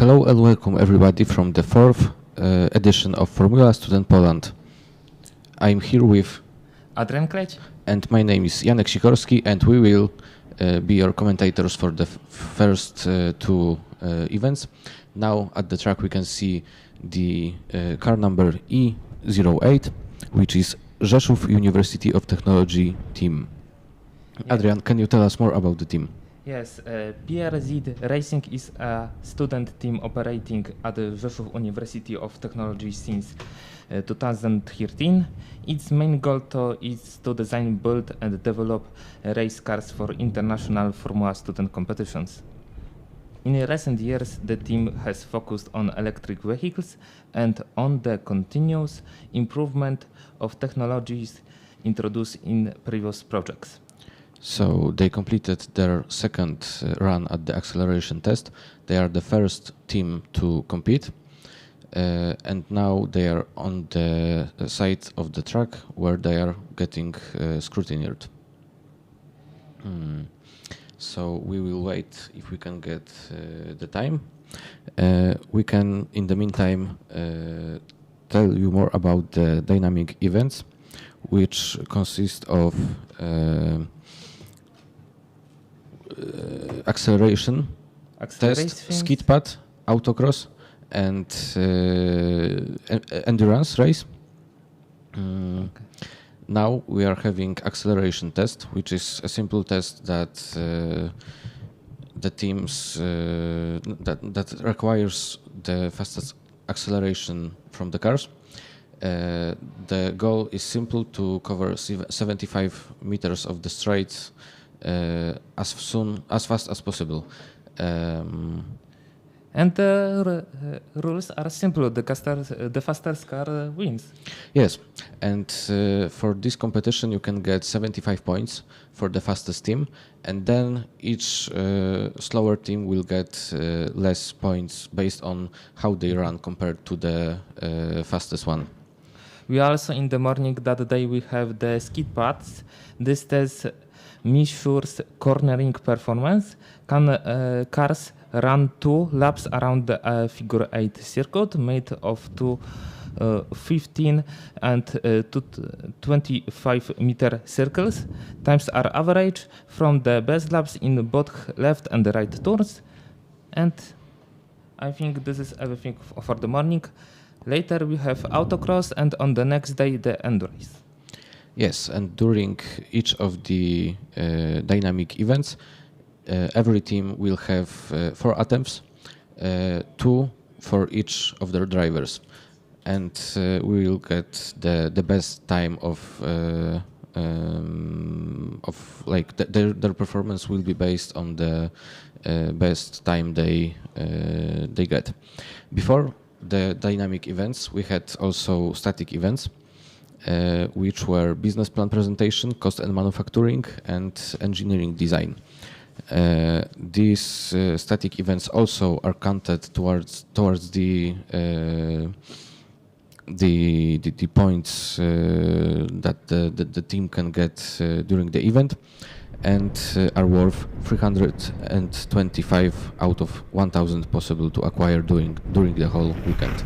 Hello and welcome everybody from the fourth edition of Formula Student Poland. I'm here with Adrian Kleć. And my name is Janek Sikorski, and we will be your commentators for the first two events. Now at the track we can see the car number ŁYWO, which is Rzeszów University of Technology team. Yeah. Adrian, can you tell us more about the team? Yes, PRZ Racing is a student team operating at the Rzeszów University of Technology since 2013. Its main goal is to design, build and develop race cars for international Formula student competitions. In recent years, the team has focused on electric vehicles and on the continuous improvement of technologies introduced in previous projects. So they completed their second run at the acceleration test. They are the first team to compete. And now they are on the side of the track where they are getting scrutinized. So we will wait if we can get the time. We can, in the meantime, tell you more about the dynamic events, which consist of acceleration test, skid pad, autocross, and endurance race. Okay. Now we are having acceleration test, which is a simple test that the teams that requires the fastest acceleration from the cars. The goal is simple: to cover 75 meters of the straight as fast as possible. And the rules are simple. The fastest car wins. Yes, and for this competition you can get 75 points for the fastest team, and then each slower team will get less points based on how they run compared to the fastest one. We also, in the morning that day, we have the skid pads. This test measures cornering performance. Can cars run 2 laps around the figure 8 circuit made of 15 and 25 meter circles. Times are average from the best laps in both left and right turns. And I think this is everything for the morning. Later we have autocross, and on the next day the end race. Yes, and during each of the dynamic events, every team will have 4 attempts, 2 for each of their drivers, and we will get the best time of like their performance will be based on the best time they get. Before the dynamic events, we had also static events, which were business plan presentation, cost and manufacturing, and engineering design. These static events also are counted towards the points that the team can get during the event, and are worth 325 out of 1,000 possible to acquire during the whole weekend.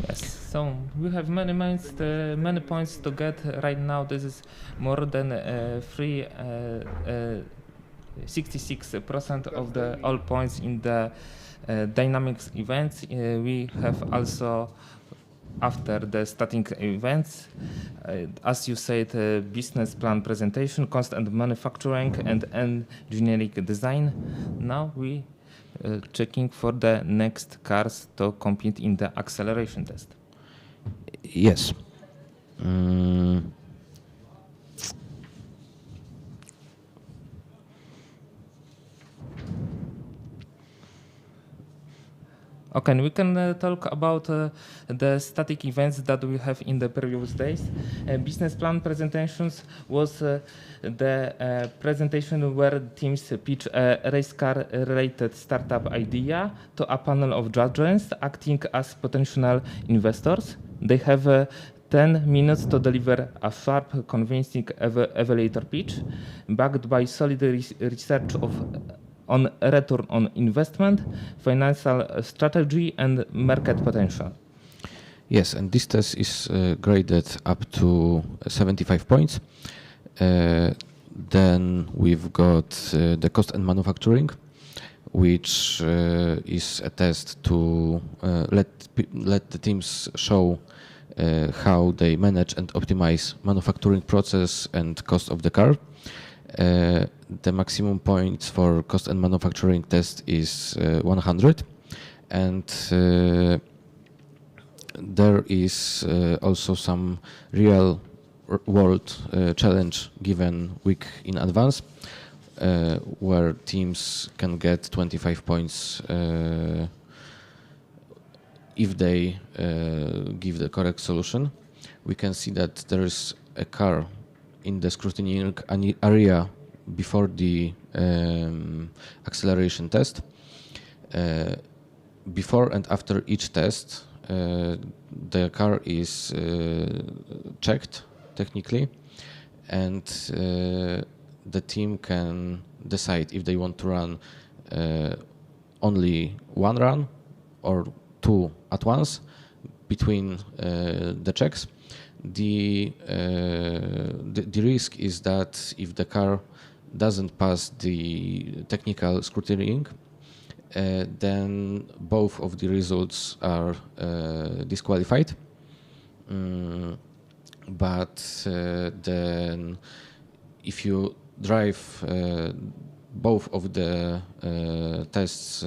Yes, so we have many points to get right now. This is more than 66% of the all points in the dynamics events. We have also, after the static events, as you said, business plan presentation, cost and manufacturing, and engineering design. Now we checking for the next cars to compete in the acceleration test. Yes. Okay, we can talk about the static events that we have in the previous days. Business plan presentations was the presentation where teams pitch a race car related startup idea to a panel of judges acting as potential investors. They have 10 minutes to deliver a sharp, convincing elevator pitch backed by solid research on return on investment, financial strategy, and market potential. Yes, and this test is graded up to 75 points. Then we've got the cost and manufacturing, which is a test to let the teams show how they manage and optimize manufacturing process and cost of the car. The maximum points for cost and manufacturing test is 100, and there is also some real world challenge given week in advance, where teams can get 25 points if they give the correct solution. We can see that there is a car in the scrutineering area before the acceleration test. Before and after each test, the car is checked technically, and the team can decide if they want to run only one run or two at once between the checks. The risk is that if the car doesn't pass the technical scrutineering, then both of the results are disqualified. But then if you drive both of the tests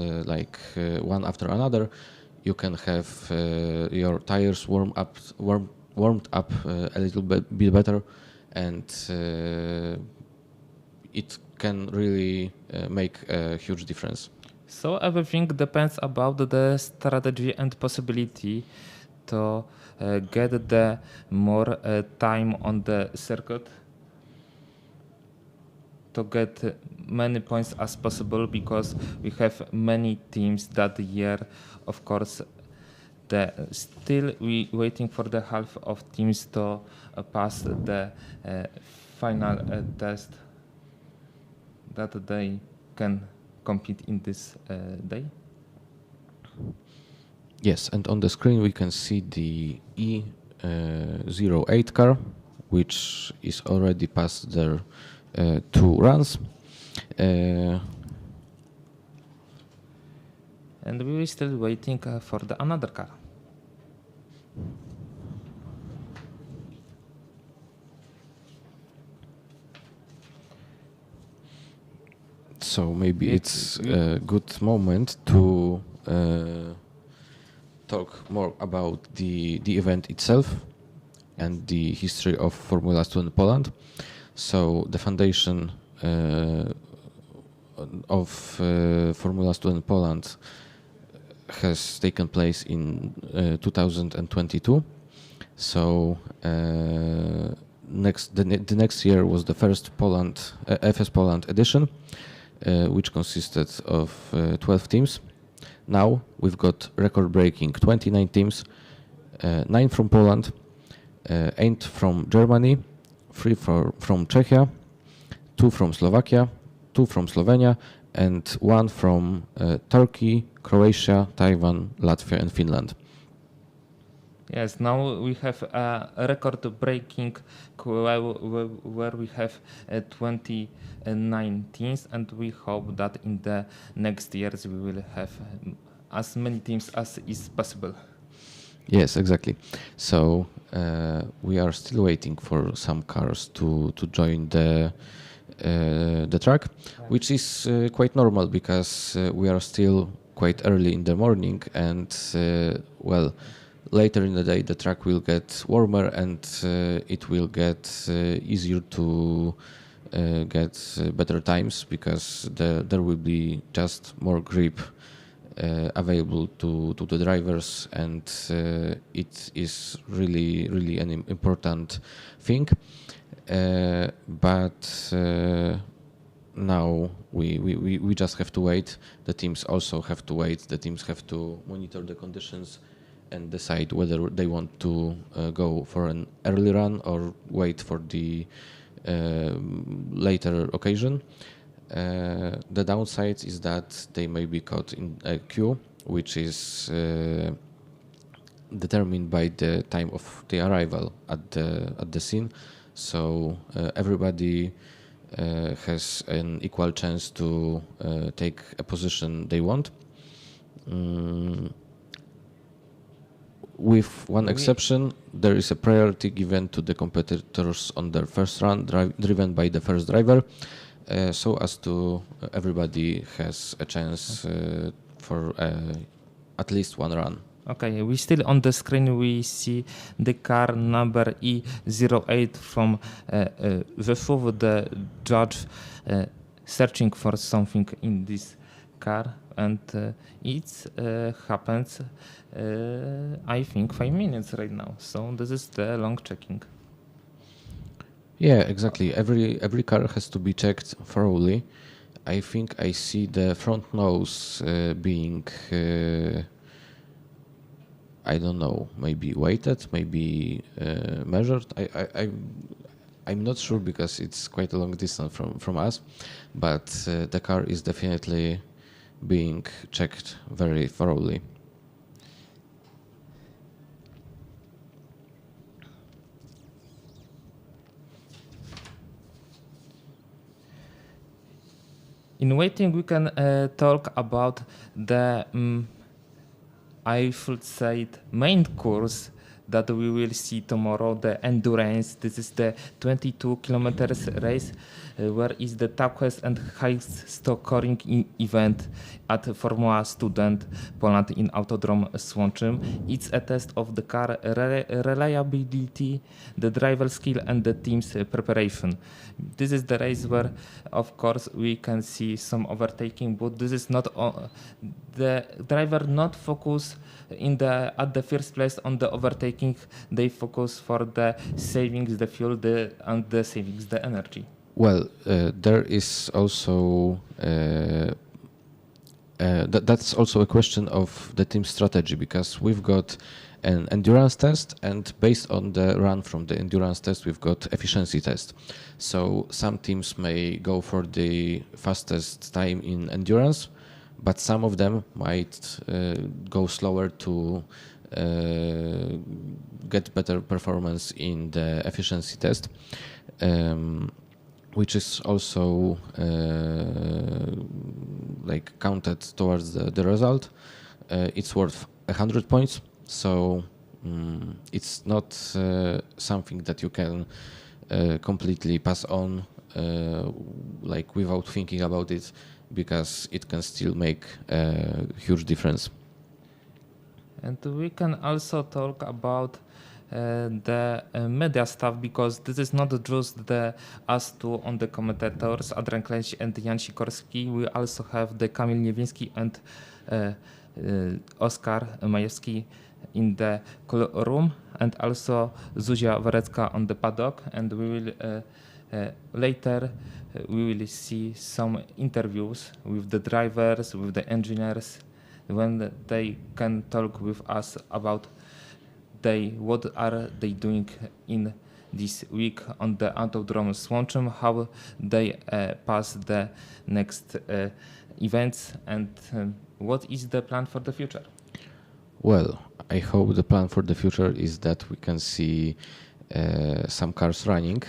one after another, you can have your tires warmed up a little bit better, and it can really make a huge difference. So everything depends about the strategy and possibility to get the more time on the circuit, to get many points as possible, because we have many teams that year. Of course, still we waiting for the half of teams to pass the final test that they can compete in this day. Yes, and on the screen we can see the Ł08 car, which is already past their 2 runs. And we are still waiting for the another car. So maybe it's a good moment to talk more about the event itself and the history of Formula 2 in Poland. So the foundation of Formula 2 in Poland has taken place in 2022. So the next year was the first FS Poland edition, which consisted of 12 teams. Now we've got record-breaking 29 teams, 9 from Poland, 8 from Germany, 3 from Czechia, 2 from Slovakia, 2 from Slovenia, and 1 from Turkey, Croatia, Taiwan, Latvia, and Finland. Yes, now we have a record-breaking where we have 29 teams, and we hope that in the next years we will have as many teams as is possible. Yes, exactly. So we are still waiting for some cars to join the track, which is quite normal because we are still quite early in the morning, and later in the day the track will get warmer, and it will get easier to get better times, because there will be just more grip available to the drivers, and it is really an important thing. But now we just have to wait. The teams also have to wait. The teams have to monitor the conditions and decide whether they want to go for an early run or wait for the later occasion. The downside is that they may be caught in a queue, which is determined by the time of the arrival at the scene. So everybody has an equal chance to take a position they want. With one exception, there is a priority given to the competitors on their first run, driven by the first driver, so as to everybody has a chance for at least one run. Okay, we still on the screen we see the car number E08 from ŻYWO, the judge searching for something in this car, and it happens I think 5 minutes right now. So this is the long checking. Yeah, exactly. Every car has to be checked thoroughly. I think I see the front nose being I don't know, maybe weighted, maybe measured. I'm not sure because it's quite a long distance from us, but the car is definitely being checked very thoroughly. In waiting, we can talk about the I should say main course that we will see tomorrow, the endurance. This is the 22 kilometers race, where is the toughest and highest scoring event at Formula Student Poland in Autodrome Słonczym. It's a test of the car reliability, the driver skill, and the team's preparation. This is the race where, of course, we can see some overtaking, but this is not the driver not focus at the first place on the overtaking. They focus for the savings, the fuel, and the savings, the energy. Well, there is also that's also a question of the team strategy, because we've got an endurance test, and based on the run from the endurance test, we've got efficiency test. So some teams may go for the fastest time in endurance, but some of them might go slower to get better performance in the efficiency test, which is also like counted towards the result. It's worth 100 points, so it's not something that you can completely pass on like without thinking about it, because it can still make a huge difference. And we can also talk about the media stuff, because this is not just us two on the commentators, Adrian Klęś and Jan Sikorski. We also have the Kamil Niewiński and Oskar Majewski in the room, and also Zuzia Warecka on the paddock. And we will later we will see some interviews with the drivers, with the engineers, when they can talk with us about what are they doing in this week on the Autodrome Słonczym, how they pass the next events, and what is the plan for the future. Well, I hope the plan for the future is that we can see some cars running.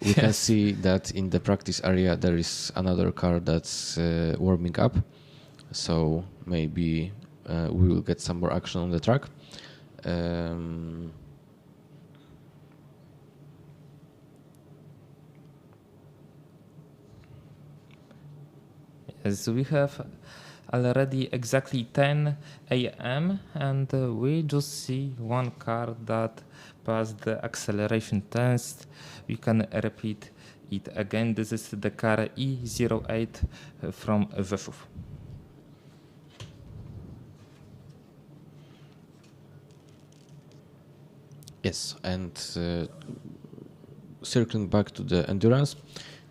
We can see that in the practice area there is another car that's warming up, so maybe we will get some more action on the track. Yes, we have already exactly 10 a.m. and we just see one car that passed the acceleration test. We can repeat it again. This is the car E08 from ŻYWO. Yes, and circling back to the endurance,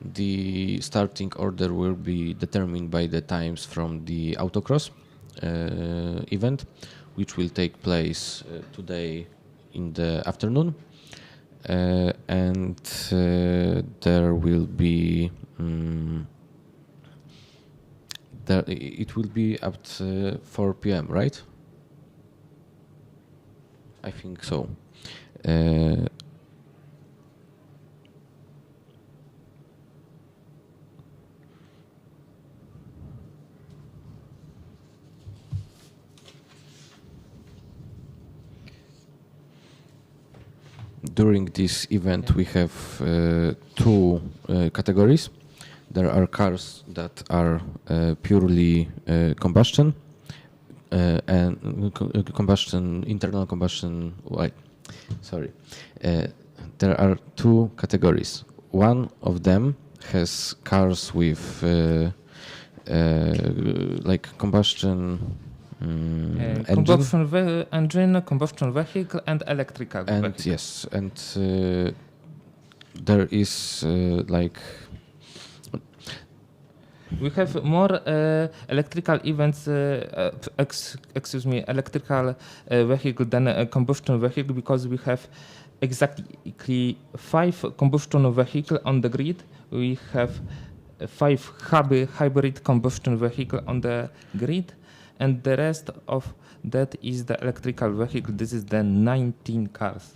the starting order will be determined by the times from the Autocross event, which will take place today in the afternoon. And there will be it will be at 4 p.m., right? I think so. During this event, we have two categories. There are cars that are purely combustion and internal combustion. There are two categories. One of them has cars with like combustion engine, combustion vehicle, and electrical vehicle. Yes, and there is we have more electrical events, electrical vehicle than a combustion vehicle, because we have exactly 5 combustion vehicle on the grid. We have 5 hybrid combustion vehicle on the grid, and the rest of that is the electrical vehicle. This is the 19 cars,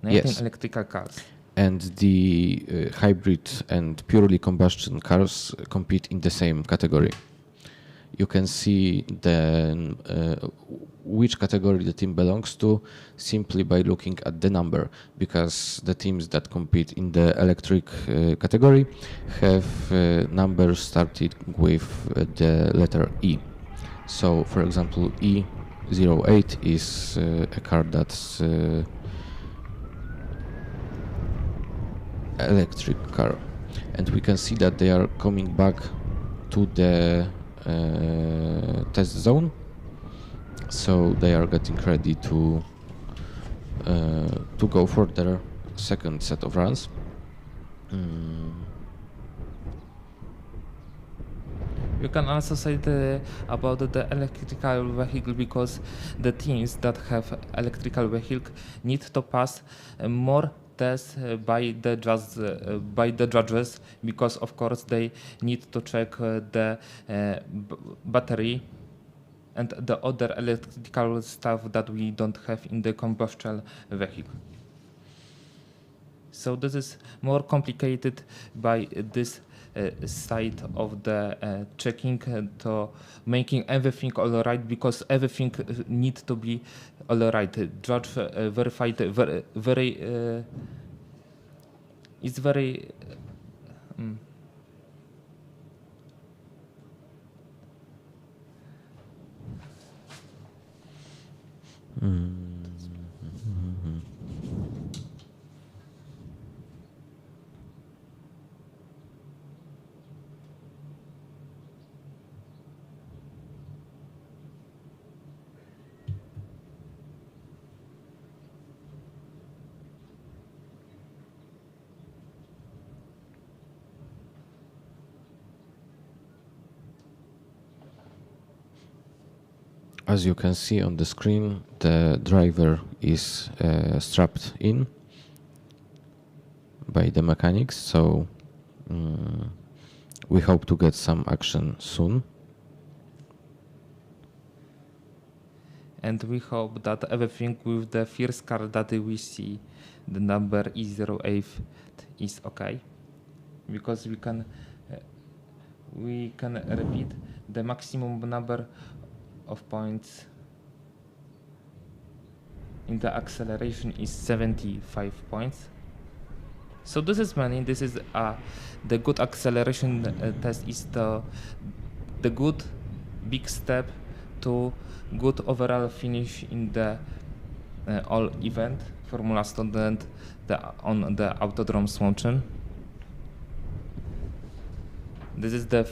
19 electrical cars. And the hybrid and purely combustion cars compete in the same category. You can see then which category the team belongs to simply by looking at the number, because the teams that compete in the electric category have numbers started with the letter E. So, for example, E08 is a car that's electric car, and we can see that they are coming back to the test zone, so they are getting ready to go for their second set of runs. You can also say about the electrical vehicle, because the teams that have electrical vehicle need to pass more tests by the judges, because of course they need to check the battery and the other electrical stuff that we don't have in the combustion vehicle. So this is more complicated by this side of the checking to making everything all right, because everything needs to be all right. Judge verified very it's very As you can see on the screen, the driver is strapped in by the mechanics, so we hope to get some action soon. And we hope that everything with the first car that we see, the number E08, is okay, because we can repeat the maximum number of points in the acceleration is 75 points. So this is many. This is the good acceleration test is the good big step to good overall finish in the all event Formula Student on the Autodrom Słomczyn. This is the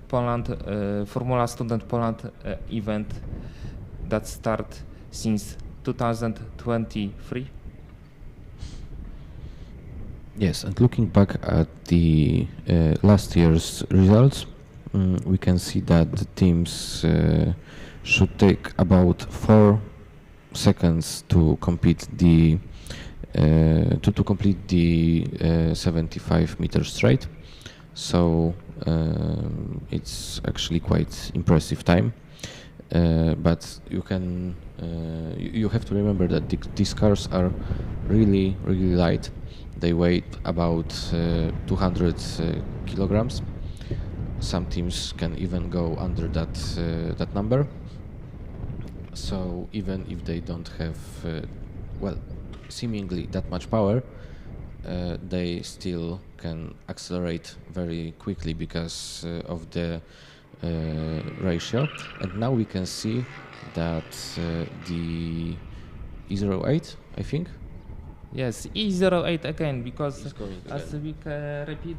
Poland Formula Student Poland event that start since 2023. Yes, and looking back at the last year's results, we can see that the teams should take about 4 seconds to complete the 75-meter straight. So It's actually quite impressive time. But you have to remember that these cars are really light. They weigh about 200 kilograms. Some teams can even go under that number. So even if they don't have seemingly that much power, they still can accelerate very quickly because of the ratio. And now we can see that the ϵ08, I think. Yes, ϵ08 again, because as again. we can repeat,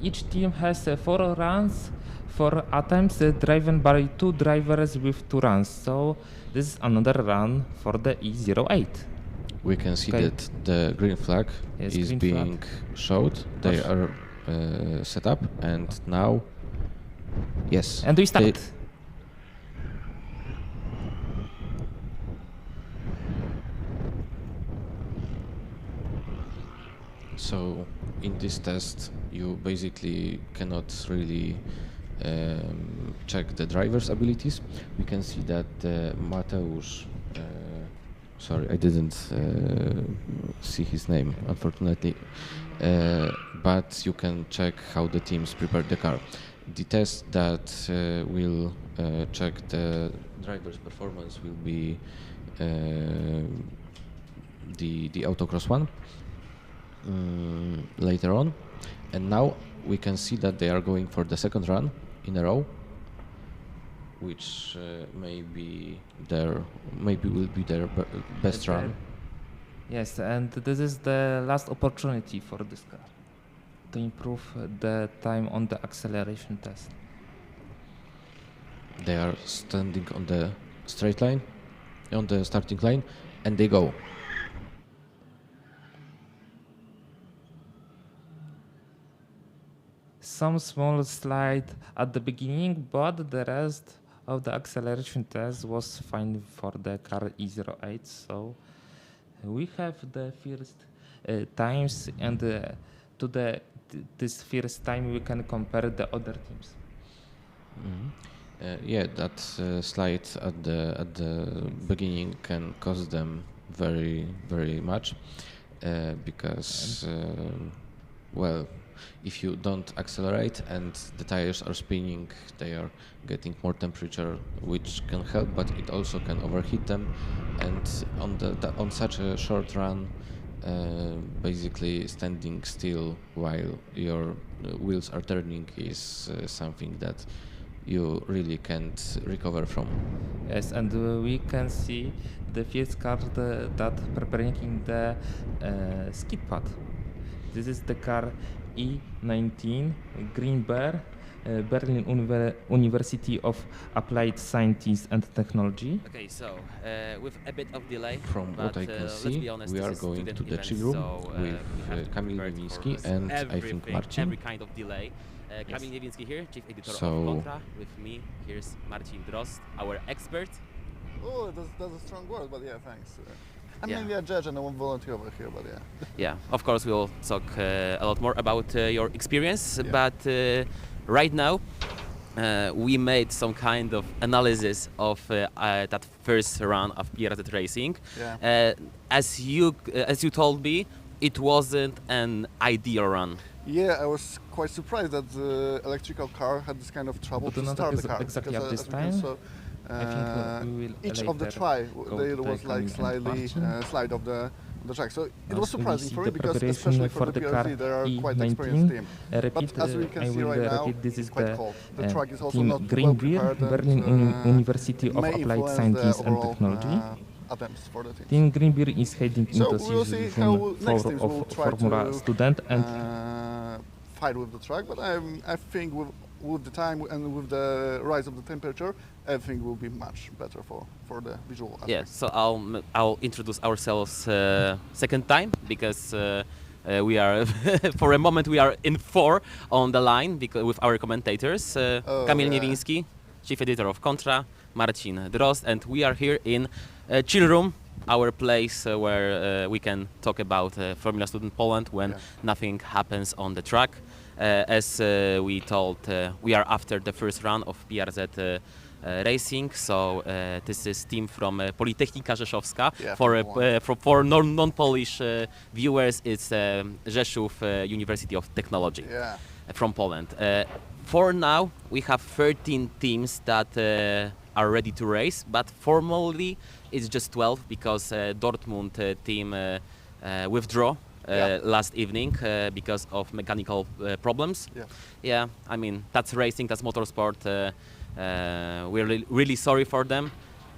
each team has 4 runs, 4 attempts driven by 2 drivers with 2 runs. So this is another run for the ϵ08. We can see Okay. that the green flag Yes, is green being showed. They Push. are set up, and now, yes. And we start. So in this test, you basically cannot really check the driver's abilities. We can see that Mateusz, sorry, I didn't see his name, unfortunately, but you can check how the teams prepare the car. The test that will check the driver's performance will be the Autocross one. Later on, and now we can see that they are going for the second run in a row, which maybe will be their best run. Yes, and this is the last opportunity for this car to improve the time on the acceleration test. They are standing on the straight line, on the starting line, and they go. Some small slide at the beginning, but the rest of the acceleration test was fine for the car ϵ08. So we have the first times, and this first time we can compare the other teams. Yeah, that slide at the beginning can cost them very much because if you don't accelerate and the tires are spinning, they are getting more temperature, which can help, but it also can overheat them. And on such a short run, basically standing still while your wheels are turning is something that you really can't recover from. Yes, and we can see the first car that preparing in the skid pad. This is the car E19 Green Bear, Berlin University of Applied Sciences and Technology. Okay, so with a bit of delay, From but what I can let's see, be honest, we this are is going student to the event, chill room so we have with to Kamil prepare for Niewinski and I think everything, Marcin. every kind of delay. Kamil Niewinski here, chief editor So- of Contra. With me, here's Marcin Drozd, our expert. Oh, that's a strong word, but yeah, thanks. I'm Yeah. mainly a judge and a volunteer over here, but yeah. Yeah, of course, we'll talk a lot more about your experience, Yeah. but right now we made some kind of analysis of that first run of PRZ Racing. Yeah. As you told me, it wasn't an ideal run. Yeah, I was quite surprised that the electrical car had this kind of trouble But do to not start the ex- car. exactly because, at this as we can time. saw, I think we will each of the later try, go there to was the like Kamil and slightly Marcin. slide of the track. So it As was we surprising see for the me because preparation especially for for the the car PLC, they are quite experienced E19. team. Repeat, But as we can I see will right now, repeat, this it's is quite the cold. The track is also team not Green well Beer, prepared and, Berlin University of may Applied influence Sciences the and overall, Technology. attempts for the team. Team Green Beer is heading So into we'll see season how next 4 teams will of try Formula to Student, and fight with the track. But I think with the time and with the rise of the temperature, everything will be much better for the visual aspect. Yeah, so I'll introduce ourselves second time because we are for a moment we are in 4 on the line because with our commentators Kamil yeah. Niewinski, chief editor of Contra, Marcin Drozd, and we are here in chill room, our place where we can talk about Formula Student Poland when Yeah. nothing happens on the track. As we told, we are after the first run of PRZ racing, so this is team from Politechnika Rzeszowska. Yeah, For non-Polish viewers, it's Rzeszów University of Technology from Poland. For now, we have 13 teams that are ready to race, but formally it's just 12 because Dortmund team withdraw last evening because of mechanical problems. Yeah, I mean, that's racing, that's motorsport. We're really sorry for them,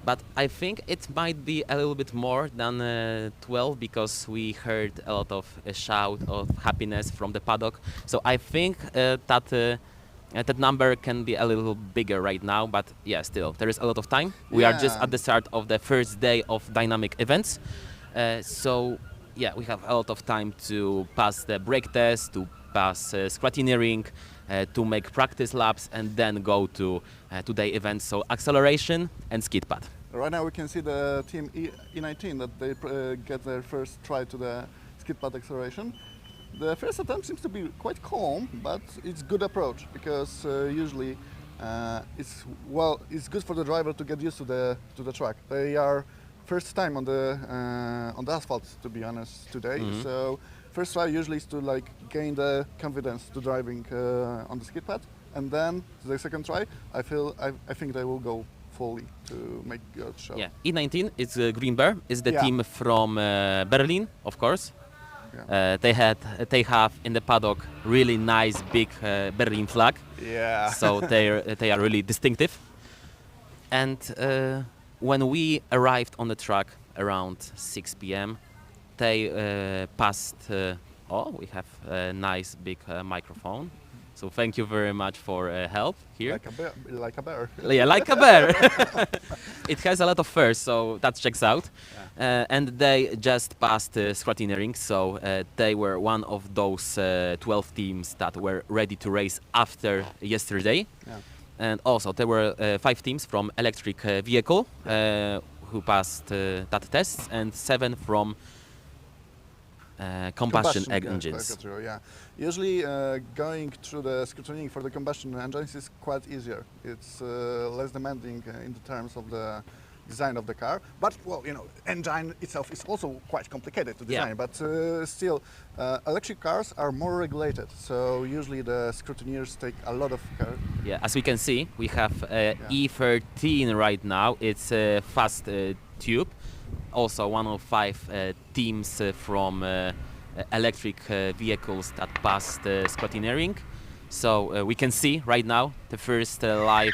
but I think it might be a little bit more than 12 because we heard a lot of shout of happiness from the paddock. So I think that number can be a little bigger right now, but yeah, still, there is a lot of time. We are just at the start of the first day of dynamic events. So yeah, we have a lot of time to pass the brake test, to pass scrutineering, to make practice laps, and then go to today events, so acceleration and skid pad. Right now we can see the team E19 that they get their first try to the skid pad acceleration. The first attempt seems to be quite calm, but it's good approach because usually it's good for the driver to get used to the track. They are first time on the asphalt, to be honest, today. So first try usually is to like gain the confidence to driving on the skid pad, and then the second try, I think they will go fully to make good show. Yeah, E19 is Green Bear, is the team from Berlin, of course. They have in the paddock really nice big Berlin flag. Yeah. So they are really distinctive. And when we arrived on the track around 6 p.m., they passed. We have a nice big microphone. So thank you very much for help here. Like a bear. Yeah, like a bear. It has a lot of fur, so that checks out. And they just passed scrutineering, so they were one of those 12 teams that were ready to race after yesterday. And also there were 5 teams from electric vehicle who passed that test, and 7 from combustion engines. Usually going through the scrutineering for the combustion engines is quite easier. It's less demanding in the terms of the design of the car. But well, you know, engine itself is also quite complicated to design. But still, electric cars are more regulated. So usually the scrutineers take a lot of care. Yeah, as we can see, we have E13 right now. It's a fast tube. Also one of 5 teams from electric vehicles that passed scrutineering. So we can see right now the first live,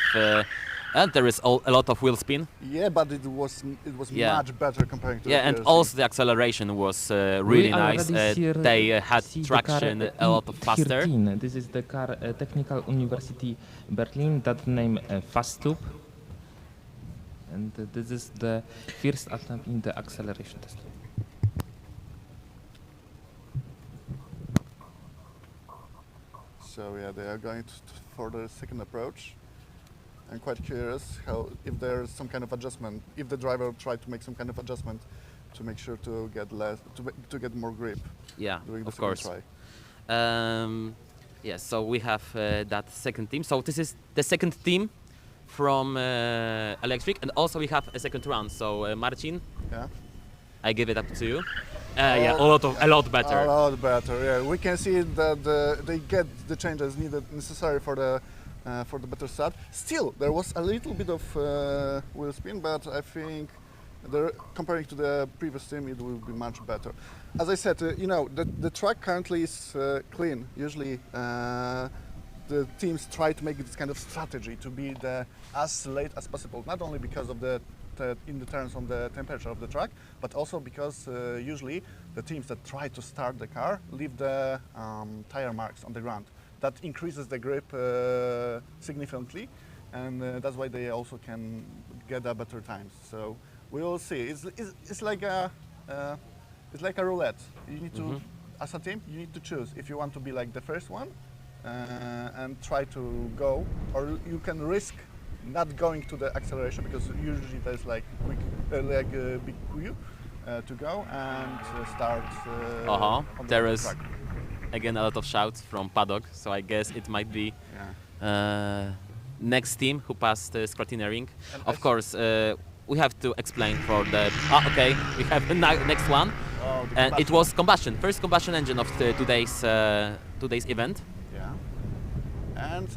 and there is a lot of wheel spin. Yeah, but it was much better comparing to. Yeah, and also the acceleration was really nice. They had traction a lot faster. 13. This is the car Technical University Berlin, that name Fast-Tube. And this is the first attempt in the acceleration test. So yeah, they are going for the second approach. I'm quite curious if there is some kind of adjustment, if the driver tried to make some kind of adjustment to make sure to get to get more grip. Yeah, during the of course. try. Yeah, so we have that second team. So this is the second team from electric, and also we have a second round. So Marcin, I give it up to you. Yeah, a lot better. A lot better. Yeah, we can see that they get the changes necessary for the better start. Still, there was a little bit of wheel spin, but I think comparing to the previous team, it will be much better. As I said, you know, the track currently is clean. Usually, the teams try to make this kind of strategy to be as late as possible, not only because of in the terms of the temperature of the track, but also because usually the teams that try to start the car leave the tire marks on the ground. That increases the grip significantly, and that's why they also can get a better times. So we will see. It's like a roulette. You need to, as a team, you need to choose if you want to be like the first one and try to go, or you can risk not going to the acceleration because usually there's like a big queue to go and start on the track. again a lot of shouts from paddock, so I guess it might be Yeah. next team who passed scrutineering. And Of course, we have to explain for the. Okay, we have the next one, Oh, the and it combustion. was combustion, first combustion engine of today's event. Yeah. And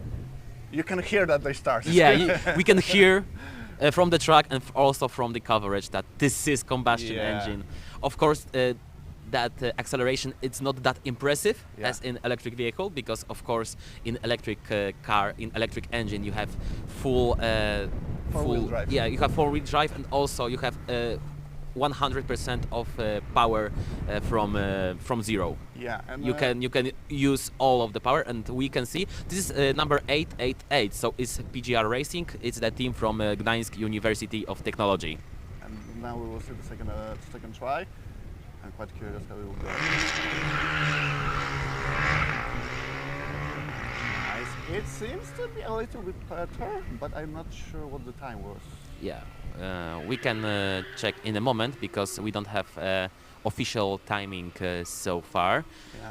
you can hear that they start. Yeah, we can hear from the track and also from the coverage that this is combustion engine. Of course, that acceleration, it's not that impressive as in electric vehicle, because of course in electric car, in electric engine, you have full Four-wheel drive. Yeah, you have four-wheel drive, and also you have 100% of power from zero. Yeah. And You can use all of the power, and we can see this is number 888. So it's PGR Racing. It's the team from Gdańsk University of Technology. And now we will see the second try. I'm quite curious how it will go. Nice. It seems to be a little bit better, but I'm not sure what the time was. Yeah, we can check in a moment because we don't have official timing so far.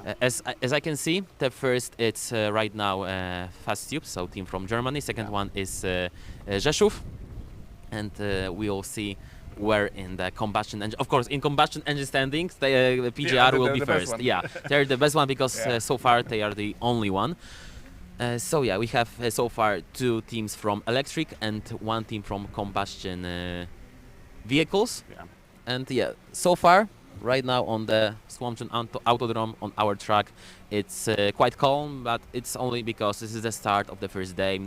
Yeah. As I can see, the first it's right now Fast Tube, so team from Germany. Second one is ŻYWO, and we'll see where in the combustion engine. Of course, in combustion engine standings, the PGR will be the best first. one. Yeah, they're the best one because Yeah. so far they are the only one. So yeah, we have so far 2 teams from electric and 1 team from combustion vehicles. Yeah. And yeah, so far, right now on the Słomczyn Autodrome on our track, it's quite calm, but it's only because this is the start of the first day.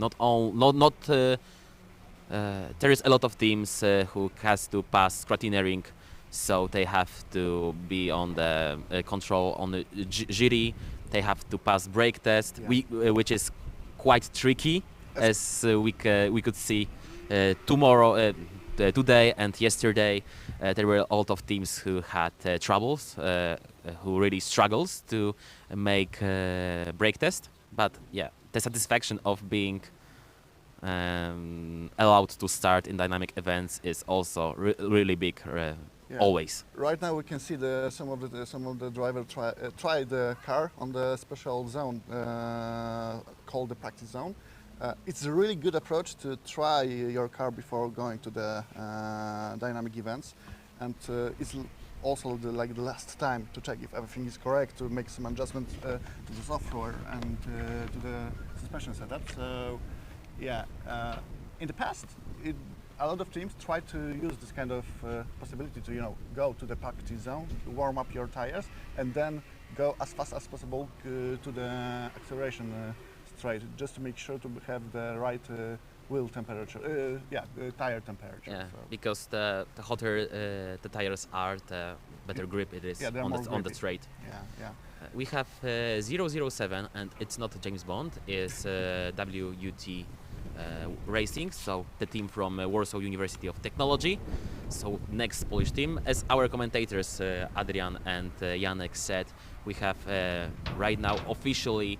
There is a lot of teams who has to pass scrutineering, so they have to be on the control on the jury. They have to pass brake test, which is quite tricky, as we could see today and yesterday. There were a lot of teams who had troubles, who really struggles to make brake test. But yeah, the satisfaction of being allowed to start in dynamic events is also really big. Always. Right now we can see some of the driver try the car on the special zone called the practice zone. It's a really good approach to try your car before going to the dynamic events, and it's also the last time to check if everything is correct, to make some adjustments to the software and to the suspension setup. So yeah, in the past a lot of teams try to use this kind of possibility to go to the practice zone, warm up your tires, and then go as fast as possible to the acceleration straight, just to make sure to have the right wheel temperature, the tire temperature. Yeah, so. because the hotter the tires are, the better grip it is on the straight. Yeah. We have 007, and it's not James Bond, it's WUT Racing, so the team from Warsaw University of Technology. So next Polish team, as our commentators Adrian and Janek said, we have right now officially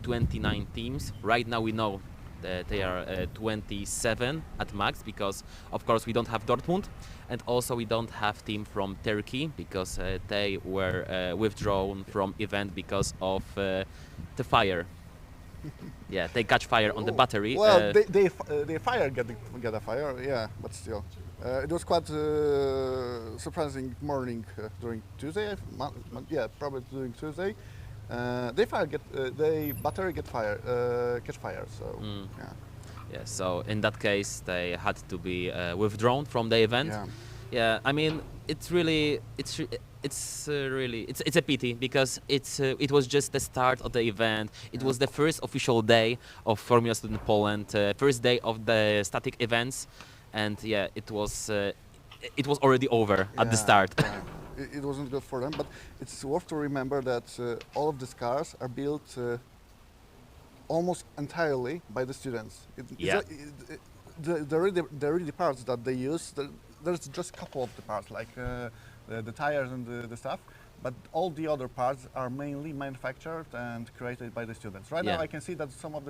29 teams. Right now we know that they are 27 at max, because of course we don't have Dortmund, and also we don't have team from Turkey because they were withdrawn from event because of the fire. Yeah, they catch fire on the battery. Well, they fire get a fire, yeah, but still. It was quite surprising morning during Tuesday. Probably during Tuesday. They battery catch fire. So yeah. Yeah, so in that case they had to be withdrawn from the event. Yeah, I mean it's a pity, because it was just the start of the event. It was the first official day of Formula Student Poland, first day of the static events, and yeah, it was already over at the start. It wasn't good for them, but it's worth to remember that all of these cars are built almost entirely by the students. The really parts that they use, there's just a couple of the parts, like the tires and the stuff, but all the other parts are mainly manufactured and created by the students. Right now I can see that some of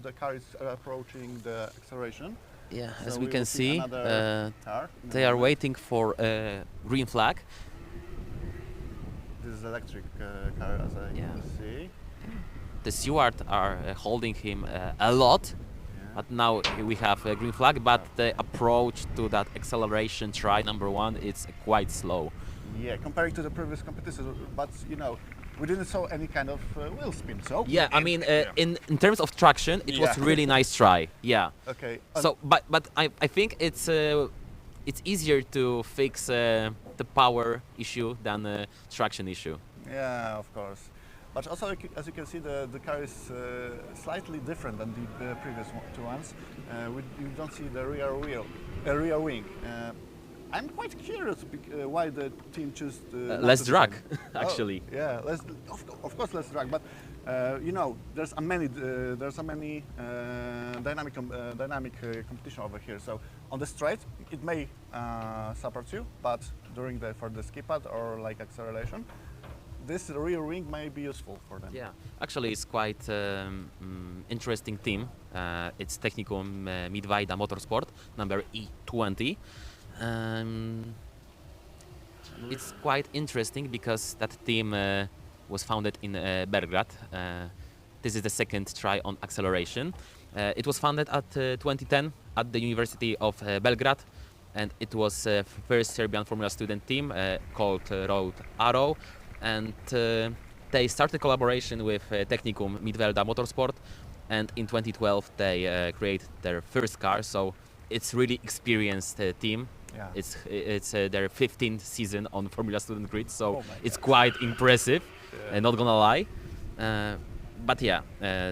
the cars are approaching the acceleration. Yeah, so as we can see, car they are waiting for a green flag. this is electric car, as I can see. The stewards are holding him a lot, but now we have a green flag, but the approach to that acceleration try number one, it's quite slow. Yeah, comparing to the previous competitors, but you know, we didn't saw any kind of wheel spin, so? Yeah, I mean, in terms of traction, it was really nice try. Yeah. Okay. So, but I think it's easier to fix the power issue than the traction issue. Yeah, of course. But also, as you can see, the car is slightly different than the previous two ones. You don't see the rear wing. I'm quite curious why the team chose less drag, actually. Oh, yeah, of course less drag. But you know, there's a many dynamic competition over here. So on the straight, it may support you, but for the skip pad or like acceleration, this rear wing may be useful for them. Yeah, actually it's quite interesting team. It's Technicum Miedwijda Motorsport, number E20. It's quite interesting because that team was founded in Belgrade. This is the second try on acceleration. It was founded at 2010 at the University of Belgrade, and it was first Serbian Formula student team called Road Arrow. And they started collaboration with Technicum Miedwijda Motorsport, and in 2012 they created their first car. So it's really experienced team. Yeah. It's their 15th season on Formula Student Grid, so it's quite impressive. Not gonna lie, but yeah,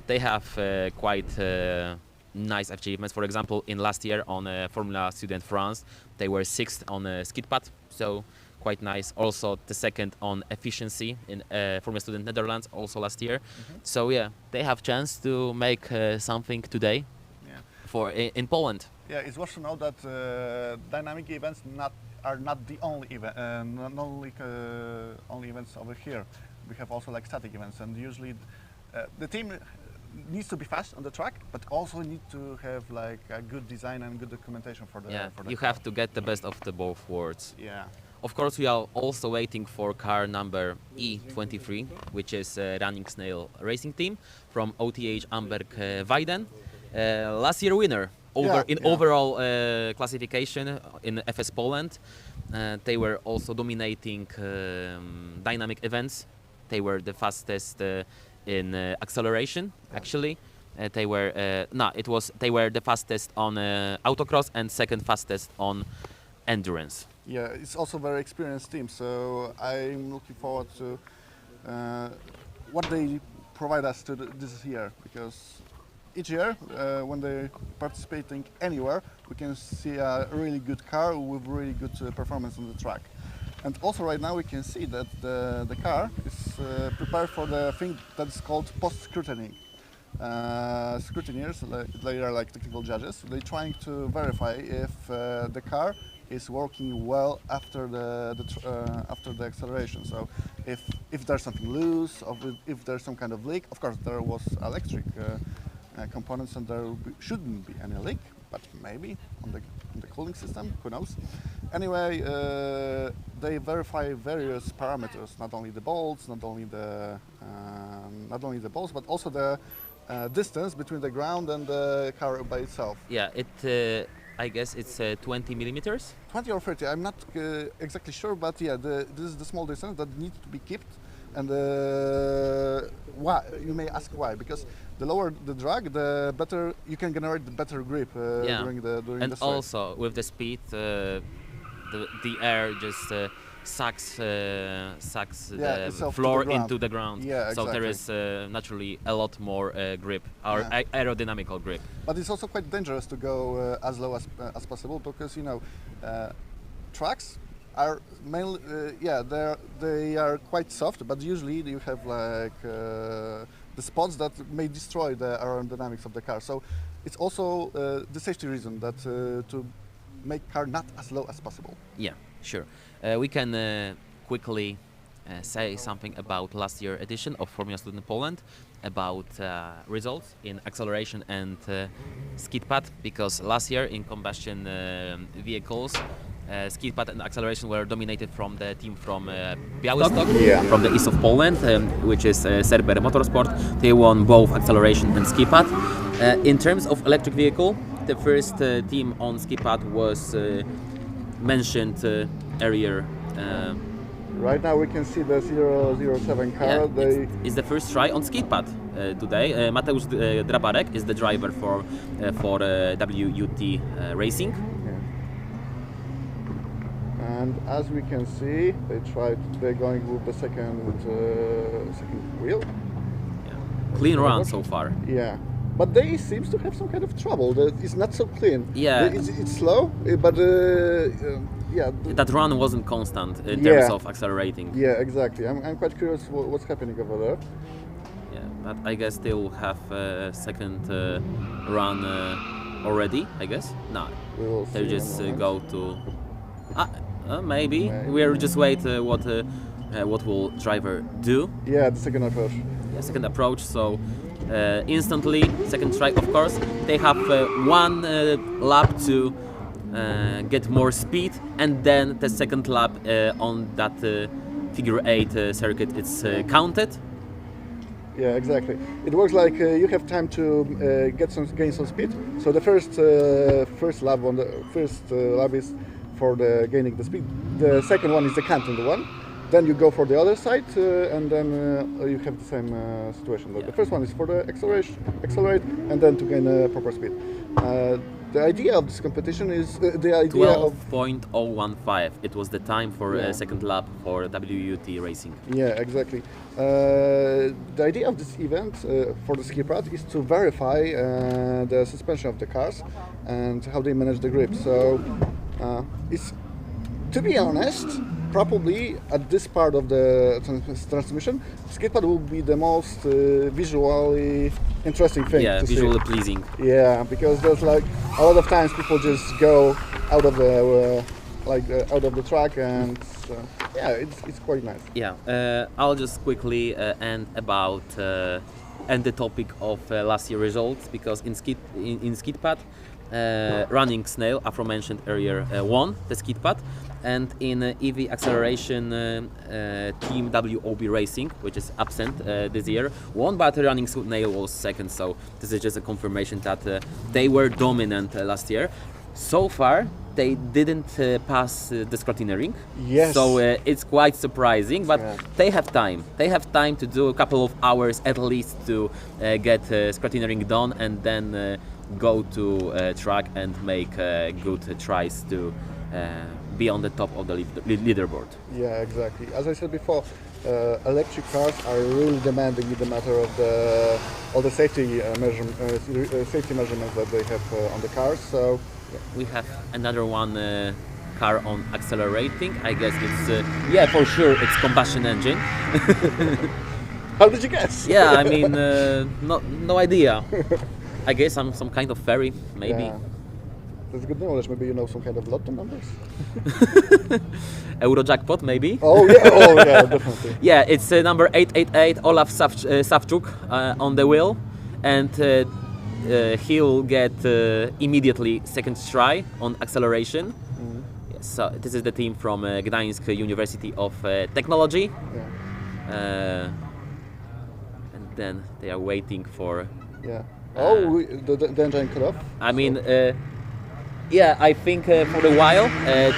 they have quite nice achievements. For example, in last year on Formula Student France, they were 6th on skid pad, so quite nice. Also the second on efficiency in Formula Student Netherlands, also last year. So yeah, they have chance to make something today for in Poland. Yeah, it's worth to know that dynamic events are not the only event, only events over here. We have also like static events, and usually the team needs to be fast on the track, but also need to have like a good design and good documentation for the. Yeah, for the you car. have to get the best of the both worlds. Yeah. Of course, we are also waiting for car number E23, which is Running Snail Racing Team from OTH Amberg Weiden. Last year winner overall classification in FS Poland. They were also dominating dynamic events. They were the fastest in acceleration. Actually, they were the fastest on autocross and second fastest on endurance. Yeah, it's also a very experienced team, so I'm looking forward to what they provide us to this year, because each year when they're participating anywhere, we can see a really good car with really good performance on the track. And also right now we can see that the car is prepared for the thing that's called post-scrutining. Scrutineers, they are like technical judges, they're trying to verify if the car is working well after the acceleration. So if there's something loose, or if there's some kind of leak, of course there was electric components and there shouldn't be any leak, but maybe on the cooling system, who knows. Anyway, they verify various parameters, not only the bolts, not only the bolts, but also the distance between the ground and the car by itself. Yeah, I guess it's 20 millimeters. 20 or 30, I'm not exactly sure, but yeah, this is the small distance that needs to be kept. And why? You may ask why? Because the lower the drag, the better you can generate the better grip during the and the also with the speed, the air just sucks the floor into the ground. Yeah, so exactly. there is naturally a lot more grip, or aerodynamical grip. But it's also quite dangerous to go as low as possible, because tracks are mainly they are quite soft, but usually you have like the spots that may destroy the aerodynamics of the car. So it's also the safety reason that to make car not as low as possible. Yeah, sure. We can quickly say something about last year edition of Formula Student Poland, about results in acceleration and skid pad, because last year in combustion vehicles, skid pad and acceleration were dominated from the team from Białystok, from the east of Poland, which is Serber Motorsport. They won both acceleration and skid pad. In terms of electric vehicle, the first team on skid pad was mentioned earlier. Right now we can see the 007 car. It's the first try on skid pad today. Mateusz Drabarek is the driver for WUT Racing. And as we can see, they're going with the second wheel. Yeah. Clean run so far. Yeah. But they seems to have some kind of trouble. It's not so clean. Yeah. It's slow, but yeah. That run wasn't constant in terms of accelerating. Yeah, exactly. I'm quite curious what's happening over there. Yeah, but I guess they will have a second run already. I guess no. We will They'll see just go to. Maybe we'll just wait. What will driver do? Yeah, the second approach. Yeah, second approach. So. Instantly, second try, of course. They have one lap to get more speed, and then the second lap on that figure 8 circuit is counted. Yeah, exactly. It works like you have time to gain some speed. So the first lap lap is for the gaining the speed. The second one is the counting one. Then you go for the other side, and then you have the same situation. The first one is for the accelerate, and then to gain proper speed. The idea of this competition is the idea 12.015. It was the time for second lap for WUT Racing. Yeah, exactly. The idea of this event for the skid pad is to verify the suspension of the cars and how they manage the grip. So it's, to be honest, probably at this part of the transmission, skid pad will be the most visually interesting thing. Yeah, to visually see. pleasing. Yeah, because there's like a lot of times people just go out of the out of the track, and yeah, it's quite nice. Yeah, I'll just quickly end the topic of last year results, because in skid pad. Running Snail, aforementioned earlier, won the skid pad, and in EV acceleration, team WOB Racing, which is absent this year, won, but Running Snail was second. So this is just a confirmation that they were dominant last year. So far, they didn't pass the scrutineering. Yes. So it's quite surprising, but they have time. They have time to do a couple of hours at least to get scrutineering done, and then go to track and make good tries to be on the top of the leaderboard. Yeah, exactly. As I said before, electric cars are really demanding in the matter of all the safety measurements that they have on the cars. So we have another one car on accelerating. I guess it's for sure it's combustion engine. How did you guess? Yeah, I mean no idea. I guess some kind of ferry, maybe. Yeah. That's good knowledge. Maybe you know some kind of lotto numbers? Eurojackpot, maybe? Oh yeah, definitely. Yeah, it's number 888, Olaf Savchuk on the wheel, and he'll get immediately second try on acceleration. Mm-hmm. Yes, so this is the team from Gdańsk University of Technology. Yeah. And then they are waiting for... Yeah. The engine cut off? I mean, I think for a while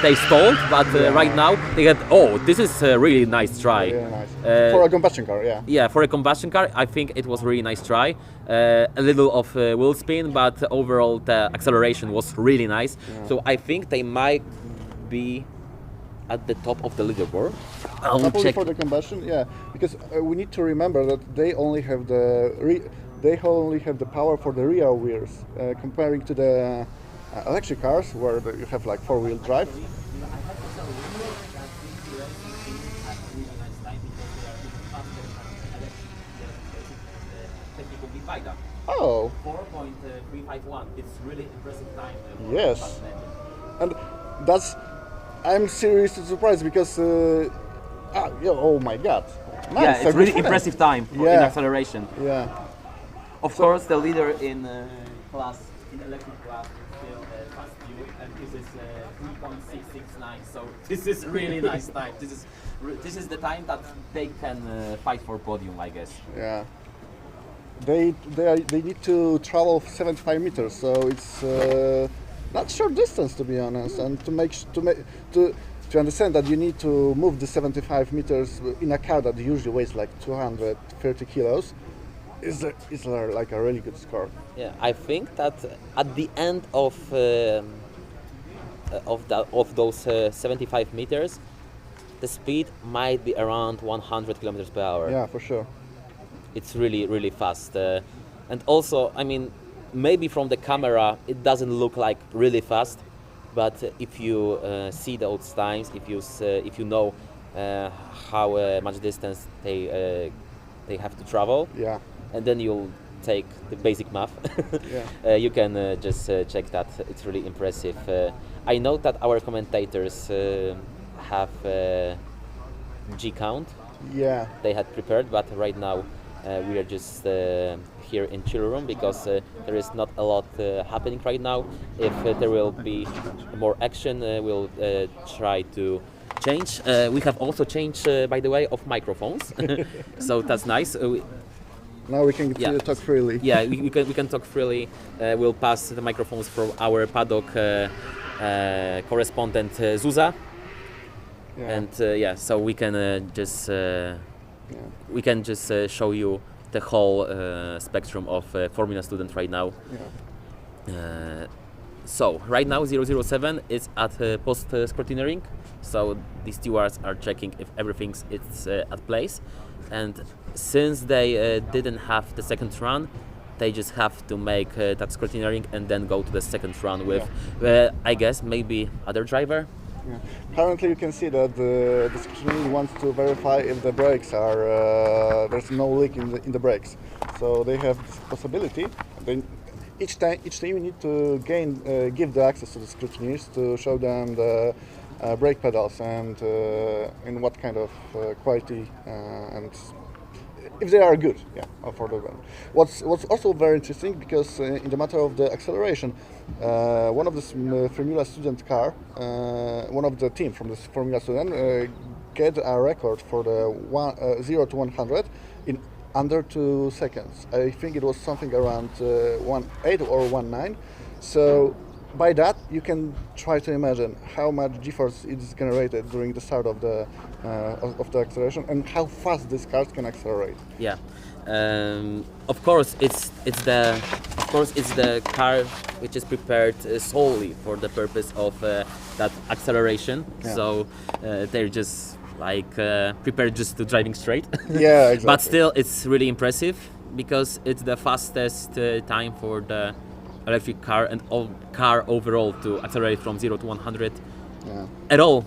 they stalled, but right now they get, this is a really nice try. Yeah, nice. For a combustion car, yeah. Yeah, for a combustion car, I think it was a really nice try. A little of wheel spin, but overall the acceleration was really nice. Yeah. So I think they might be at the top of the leaderboard. Not only for the combustion, yeah, because we need to remember that they only have the power for the rear wheels, comparing to the electric cars where you have like four-wheel drive. Oh. 4.351. It's really impressive time. Yes. And I'm seriously surprised because Oh my God! Nice. Yeah, it's so really good impressive time in Yeah. acceleration. Yeah. Of course, the leader in class, in electric class, is still fast you, and this is 3.669. So this is really nice time. This is the time that they can fight for podium, I guess. Yeah. They need to travel 75 meters, so it's not short distance, to be honest. And to understand that you need to move the 75 meters in a car that usually weighs like 230 kilos is like a really good score. Yeah, I think that at the end of those 75 meters, the speed might be around 100 kilometers per hour. Yeah, for sure. It's really, really fast. And also, I mean, maybe from the camera it doesn't look like really fast, but if you see those times, if you know how much distance they have to travel, Yeah. and then you'll take the basic math, Yeah. you can just check that. It's really impressive. I know that our commentators have G count Yeah. they had prepared, but right now we are just here in chill room because there is not a lot happening right now. If there will be more action, we'll try to change. We have also changed, by the way, of microphones, so that's nice. Now we can Yeah. talk freely. Yeah, we can talk freely. We'll pass the microphones from our paddock correspondent Zuza, Yeah. and so we can just show you the whole spectrum of Formula Student right now. Yeah. So right now 007 is at post scrutineering, so the stewards are checking if everything is at place, and since they didn't have the second run, they just have to make that scrutineering and then go to the second run with I guess maybe other driver. Yeah. Currently, you can see that the scrutineer wants to verify if the brakes are there's no leak in the brakes. So they have this possibility. Each time you need to give the access to the scrutineers to show them the brake pedals and in what kind of quality and if they are good, for the one. What's also very interesting because in the matter of the acceleration, one of the Formula Student car, one of the team from the Formula Student get a record for the 0 to 100 in under 2 seconds. I think it was something around 1.8 or 1.9. So by that you can try to imagine how much G-force is generated during the start of the acceleration and how fast these cars can accelerate. Yeah, of course it's the car which is prepared solely for the purpose of that acceleration. Yeah. So they're just like prepared just to driving straight. Yeah, exactly. But still, it's really impressive because it's the fastest time for the electric car and all car overall to accelerate from 0 to 100 at all.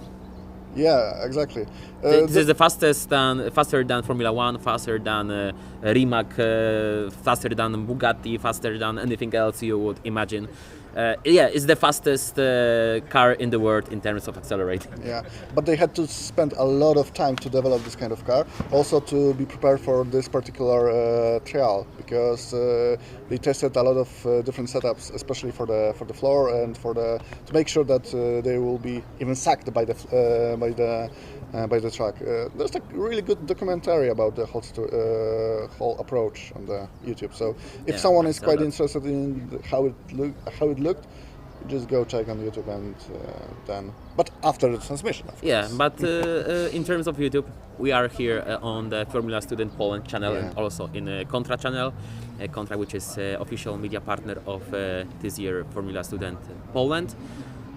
Yeah, exactly. This is the faster than Formula One, faster than Rimac, faster than Bugatti, faster than anything else you would imagine. It's the fastest car in the world in terms of accelerating. Yeah, but they had to spend a lot of time to develop this kind of car, also to be prepared for this particular trial, because they tested a lot of different setups, especially for the floor and to make sure that they will be even sacked by the track. There's a really good documentary about the whole approach on the YouTube. So if someone is quite interested in how it looked, just go check on YouTube and then. But after the transmission. Of course. But in terms of YouTube, we are here on the Formula Student Poland channel and also in Contra channel, Contra, which is official media partner of this year Formula Student Poland.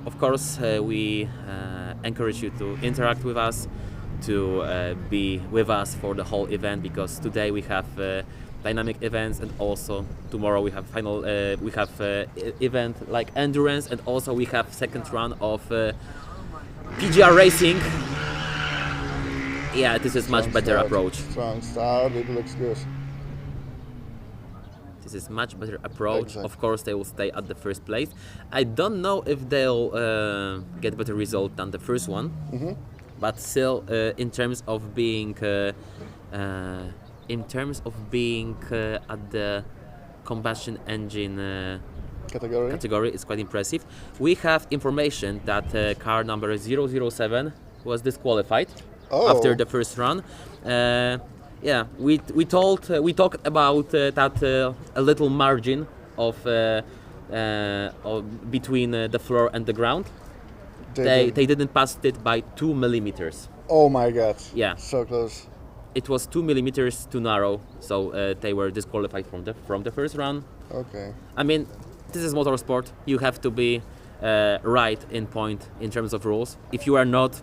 Of course, we encourage you to interact with us, to be with us for the whole event, because today we have dynamic events and also tomorrow we have event like endurance, and also we have second run of PGR racing. Yeah, this is much better approach. Strong start, it looks good. This is much better approach. Exactly. Of course, they will stay at the first place. I don't know if they'll get better result than the first one. but still, in terms of being at the combustion engine category, it's quite impressive. We have information that car number 007 was disqualified after the first run. We talked about that a little margin of between the floor and the ground. They didn't pass it by 2 millimeters. Oh my God! Yeah, So close. it was 2 millimeters too narrow, so they were disqualified from the first run. Okay. I mean, this is motorsport. You have to be right in point in terms of rules. If you are not,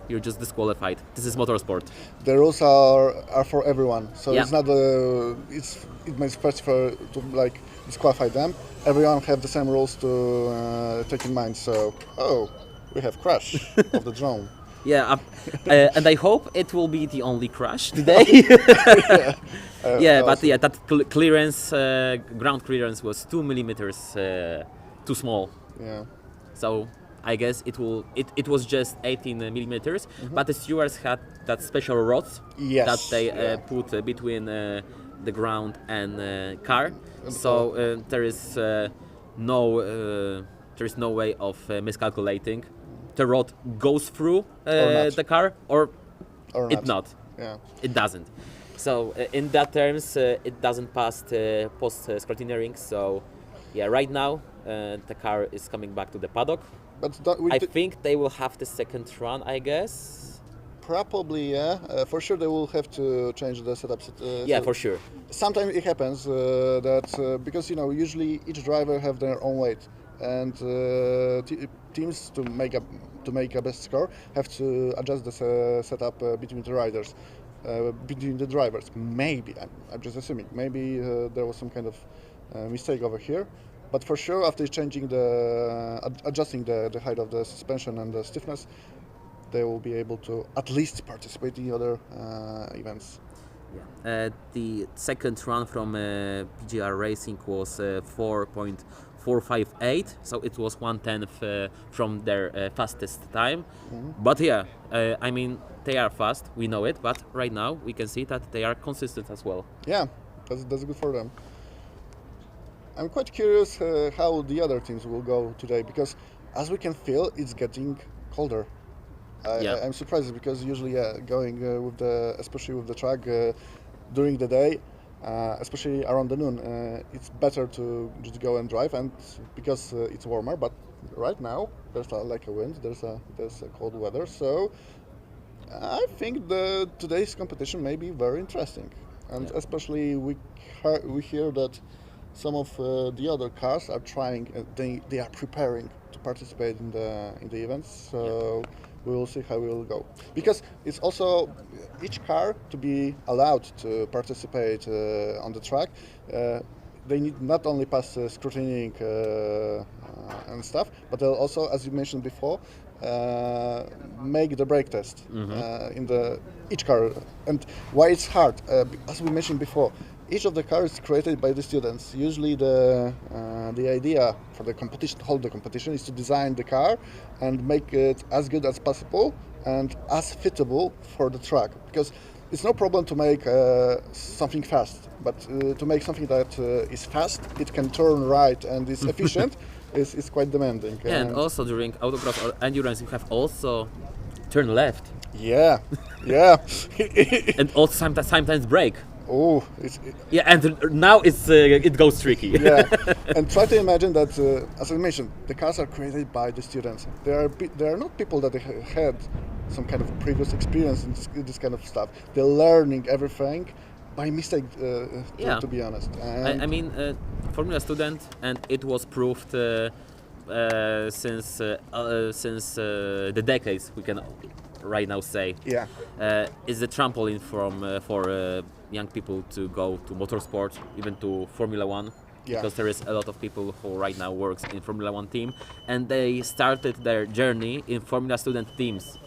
you're just disqualified. This is motorsport. The rules are for everyone, so Yeah. it's not it makes first to like disqualify them. Everyone have the same rules to take in mind. So we have crash of the drone. Yeah, and I hope it will be the only crash today. But that clearance, ground clearance was 2 millimeters too small. Yeah. So I guess it was just 18 millimeters, but the stewards had that special rods Yes, that they yeah. put between the ground and car. So there is no way of miscalculating. The rod goes through not. the car, or Or it not. Yeah. It doesn't. So in that terms, it doesn't pass the post scrutineering. So yeah, right now the car is coming back to the paddock. But I think they will have the second run, I guess. probably, yeah. For sure, they will have to change the setup. For sure. Sometimes it happens that because usually each driver have their own weight, and teams to make a best score have to adjust the setup between the riders, between the drivers. Maybe I'm just assuming. Maybe there was some kind of mistake over here. But for sure, after changing adjusting the height of the suspension and the stiffness, they will be able to at least participate in other events. The second run from PGR Racing was 4.458, so it was 1/10 from their fastest time. But I mean, they are fast, we know it, but right now we can see that they are consistent as well. Yeah, that's good for them. I'm quite curious how the other teams will go today, because as we can feel, it's getting colder. I'm surprised because usually, going especially with the track during the day, especially around the noon, it's better to just go and drive, and because it's warmer. But right now there's like a wind, there's a cold weather, so I think today's competition may be very interesting, and especially we hear that some of the other cars are trying, they are preparing to participate in the events. So we will see how it will go. Because it's also each car to be allowed to participate on the track. They need not only pass scrutineering and stuff, but they'll also, as you mentioned before, make the brake test in each car. And why it's hard, as we mentioned before, each of the cars is created by the students. Usually the idea for the competition, to hold the competition, is to design the car and make it as good as possible and as fitable for the track. Because it's no problem to make something fast, but to make something that is fast, it can turn right and is efficient, is quite demanding. And also during autocross or endurance, you have also turn left. Yeah. And also sometimes brake. Oh, and now it goes tricky. Yeah, and try to imagine that, as I mentioned, the cars are created by the students. They are not people that had some kind of previous experience in this kind of stuff. They're learning everything by mistake, to be honest. I mean, Formula student, and it was proved since the decades, we can right now say. Yeah. Is the trampoline for young people to go to motorsport, even to Formula One. Yeah. Because there is a lot of people who right now works in Formula One team, and they started their journey in Formula student teams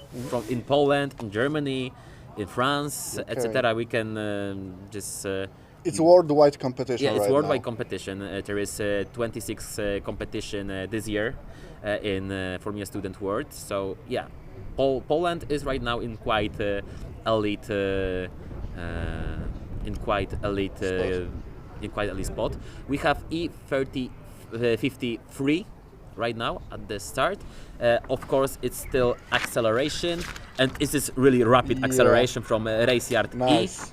in Poland, in Germany, in France, Okay. etc. We can just It's worldwide competition. Yeah, it's right worldwide now. competition. There is 26 competition this year in Formula Student World. So yeah, Poland is right now in quite elite, in quite elite, in quite elite spot. We have E53 right now at the start. Of course, it's still acceleration, and this is really rapid acceleration from Raceyard Nice. E.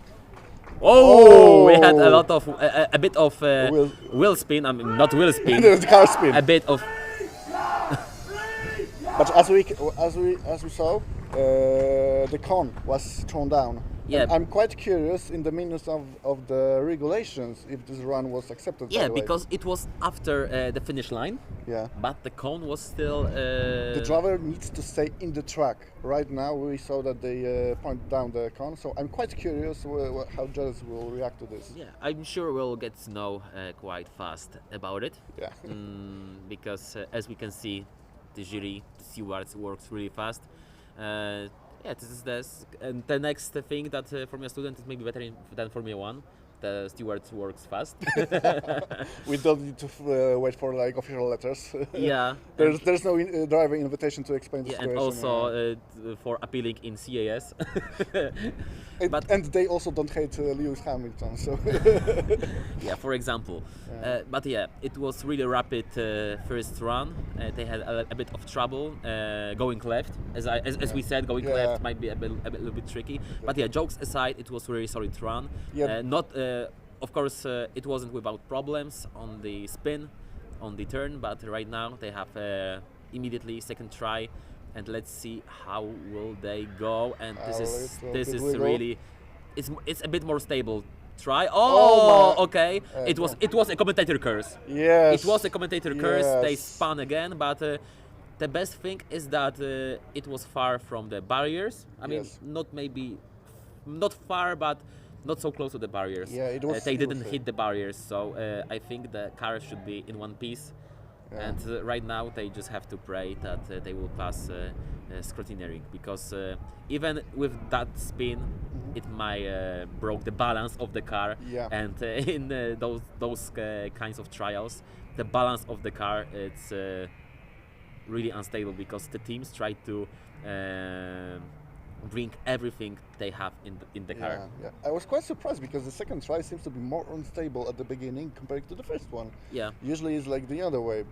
Oh, we had a lot of a bit of wheel spin. I mean, not wheel spin. The car spin. A bit of But as we saw, the cone was thrown down. Yeah. And I'm quite curious in the minutes of the regulations if this run was accepted. by yeah, the way. because it was after the finish line, Yeah. but the cone was still. The driver needs to stay in the track. Right now, we saw that they point down the cone, so I'm quite curious how judges will react to this. Yeah, I'm sure we'll get to know quite fast about it. Yeah. Because as we can see, the jury, the stewards works really fast. Yeah, this is and the next thing that Formula Student is maybe better than Formula One. The stewards works fast. We don't need to wait for like official letters. Yeah. There's no driver invitation to explain the Yeah, and situation. also for appealing in CAS. And they also don't hate Lewis Hamilton, so. Yeah, for example. But yeah, it was really rapid first run. They had a bit of trouble going left. As we said, going left might be a little bit tricky. But yeah, jokes aside, it was really solid run. Yeah. Of course, it wasn't without problems on the spin, on the turn. But right now they have immediately second try. And let's see how will they go. And this is really, it's a bit more stable try. Oh, okay. It was a commentator curse. Yes. It was a commentator curse. Yes. They spun again, but the best thing is that it was far from the barriers. I mean, not far, but not so close to the barriers. Yeah, it was. They didn't hit the barriers, so I think the car should be in one piece. Yeah. And right now they just have to pray that they will pass scrutineering, because even with that spin, it might broke the balance of the car. Yeah. And in those kinds of trials, the balance of the car it's really unstable, because the teams try to bring everything they have in the car. Yeah. I was quite surprised because the second try seems to be more unstable at the beginning compared to the first one. Yeah. Usually it's like the other way.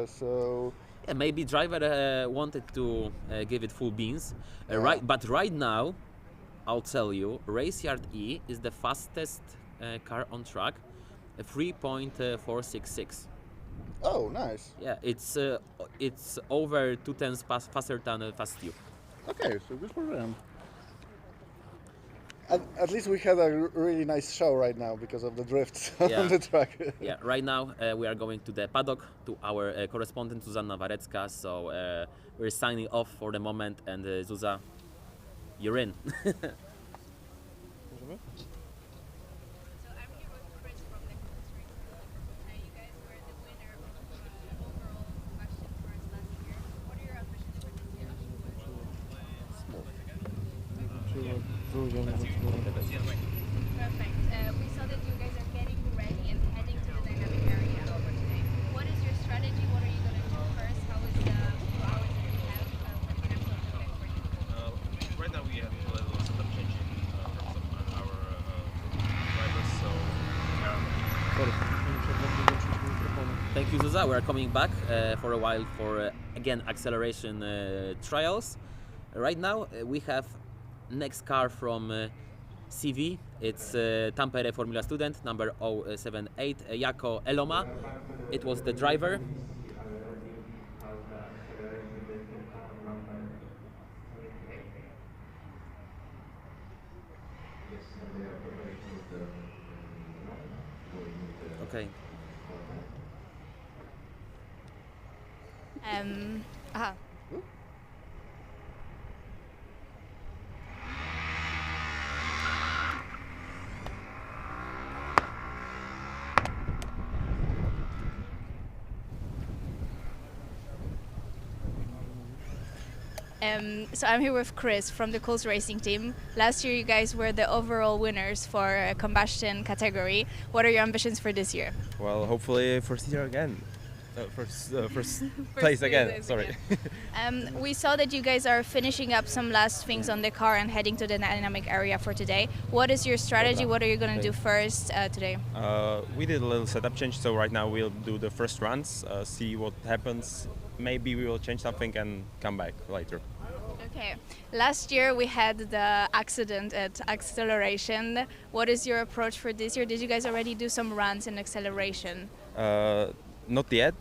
So. Yeah, maybe driver wanted to give it full beans. But right now, I'll tell you, Raceyard E is the fastest car on track, 3.466. Oh, nice. Yeah, it's over 2/10 faster than Fast Tube. Okay, so good for them. At least we had a really nice show right now because of the drifts on the track. Yeah, right now we are going to the paddock to our correspondent Zuzanna Warecka. So we're signing off for the moment, and Zuza, you're in. Perfect. We saw that you guys are getting ready and heading to the dynamic area over today. What is your strategy? What are you going to do first? How is the few hours that you have? What can absolutely okay for you? Right now we have a little setup changing from some our drivers, so Thank you, Zuza. We are coming back for a while for again acceleration trials. Right now we have next car from CV. It's Tampere Formula Student number 078, Jako Eloma. It was the driver. Okay. Aha. So I'm here with Chris from the Coles Racing team. Last year you guys were the overall winners for combustion category. What are your ambitions for this year? Well, hopefully first year again. First place again, sorry. We saw that you guys are finishing up some last things on the car and heading to the dynamic area for today. What is your strategy? What are you going to do first today? We did a little setup change, so right now we'll do the first runs, see what happens. Maybe we will change something and come back later. Okay. Last year we had the accident at acceleration. What is your approach for this year? Did you guys already do some runs in acceleration? Not yet.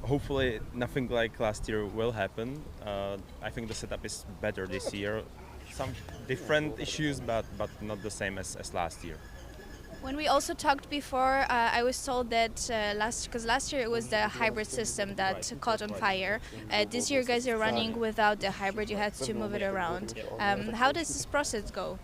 Hopefully nothing like last year will happen. I think the setup is better this year. Some different issues, but not the same as last year. When we also talked before, I was told that last year it was the hybrid system that caught on fire. This year you guys are running without the hybrid, you had to move it around. How does this process go?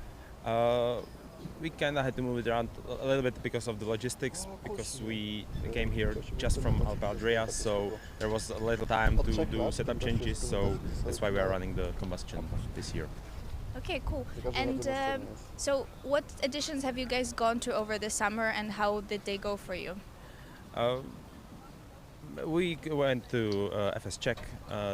We kind of had to move it around a little bit because of the logistics, because we came here just from Alpe Adria, so there was a little time to do setup changes, so that's why we are running the combustion this year. Okay, cool. And so what editions have you guys gone to over the summer and how did they go for you? We went to FS Czech.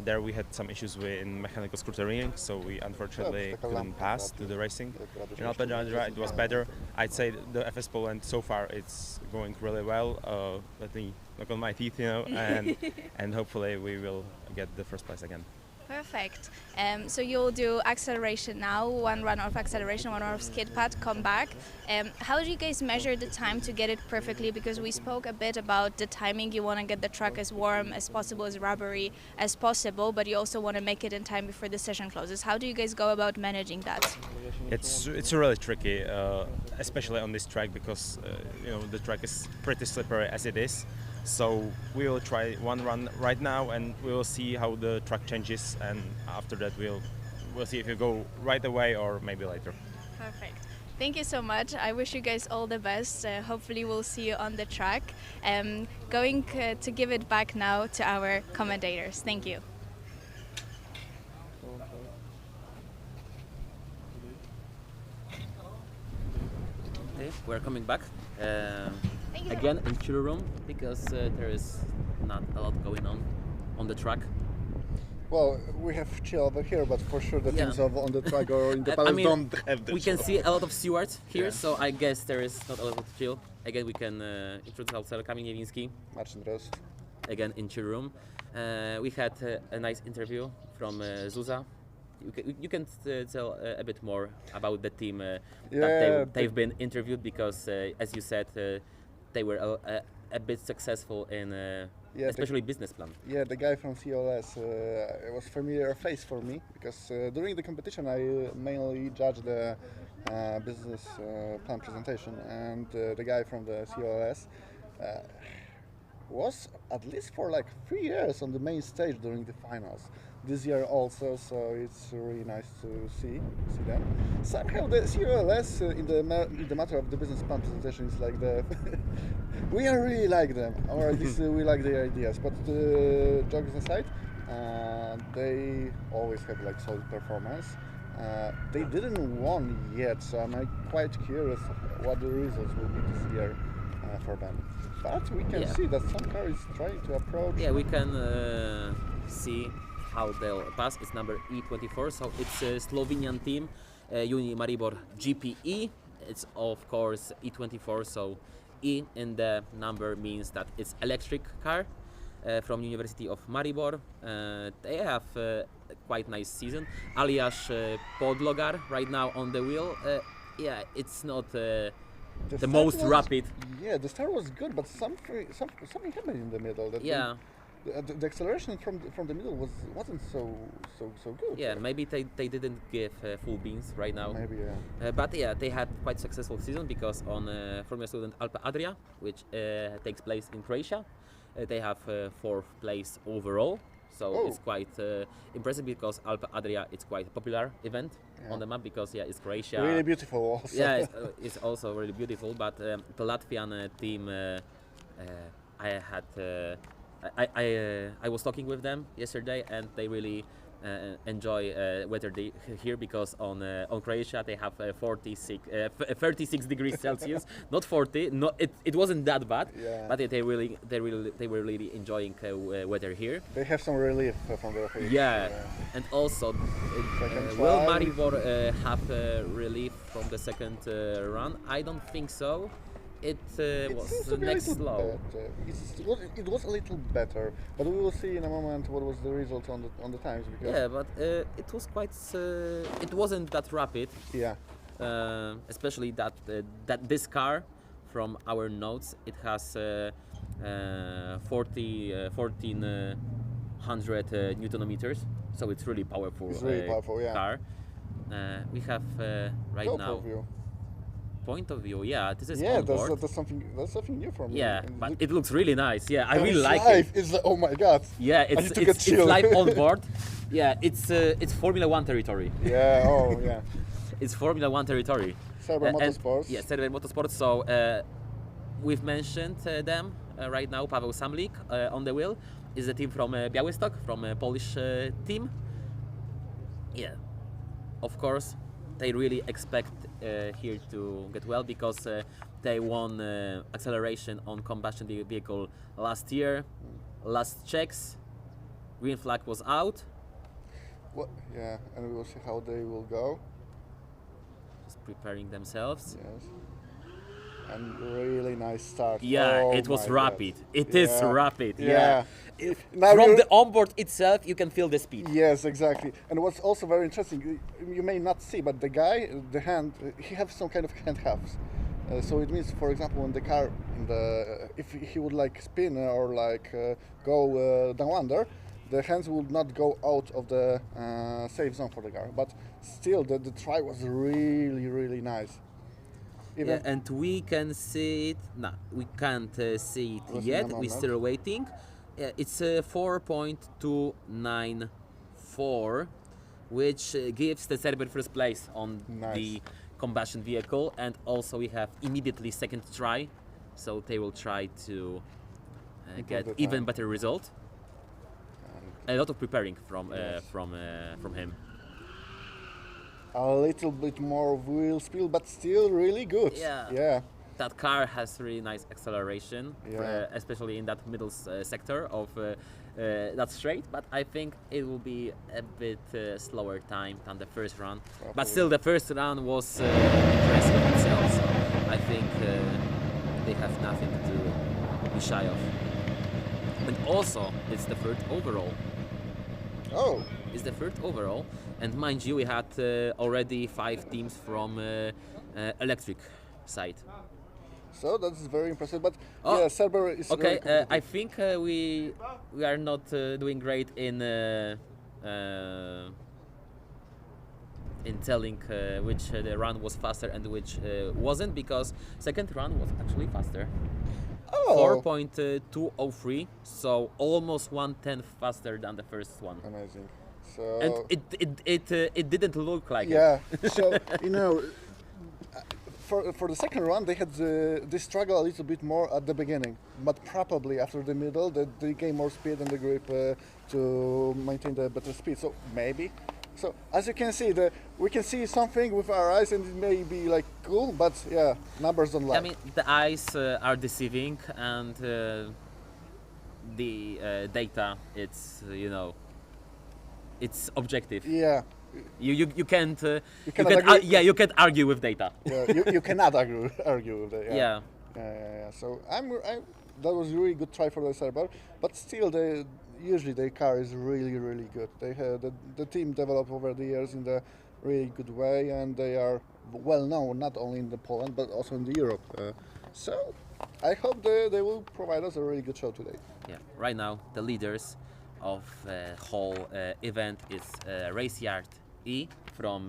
There we had some issues with mechanical scrutiny, so we unfortunately couldn't pass to the racing. In Alpe Adria it was better. I'd say the FS Poland so far it's going really well. Let me knock on my teeth, and hopefully we will get the first place again. Perfect. So you'll do acceleration now, one run of acceleration, one run of skid pad, come back. How do you guys measure the time to get it perfectly? Because we spoke a bit about the timing. You want to get the track as warm as possible, as rubbery as possible, but you also want to make it in time before the session closes. How do you guys go about managing that? It's really tricky, especially on this track, because the track is pretty slippery as it is. So we will try one run right now, and we will see how the track changes, and after that we'll see if you go right away or maybe later. Perfect. Thank you so much. I wish you guys all the best. Hopefully we'll see you on the track. Going to give it back now to our commentators. Thank you. Okay, we're coming back. Again in chill room because there is not a lot going on the track. Well, we have chill over here, but for sure the teams on the track or in the I palace mean, don't have the we chill. can see a lot of stewards here, so I guess there is not a lot of chill. Again, we can introduce ourselves, Kamil Niewiński, Marcin Rost. again in chill room. We had a nice interview from ŻYWO. You can tell a bit more about the team that they've been interviewed, because as you said, they were a bit successful in especially business plan. Yeah, the guy from CLS was familiar face for me, because during the competition I mainly judged the business plan presentation, and the guy from the CLS was at least for like 3 years on the main stage during the finals. This year also, so it's really nice to see them. Somehow the CLS in the matter of the business plan presentation is like the we are really like them, or at least we like their ideas. But jokes aside, they always have like solid performance. They didn't won yet, so I'm quite curious what the results will be this year for them. But we can see that some car is trying to approach. Yeah, we can see how they'll pass. It's number E24, so it's a Slovenian team, Uni Maribor GPE. It's of course E24, so E in the number means that it's electric car from University of Maribor. They have a quite nice season. Alias Podlogar right now on the wheel. Yeah, it's not the most rapid. Yeah, the start was good, but something happened in the middle. The acceleration from the middle wasn't so good. Yeah, maybe they didn't give full beans right now. Maybe, yeah. But yeah, they had quite successful season, because on Formula Student Alpe Adria, which takes place in Croatia, they have 4th place overall. So it's quite impressive, because Alpe Adria it's quite a popular event on the map, because it's Croatia. Really beautiful also. Yeah, it's also really beautiful. But the Latvian team, I was talking with them yesterday, and they really enjoy weather here, because on Croatia they have 36 degrees Celsius, not 40. No, it wasn't that bad, Yeah. but they were really enjoying weather here. They have some relief from the heat. Yeah, and also Second will try. Maribor have relief from the second run? I don't think so. It was seems to be a next little slow. better. It was a little better, but we will see in a moment what was the result on the times. Because Yeah, but it was quite. It wasn't that rapid, yeah, especially that this car, from our notes, it has 1400 Newtonometers, so it's really powerful. It's really powerful, yeah. Car. We have right GoPro now view. point of view. Yeah, this is Yeah, on board. that's something new for me. Yeah, And but look- it looks really nice. Yeah, I and really it's like live. it. It's like, oh my god. Yeah, I need it's to get it's chill. live on board. Yeah, it's Formula One territory. Yeah. Oh yeah. It's Formula One territory. Cyber And- Motorsports. Yeah, Cyber Motorsports. So we've mentioned them right now. Paweł Samlik on the wheel is the team from Białystok, from a Polish team. Yeah, of course, they really expect here to get well, because they won acceleration on combustion vehicle last year. Last checks, green flag was out. What? Yeah, and we will see how they will go. Just preparing themselves. Yes. And really nice start. Yeah, Oh it was my rapid. God. It is Yeah. rapid. Yeah. Now From you're- the onboard itself, you can feel the speed. Yes, exactly. And what's also very interesting, you may not see, but the guy, the hand, he has some kind of handcuffs. So it means, for example, when the car, if he would like spin or like go down under, the hands would not go out of the safe zone for the car. But still, the try was really, really nice. Even Yeah, and we can see it. No, we can't see it Let's see yet. a We're moment. still waiting. It's 4.294, which gives the Serbian first place on Nice. the combustion vehicle, and also we have immediately second try, so they will try to get the even time. better result. A lot of preparing from Yes. from him. a little bit more wheel speed, but still really good. Yeah. Yeah. That car has really nice acceleration, Yeah. especially in that middle sector of that straight. But I think it will be a bit slower time than the first run. Probably. But still, the first run was impressive itself. So I think they have nothing to be shy of. And also, it's the third overall. Oh. It's the third overall, and mind you, we had already 5 teams from electric side. So that's very impressive. But Oh, yeah, Cerber is Okay, very competitive. I think we are not doing great in telling which the run was faster and which wasn't, because second run was actually faster. Oh. 4.203, so almost 1/10 faster than the first one. Amazing. So And it didn't look like it. yeah. So you know, for the second run they had they struggle a little bit more at the beginning, but probably after the middle they gain more speed and the grip to maintain the better speed. So maybe. So as you can see, we can see something with our eyes, and it may be like cool, but yeah, numbers don't lie. I mean, the eyes are deceiving, and the data, it's it's objective. yeah, You can't cannot agree. you can't argue with data. yeah, you cannot argue with that. Yeah. Yeah. So that was a really good try for the Cerber, but still, usually their car is really, really good. They have the team developed over the years in a really good way, and they are well known not only in the Poland but also in the Europe. So I hope they will provide us a really good show today. Yeah. Right now, the leaders of whole event is Raceyard E from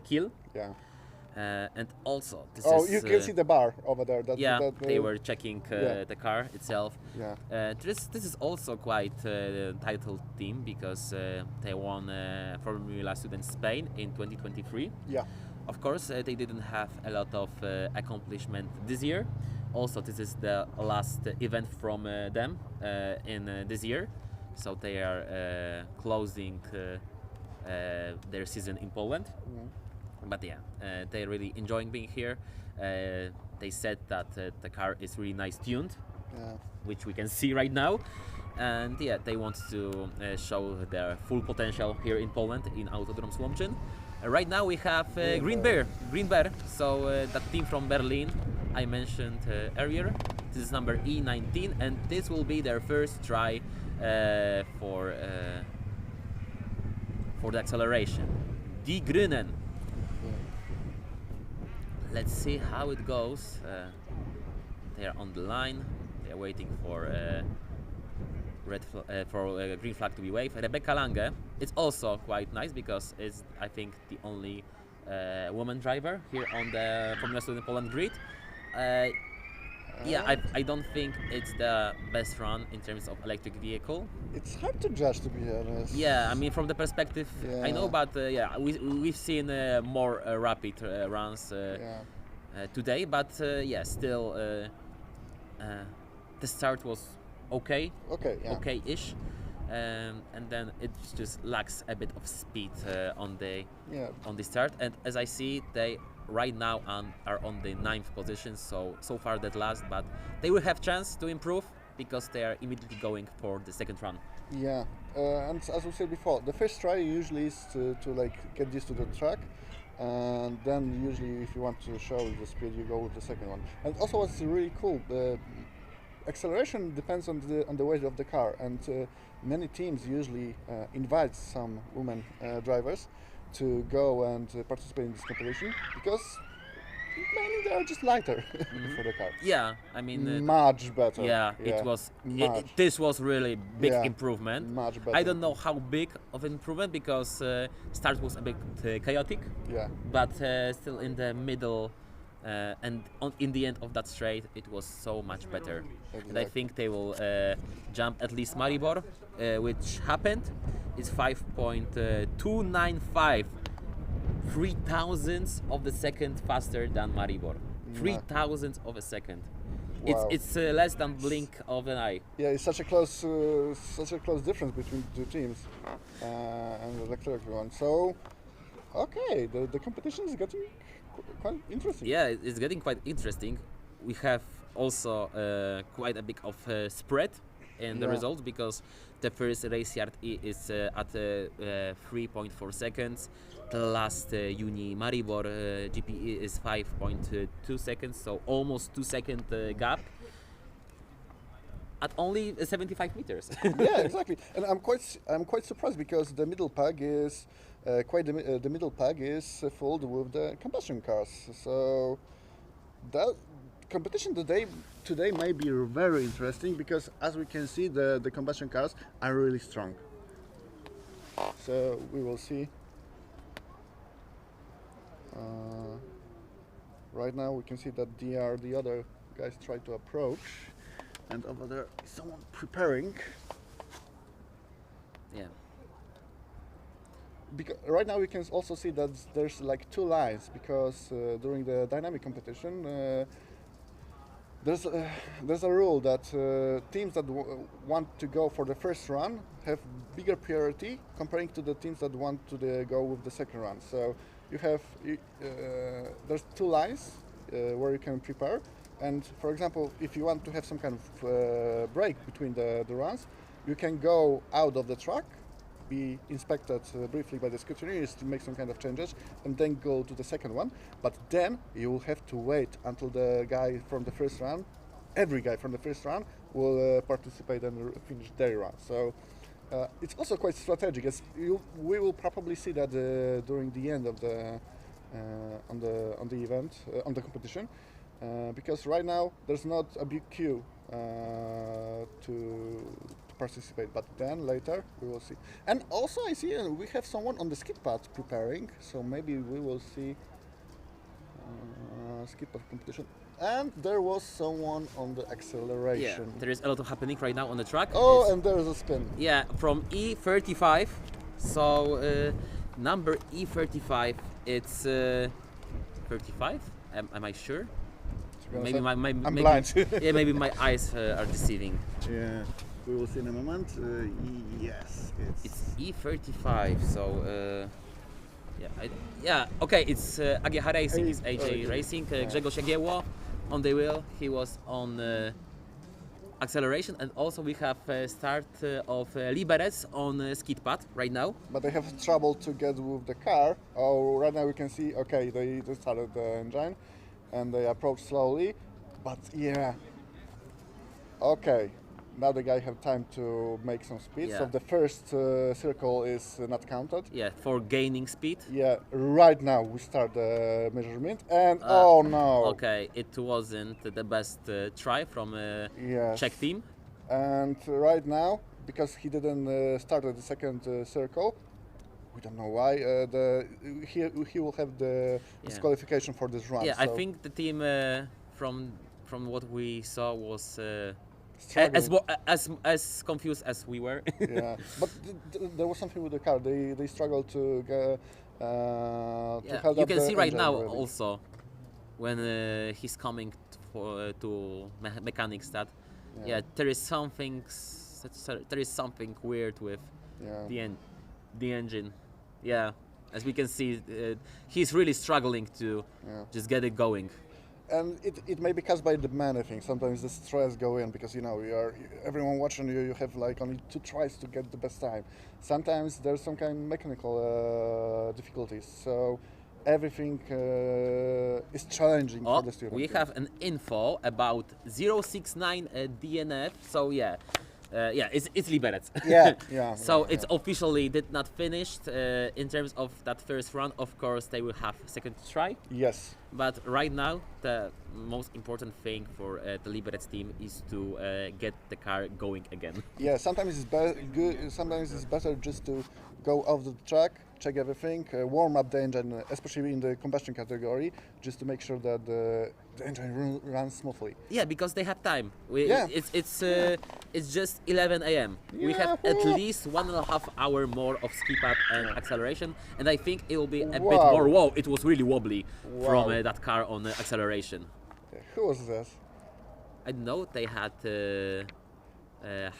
Kiel, Yeah. and also this Oh, is you can see the bar over there. yeah, they were checking yeah. the car itself. Yeah. This is also quite titled team, because they won Formula Student Spain in 2023. Yeah. Of course, they didn't have a lot of accomplishment this year. Also, this is the last event from them in this year, so they are closing their season in Poland. But yeah, they're really enjoying being here. They said that the car is really nice tuned, which we can see right now. And yeah, they want to show their full potential here in Poland in Autodroms Łomczyn. Right now we have Green Bear. So that team from Berlin I mentioned earlier. This is number E19, and this will be their first try for the acceleration. Die Grünen. Let's see how it goes. They are on the line. They are waiting for green flag to be waved. Rebecca Lange. It's also quite nice because it's, I think, the only woman driver here on the Formula Student Poland grid. Yeah, I don't think it's the best run in terms of electric vehicle. It's hard to judge, to be honest. Yeah, I mean, from the perspective, I know, but yeah, we've seen more rapid runs today, but yeah, still, the start was okay-ish, and then it just lacks a bit of speed on the start. And as I see, they right now are on the 9th position, so far that last, but they will have chance to improve because they are immediately going for the second run. Yeah, and as we said before, the first try usually is to like get used to the track, and then usually if you want to show the speed, you go with the second one. And also what's really cool, acceleration depends on the weight of the car, and many teams usually invite some women drivers to go and participate in this competition because mainly they are just lighter for the car. Yeah, I mean much better. Yeah, it was. This was really big improvement. Much better. I don't know how big of an improvement because start was a bit chaotic. Yeah. But still in the middle. And in the end of that straight, it was so much better. Exactly. And I think they will jump at least Maribor, which happened. It's 5.295, 0.003 of the second faster than Maribor. 0.003 of a second. Wow. It's less than blink of an eye. Yeah, it's such a close difference between the two teams and the electric one. So, okay, the competition is getting quite interesting. Yeah, it's getting quite interesting. We have also quite a bit of spread in the results because the first race yard is at 3.4 seconds. The last Uni Maribor GPE is 5.2 seconds, so almost 2-second gap at only 75 meters. Yeah, exactly. And I'm quite surprised because the middle pack is the middle pack is filled with the combustion cars. So that competition today may be very interesting because as we can see, the combustion cars are really strong. So we will see. Right now we can see that the other guys try to approach, and over there is someone preparing. Yeah. Because right now we can also see that there's like two lines because during the dynamic competition there's a rule that teams that want to go for the first run have bigger priority comparing to the teams that want to go with the second run. So you have there's two lines where you can prepare, and for example, if you want to have some kind of break between the runs, you can go out of the track, be inspected briefly by the scrutineers to make some kind of changes, and then go to the second one. But then you will have to wait until the guy from the first run, every guy from the first run, will participate and finish their run. So it's also quite strategic. As we will probably see that during the end of the on the event on the competition, because right now there's not a big queue to participate, but then later we will see. And also I see we have someone on the skid pad preparing, so maybe we will see skid pad competition. And there was someone on the acceleration. Yeah, there is a lot of happening right now on the track. Oh, and there's a spin. Yeah, from E35. So number E35, it's 35. Am I sure? Maybe I'm blind. Yeah, maybe my eyes are deceiving. Yeah. We will see in a moment. Yes, It's E35, so okay, it's AGH Racing, it's AJ Racing, ŻYWO on the wheel, he was on acceleration, and also we have start of Liberec on skid pad right now. But they have trouble to get with the car. Oh, right now we can see, okay, they started the engine and they approach slowly, but yeah. Okay, now the guy have time to make some speed, so Yeah. the first circle is not counted. Yeah, for gaining speed. Yeah, right now we start the measurement and oh no. Okay, it wasn't the best try from Yes. Czech team. And right now, because he didn't start at the second circle, we don't know why, he will have the disqualification for this run. Yeah, so I think the team from what we saw was struggling. as confused as we were. Yeah, but there was something with the car. They struggled to get to hold You up can the see right engine, now really. also when he's coming to mechanics that there is something weird with Yeah. the engine. Yeah, as we can see, he's really struggling to just get it going. And it may be caused by the many things. Sometimes the stress go in because everyone watching you. You have like only 2 tries to get the best time. Sometimes there's some kind of mechanical difficulties. So everything is challenging for the student. We have an info about 069 DNF. So it's Liberec. Yeah. So it's officially did not finished in terms of that first run. Of course, they will have second try. Yes. But right now, the most important thing for the Liberec team is to get the car going again. Yeah. Sometimes it's good. Sometimes it's better just to go off the track, check everything, warm up the engine, especially in the combustion category, just to make sure that the engine runs smoothly. Yeah, because they have time. It's just 11 a.m. We have at least 1.5 hour more of skip up and acceleration, and I think it will be a bit more. Whoa! It was really wobbly from that car on acceleration. Yeah, who was this? I know they had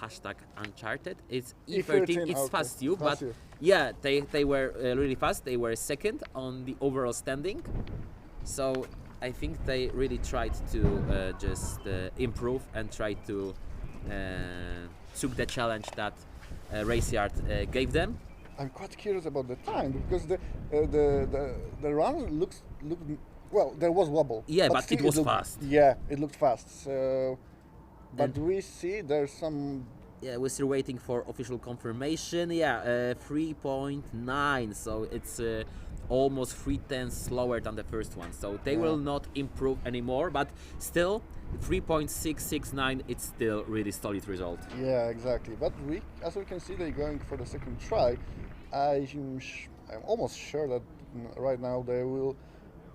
hashtag Uncharted. It's E13. It's okay. fast you, but Fast you. yeah, they were really fast. They were second on the overall standing, so I think they really tried to just improve and try to took the challenge that Raceyard gave them. I'm quite curious about the time because the run looked well. There was wobble. Yeah, but still it was looked, fast. Yeah, it looked fast. So, but we see there's some. Yeah, we're still waiting for official confirmation. Yeah, 3.9. So it's almost 3/10 slower than the first one. So they will not improve anymore. But still, 3.669. It's still really solid result. Yeah, exactly. But as we can see, they're going for the second try. I'm almost sure that right now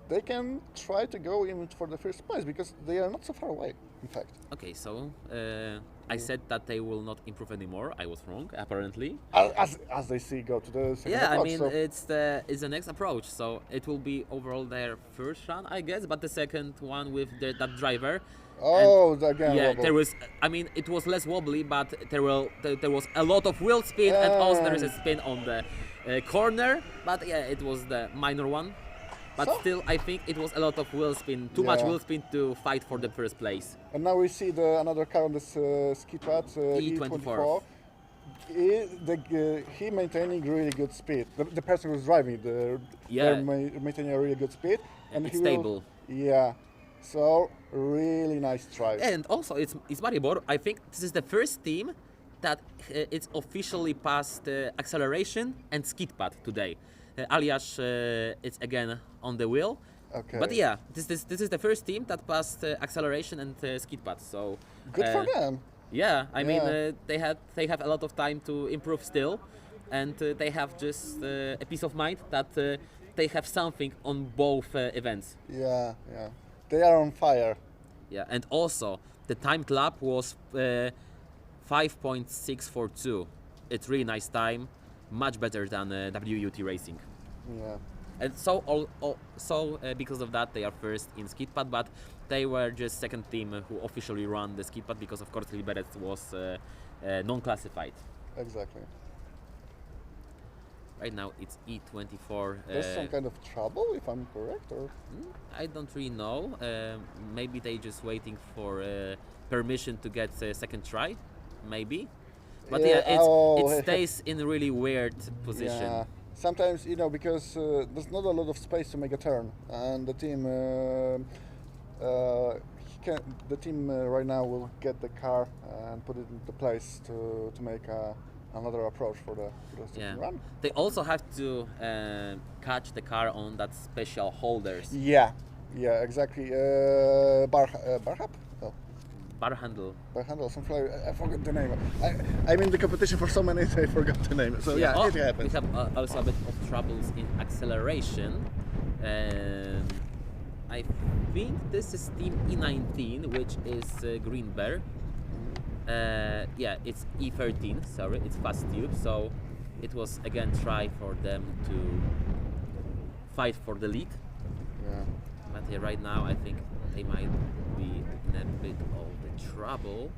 they can try to go even for the first place because they are not so far away. In fact. Okay, so I said that they will not improve anymore. I was wrong, apparently. As they see go to the second Yeah, I approach, mean so it's the next approach, so it will be overall their first run, I guess, but the second one with that driver. Again. Yeah, wobble. there was. I mean, it was less wobbly, but there was a lot of wheel spin, and also there is a spin on the corner. But yeah, it was the minor one. But still, I think it was a lot of wheel spin, too much wheel spin to fight for the first place. And now we see another car on this ski track, E24. He maintaining really good speed. The person who's driving, they're maintaining a really good speed, and it's stable. So really nice try. And also, it's Maribor. I think this is the first team that it's officially passed acceleration and skid pad today. Alias, it's again on the wheel. Okay. But yeah, this is the first team that passed acceleration and skid pad. So good for them. Yeah, I mean they have a lot of time to improve still, and they have just a peace of mind that they have something on both events. Yeah, they are on fire. Yeah, and also the timed lap was 5.642. It's really nice time, much better than WUT Racing. Yeah. And so because of that, they are first in skid pad, but they were just second team who officially run the skid pad because of course Liberec was non-classified. Exactly. Right now it's E24. There's some kind of trouble, if I'm correct, or I don't really know. Maybe they just waiting for permission to get a second try, maybe. But it stays in a really weird position. yeah. Sometimes because there's not a lot of space to make a turn, and the team the team right now will get the car and put it into place to make another approach for the second run. They also have to catch the car on that special holders. Yeah, exactly. Barhab? No. Bar handle. Barhandle, something like I forgot the name. I'm in the competition for so many, I forgot the name. So yeah, Oh, it happens. we have also a bit of troubles in acceleration. I think this is team E19, which is Green Bear. Yeah, it's E13, sorry, it's Fast Tube. So it was again try for them to fight for the lead. Yeah. But right now I think they might be in a bit of the trouble.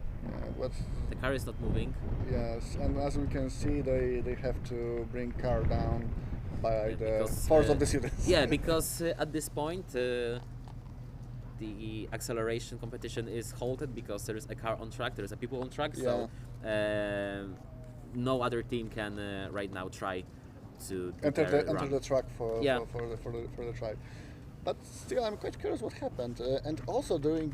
But The car is not moving. yes, and as we can see, they have to bring car down by the because, force of the students. Yeah, because at this point the acceleration competition is halted because there is a car on track, there is a people on track, so no other team can right now try to do enter their the run. track for Yeah. for the try. But still, I'm quite curious what happened, and also during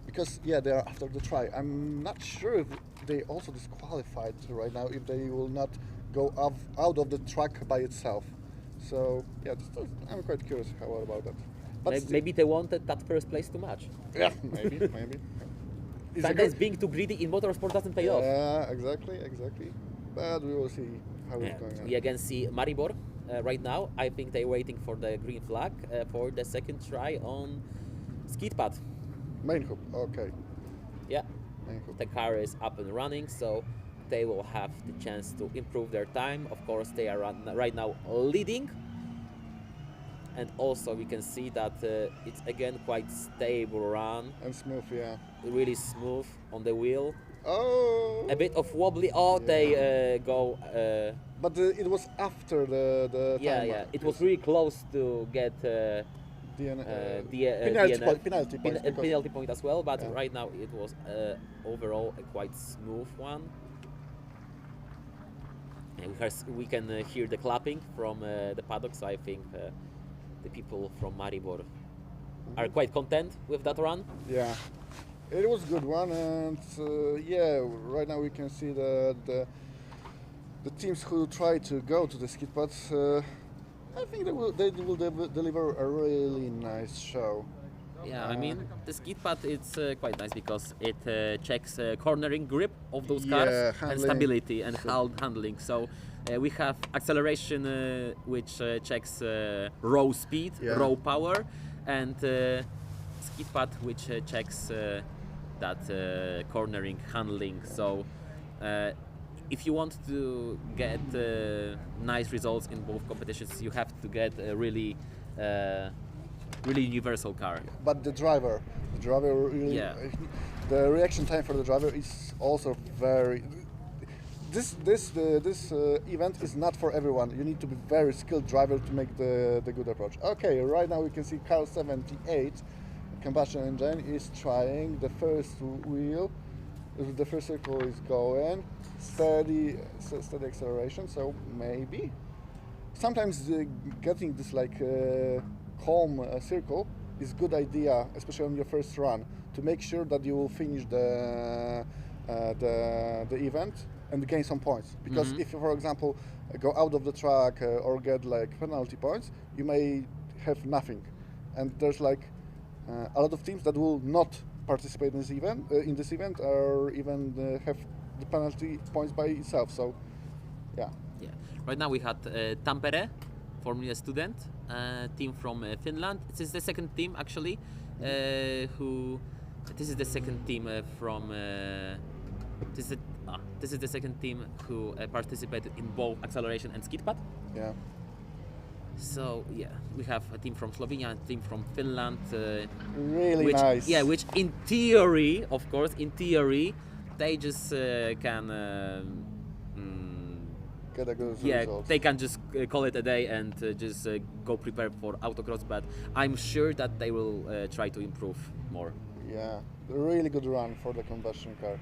because they are after the try. I'm not sure if they also disqualified right now if they will not go out of the track by itself. So I'm quite curious how about that. But Maybe they wanted that first place too much. yeah, maybe. It's a Sometimes good- being too greedy in motorsport doesn't pay off. Yeah, exactly. But we will see how it's going on. We again see Maribor right now. I think they're waiting for the green flag for the second try on skid pad. Main hoop, okay. Yeah, Main hoop. the car is up and running, so they will have the chance to improve their time. Of course, they are right now leading. And also we can see that it's again quite stable run, And smooth, yeah. really smooth on the wheel. Oh! A bit of wobbly. Oh, they go. But it was after the Yeah, time yeah. mark. It was really close to get penalty points. because- penalty point as well. But Yeah. right now it was overall a quite smooth one. And we can hear the clapping from the paddock. So I think the people from Maribor are quite content with that run. Yeah, it was a good one, and right now we can see that the teams who try to go to the skid pads, I think they will deliver a really nice show. Yeah, I mean the skid pad it's quite nice because it checks cornering grip of those Yeah, cars and handling. stability and handling. So we have acceleration which checks raw speed, Yeah. raw power, and skid pad which checks that cornering handling. So if you want to get nice results in both competitions, you have to get a really universal car. But the driver really, Yeah. the reaction time for the driver is also very. This event is not for everyone. You need to be very skilled driver to make the good approach. Okay, right now we can see car 78 combustion engine is trying the first wheel. The first circle is going steady acceleration. So maybe sometimes getting this calm circle is good idea, especially on your first run, to make sure that you will finish the event and gain some points. Because if you, for example, go out of the track or get penalty points, you may have nothing. And there's a lot of teams that will not participate in this event, or even have the penalty points by itself. So, yeah. Yeah. Right now we had Tampere, formerly a student team from Finland. This is the second team actually. This is the second team from. This is the second team who participated in both acceleration and skid pad. Yeah. So yeah, we have a team from Slovenia, a team from Finland. Really which, nice. Yeah, which in theory, of course, in theory, they just can Get a good yeah, result. they can just call it a day and just go prepare for autocross. But I'm sure that they will try to improve more. Yeah, a really good run for the combustion car.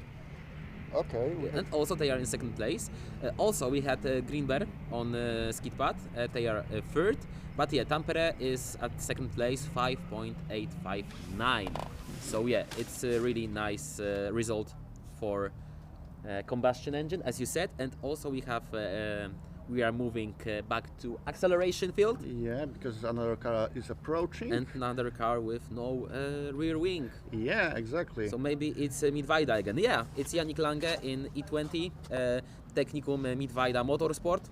Okay. And also they are in second place. Also we had Green Bear on skid pad. They are third. But yeah, Tampere is at second place, 5.859. So yeah, it's a really nice result for combustion engine, as you said. And also we have we are moving back to acceleration field. Yeah, because another car is approaching. And another car with no rear wing. Yeah, exactly. So maybe it's Midweida again. Yeah, it's Yannick Lange in E20 Technicum Midweida Motorsport.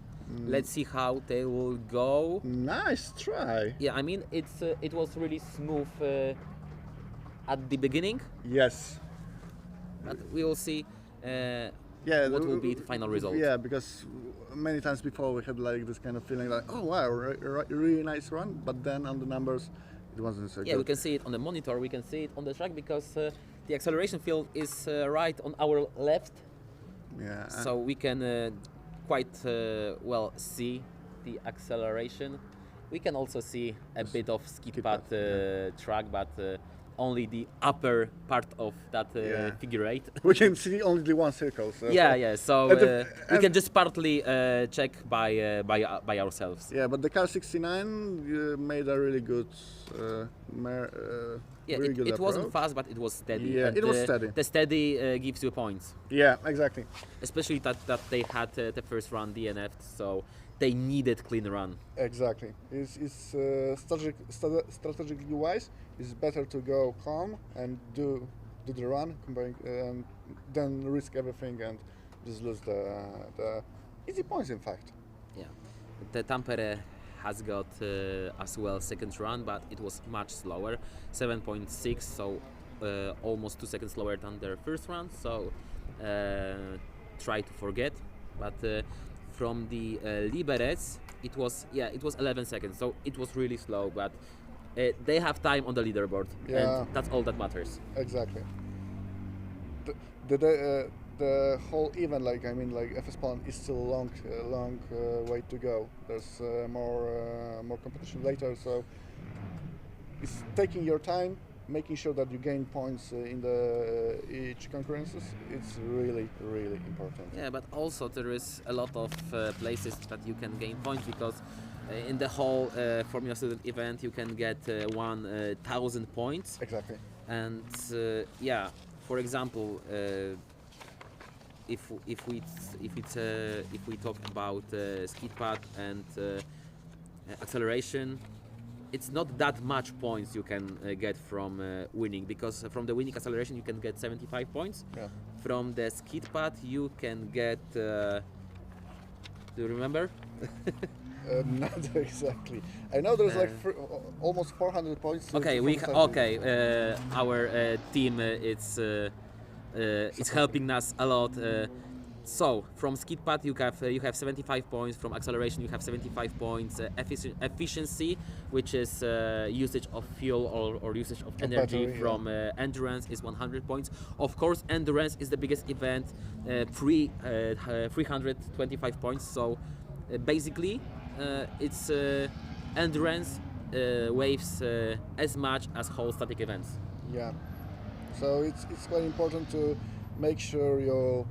Let's see how they will go. Nice try. Yeah, I mean it was really smooth at the beginning, Yes. but we will see Yeah. what will be the final result. Yeah, because many times before we had like this kind of feeling like, oh wow, really nice run, but then on the numbers it wasn't so Yeah, good. we can see it on the monitor, we can see it on the track, because the acceleration field is right on our left, Yeah. so we can quite well see the acceleration. We can also see a bit of skid pad track, but only the upper part of that figure eight. we can see only the one circle. So Yeah. So we can just partly check by ourselves. Yeah, but the car 69 made a really good, Yeah, really good it wasn't approach. fast, but it was steady. Yeah, and it was steady. The steady gives you points, Yeah, exactly. especially that they had the first run DNF, so they needed clean run. Exactly. It's strategically wise. It's better to go calm and do the run, than risk everything and just lose the easy points. In fact. Yeah, the Tampere has got as well second run, but it was much slower, 7.6, so almost 2 seconds slower than their first run. So try to forget, but from the Liberec, it was 11 seconds, so it was really slow, but they have time on the leaderboard, Yeah. and that's all that matters. Exactly. The whole event, like FS Poland, is still a long way to go. There's more competition later, so it's taking your time, making sure that you gain points in each concurrences. It's really important. Yeah, but also there is a lot of places that you can gain points, because in the whole Formula Student event you can get 1,000 points. Exactly. And yeah, for example, if we talk about skid pad and acceleration, it's not that much points you can get from winning, because from the winning acceleration you can get 75 points. Yeah. From the skid pad you can get do you remember? Not exactly. I know there's almost 400 points. Okay, our team it's helping us a lot. So from skid pad you have 75 points. From acceleration you have 75 points. Efficiency, which is usage of fuel or usage of energy battery, from endurance, is 100 points. Of course, endurance is the biggest event, 325 points. So basically, it's endurance weighs as much as whole static events. Yeah. So it's quite important to make sure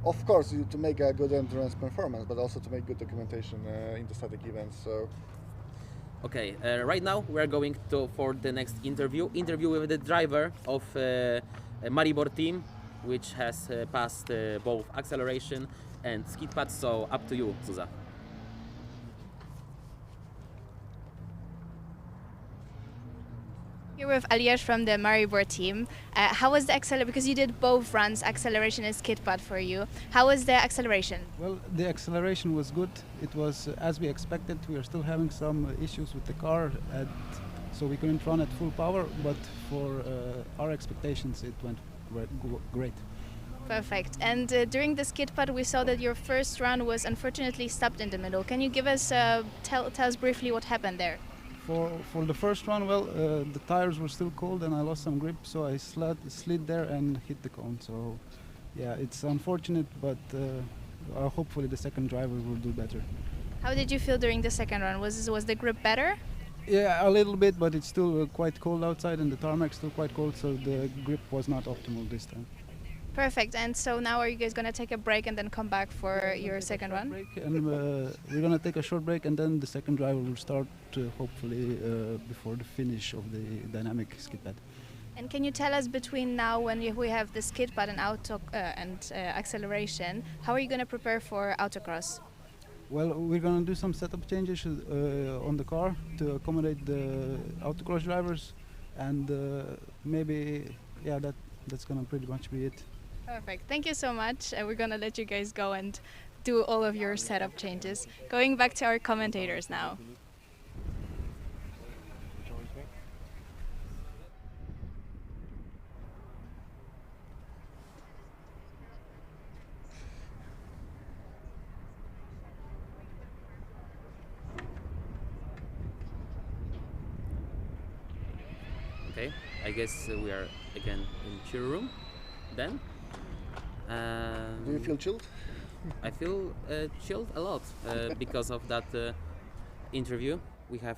of course, to make a good endurance performance, but also to make good documentation in the static events. So. Okay, right now we are going for the next interview with the driver of Maribor team, which has passed both acceleration and skid pad. So up to you, Zuza. You're with Aliash from the Maribor team. How was the acceleration? Because you did both runs, acceleration and skid pad for you. How was the acceleration? Well, the acceleration was good. It was as we expected. We are still having some issues with the car, so we couldn't run at full power. But for our expectations, it went great. Perfect. And during the skid pad, we saw that your first run was unfortunately stopped in the middle. Can you give us tell us briefly what happened there? For the first run, well, the tires were still cold and I lost some grip, so I slid there and hit the cone. So yeah, it's unfortunate, but hopefully the second driver will do better. How did you feel during the second run? Was the grip better? Yeah, a little bit, but it's still quite cold outside, and the tarmac's still quite cold, so the grip was not optimal this time. Perfect. And so now are you guys going to take a break and then come back for your second run? Break, and we're gonna take a short break, and then the second driver will start hopefully before the finish of the dynamic skid pad. And can you tell us between now when we have the skid pad and acceleration, how are you going to prepare for autocross? Well, we're gonna do some setup changes on the car to accommodate the autocross drivers, and maybe that's gonna pretty much be it. Perfect. Thank you so much. We're going to let you guys go and do all of your setup changes. Going back to our commentators now. Okay, I guess we are again in chill room then. Do you feel chilled? I feel chilled a lot because of that interview. We have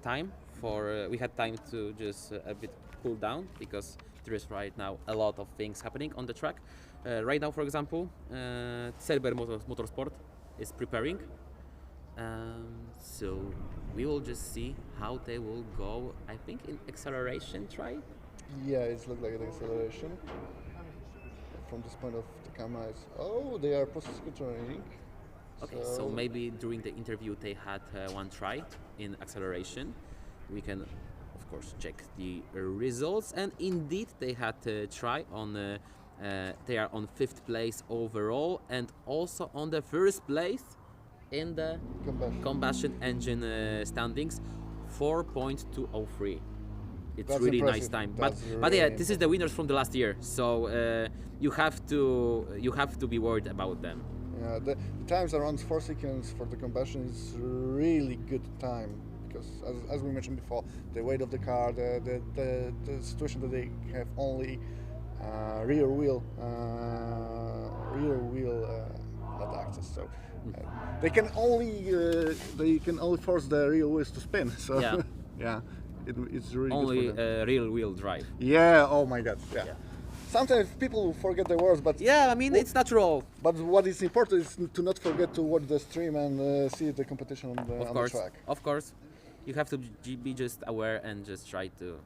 time for we had time to just a bit cool down because there is right now a lot of things happening on the track. Right now, for example, ŁYWO Motorsport is preparing. So we will just see how they will go. I think in acceleration try. Yeah, it looks like an acceleration. From this point of the camera, they are process controlling. Okay, so maybe during the interview they had one try in acceleration. We can, of course, check the results, and indeed they had a try on. They are on 5th place overall, and also on the 1st place in the combustion engine standings, 4.203. It's That's really impressive. nice time, That's but yeah, really this is the winners from the last year, so you have to be worried about them. Yeah, the times around 4 seconds for the combustion is really good time because, as we mentioned before, the weight of the car, the situation that they have only rear wheel not access, so they can only force the rear wheels to spin. So Yeah. yeah, it's really Only good for them. rear wheel drive. Yeah. Oh my God. Yeah. Yeah. Sometimes people forget the words, but Yeah, I mean it's natural. But what is important is to not forget to watch the stream and see the competition on the track. Of course, you have to be just aware and just try to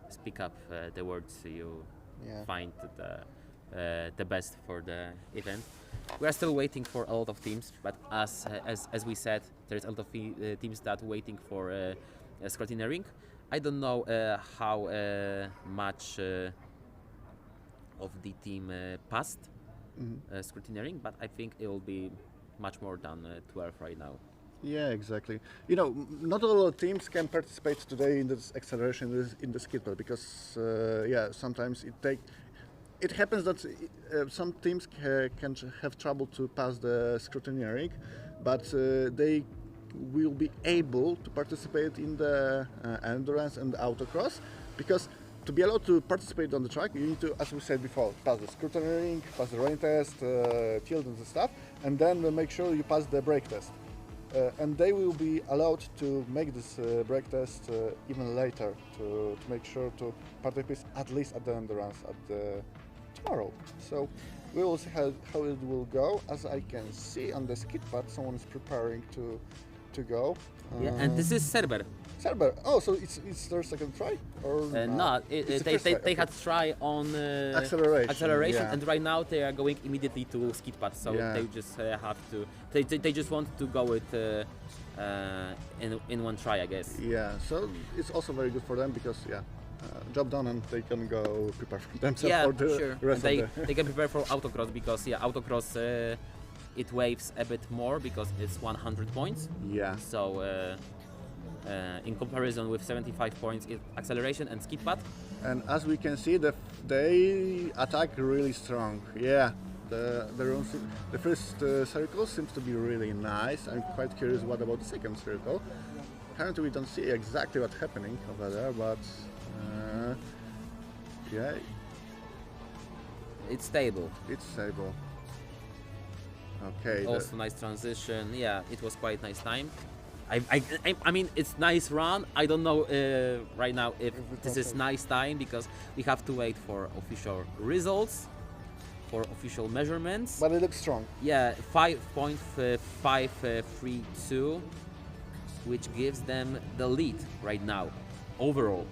speak up the words you find the best for the event. We are still waiting for a lot of teams, but as we said, there's a lot of teams that waiting for scrutineering. I don't know how much of the team passed scrutineering, but I think it will be much more than 12 right now. Yeah, exactly. You know, not all teams can participate today in this acceleration in the skid pad because, sometimes it happens that some teams can have trouble to pass the scrutineering, but they will be able to participate in the endurance and autocross because to be allowed to participate on the track, you need to, as we said before, pass the scrutineering, pass the rain test, tilt and stuff, and then make sure you pass the brake test. And they will be allowed to make this brake test even later to make sure to participate at least at the endurance tomorrow. So we will see how it will go. As I can see on the skid pad, someone is preparing to go. Yeah, and this is Cerber. Cerber. Oh, so it's their second try, or No, they had try on acceleration, yeah. and right now they are going immediately to skid pad. So they just have to. They just want to go with in one try, I guess. Yeah. So it's also very good for them because job done and they can go prepare for themselves for the rest of the. They can prepare for autocross because autocross it waves a bit more because it's 100 points. Yeah. So. In comparison with 75 points in acceleration and skid pad. And as we can see, they attack really strong. Yeah, the first circle seems to be really nice. I'm quite curious what about the second circle. Apparently we don't see exactly what's happening over there, but yeah. It's stable. It's stable. Okay. Also nice transition. Yeah, it was quite nice time. I mean, it's nice run. I don't know right now if this is nice time because we have to wait for official results, for official measurements. But it looks strong. Yeah, 5.532, which gives them the lead right now, overall.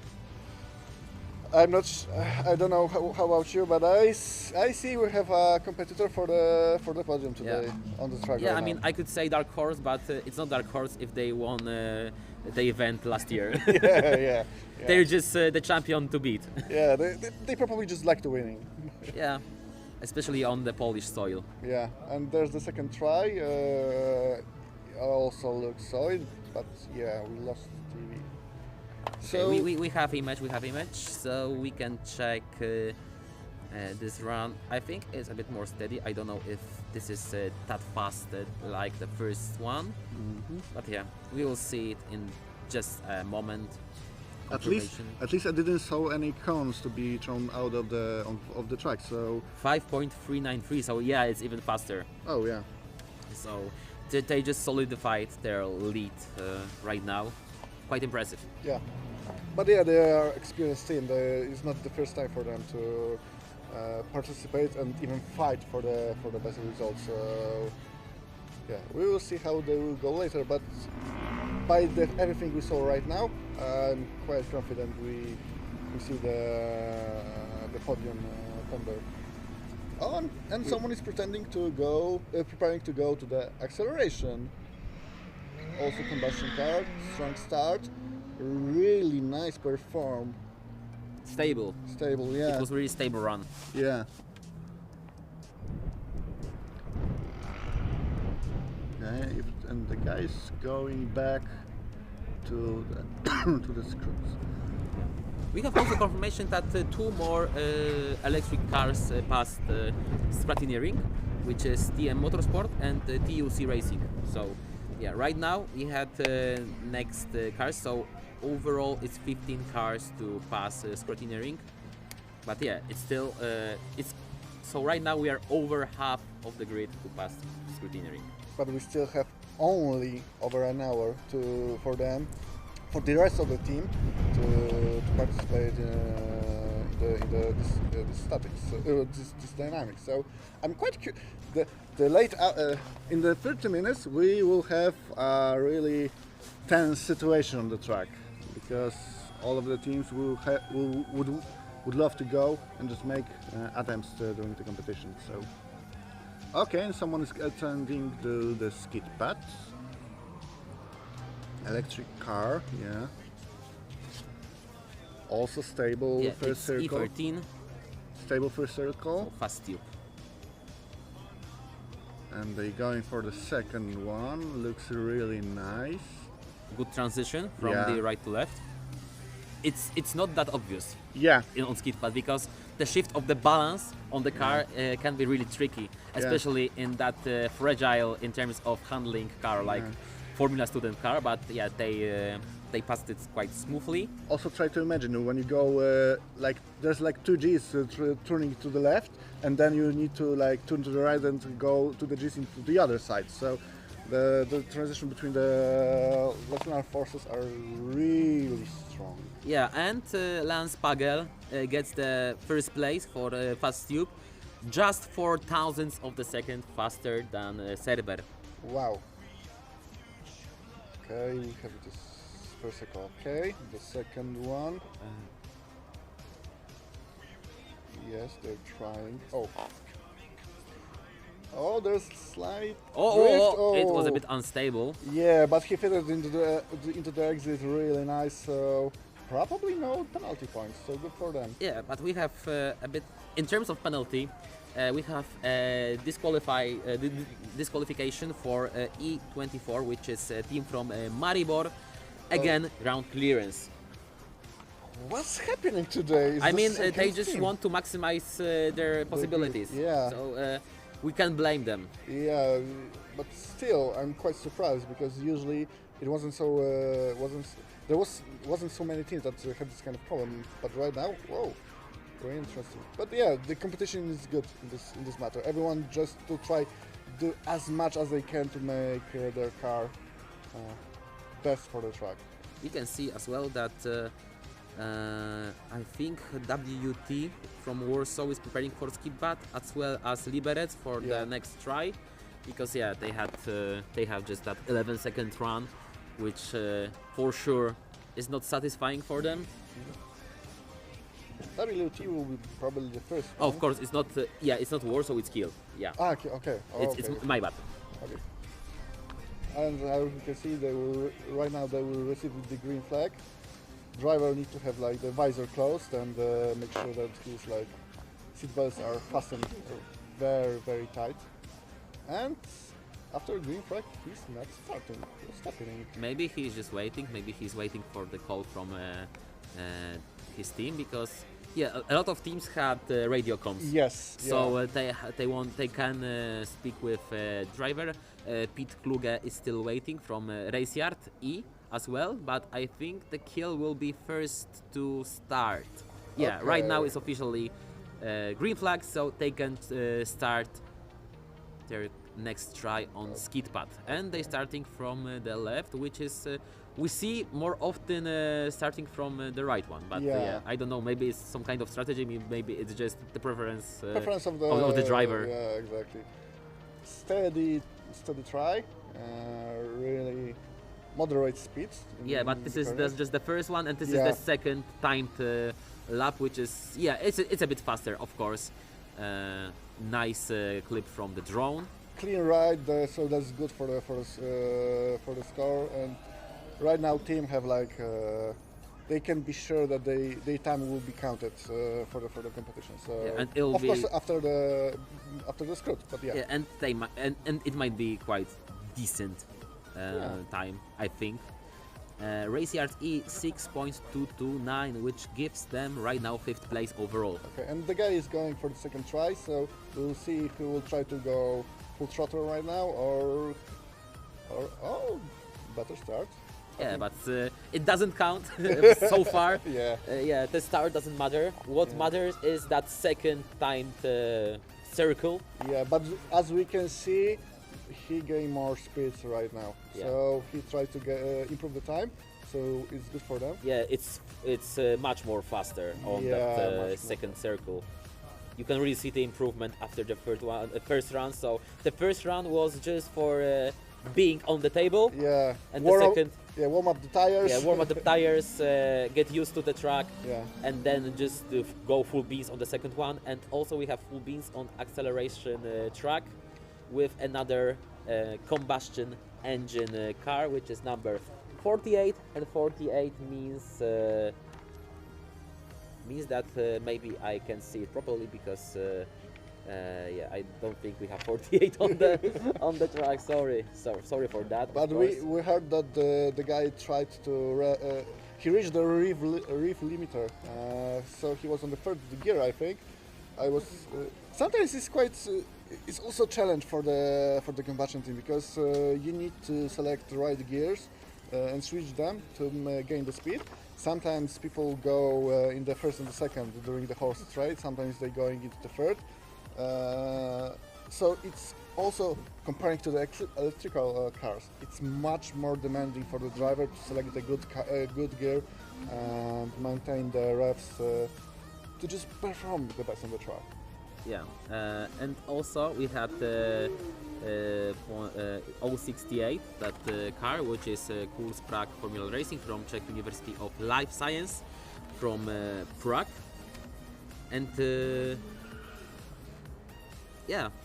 I'm not. I don't know how about you, but I see we have a competitor for the podium today on the track. Yeah, right I mean, now. I could say dark horse, but it's not dark horse if they won the event last year. yeah. They're just the champion to beat. Yeah, they probably just like to winning. Yeah, especially on the Polish soil. Yeah, and there's the second try. Also looks solid, but yeah, we lost TV. So we have image, so we can check this run. I think it's a bit more steady. I don't know if this is that fast like the first one, but yeah, we will see it in just a moment. at least I didn't saw any cones to be thrown out of the track. So 5.393. So yeah, it's even faster. oh yeah, So they just solidified their lead right now. Quite impressive. yeah. But yeah, they are experienced team. It's not the first time for them to participate and even fight for the better results. So yeah, we will see how they will go later. But by everything we saw right now, I'm quite confident we see the podium contender. Oh, and someone is preparing to go to the acceleration. Also combustion car, strong start, really nice perform. Stable. Stable, yeah. It was really stable run. Yeah. Okay, and the guy's going back to the to the scripts. We have also confirmation that two more electric cars passed scrutineering, which is TM Motorsport and TUC Racing. So yeah, right now we had next cars. So overall, it's 15 cars to pass scrutineering. But yeah, it's still so right now we are over half of the grid to pass scrutineering. But we still have only over an hour for the rest of the team to participate in this statics, this dynamics. So I'm quite curious. The late in the 30 minutes we will have a really tense situation on the track because all of the teams would love to go and just make attempts during the competition. So okay, and someone is attending the skid pads. Electric car, yeah. Also stable Yeah, first it's circle. E13. Stable first circle. So fast tube. And they going for the second one. Looks really nice. Good transition from Yeah. the right to left. It's not that obvious Yeah, on skid pad because the shift of the balance on the car can be really tricky, especially in that fragile in terms of handling car like Formula student car. But yeah, they passed it quite smoothly. also try to imagine when you go like there's like two G's turning to the left, and then you need to like turn to the right and go to the G's into the other side. So the transition between the lateral forces are really strong. Yeah, and Lance Pagel gets the first place for fast tube, just 4 thousandths of the second faster than Cerber. Wow. Okay, we have this first circle. Okay, the second one. Yes, they're trying. Oh. Oh, there's slight drift. It was a bit unstable. Yeah, but he fitted into the exit really nice. So probably no penalty points. So good for them. Yeah, but we have a bit in terms of penalty. We have disqualification for E24, which is a team from Maribor. Again, ground clearance. What's happening today? I mean, they just want to maximize their possibilities. Yeah. So we can't blame them. Yeah, but still, I'm quite surprised because usually it wasn't so wasn't so many teams that had this kind of problem. But right now, whoa, Very interesting. But yeah, the competition is good in this matter. Everyone just to try do as much as they can to make their car best for the track. You can see as well that I think WT from Warsaw is preparing for Skidpad as well as Liberec for the next try, because yeah, they have just that 11-second run, which for sure is not satisfying for them. WT will be probably the first. Oh, of course, it's not. It's not Warsaw, it's Kiel. Yeah. Ah, okay. Oh, it's my bad. Okay. And as you can see, right now they will receive the green flag. Driver needs to have like the visor closed and make sure that his like seat belts are fastened very tight. And after green flag, he's not stopping. Maybe he's just waiting. Maybe he's waiting for the call from his team, because a lot of teams had radio comms. Yes. So they can speak with driver. Pete Kluge is still waiting from Raceyard E as well, but I think the Kiel will be first to start. Yeah, Okay. right now it's officially green flag, so they can start their next try on Skidpad, and they starting from the left, which is we see more often starting from the right one, but I don't know, maybe it's some kind of strategy, maybe it's just the preference of the driver. Yeah, exactly. Steady try, really moderate speeds. But this is just the first one, and this is Yeah. the second timed lap, which is it's a bit faster, of course. Nice clip from the drone. Clean ride, so that's good for the score. And right now, team have like they can be sure that their time will be counted for the competition. So and it'll of course be after the script, but and it might be quite decent time, I think. Raceyard E 6.229, which gives them right now 5th place overall. Okay, and the guy is going for the second try, so we'll see if he will try to go full throttle right now or better start. But it doesn't count so far. The start doesn't matter. What matters is that second timed circle. Yeah, but as we can see, he gained more speeds right now. So he tried to improve the time, so it's good for them. Yeah, it's much more faster on that second circle. You can really see the improvement after the first run. So the first run was just for being on the table. Yeah. And the second. Warm up the tires. Yeah, warm up the tires, get used to the track, Yeah. and then just go full beans on the second one. And also we have full beans on acceleration track with another combustion engine car, which is number 48, and 48 means that maybe I can see it properly, because I don't think we have 48 on the track. Sorry for that. But we heard that the guy tried to he reached the rev limiter, so he was on the third gear, I think. Sometimes it's quite. It's also a challenge for the combustion team, because you need to select the right gears and switch them to gain the speed. Sometimes people go in the first and the second during the whole straight. Sometimes they're going into the third. So it's also, comparing to the electrical cars, it's much more demanding for the driver to select the good gear and maintain the revs to just perform the best on the track. Yeah, and also we had the 068, that car, which is Kurs Prague Formula Racing from Czech University of Life Science from Prague. And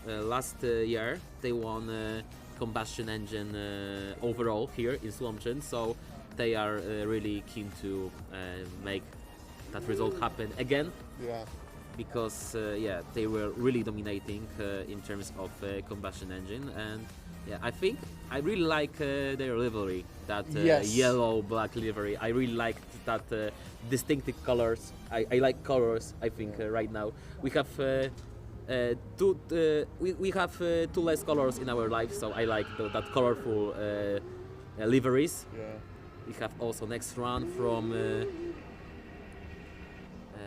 last year they won combustion engine overall here in Słomczyn, so they are really keen to make that result happen again. Yeah. Because they were really dominating in terms of combustion engine, and I really like their livery, that yellow-black livery. I really like that distinctive colors. I like colors. I think right now we have two less colors in our life, so I like that colorful liveries. Yeah. We have also next run from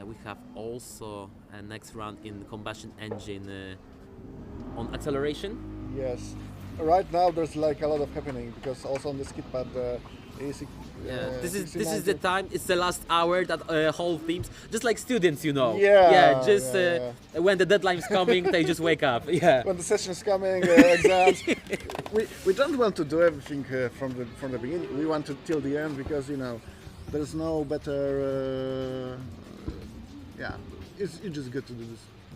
We have also a next round in combustion engine on acceleration. Yes. Right now there's like a lot of happening because also on the skid pad the AC. This is the time. It's the last hour that whole teams, just like students, Yeah, just yeah. when the deadline's coming, they just wake up. Yeah. When the session's coming, exams. we don't want to do everything from the beginning. We want to till the end because there's no better. It's just good to do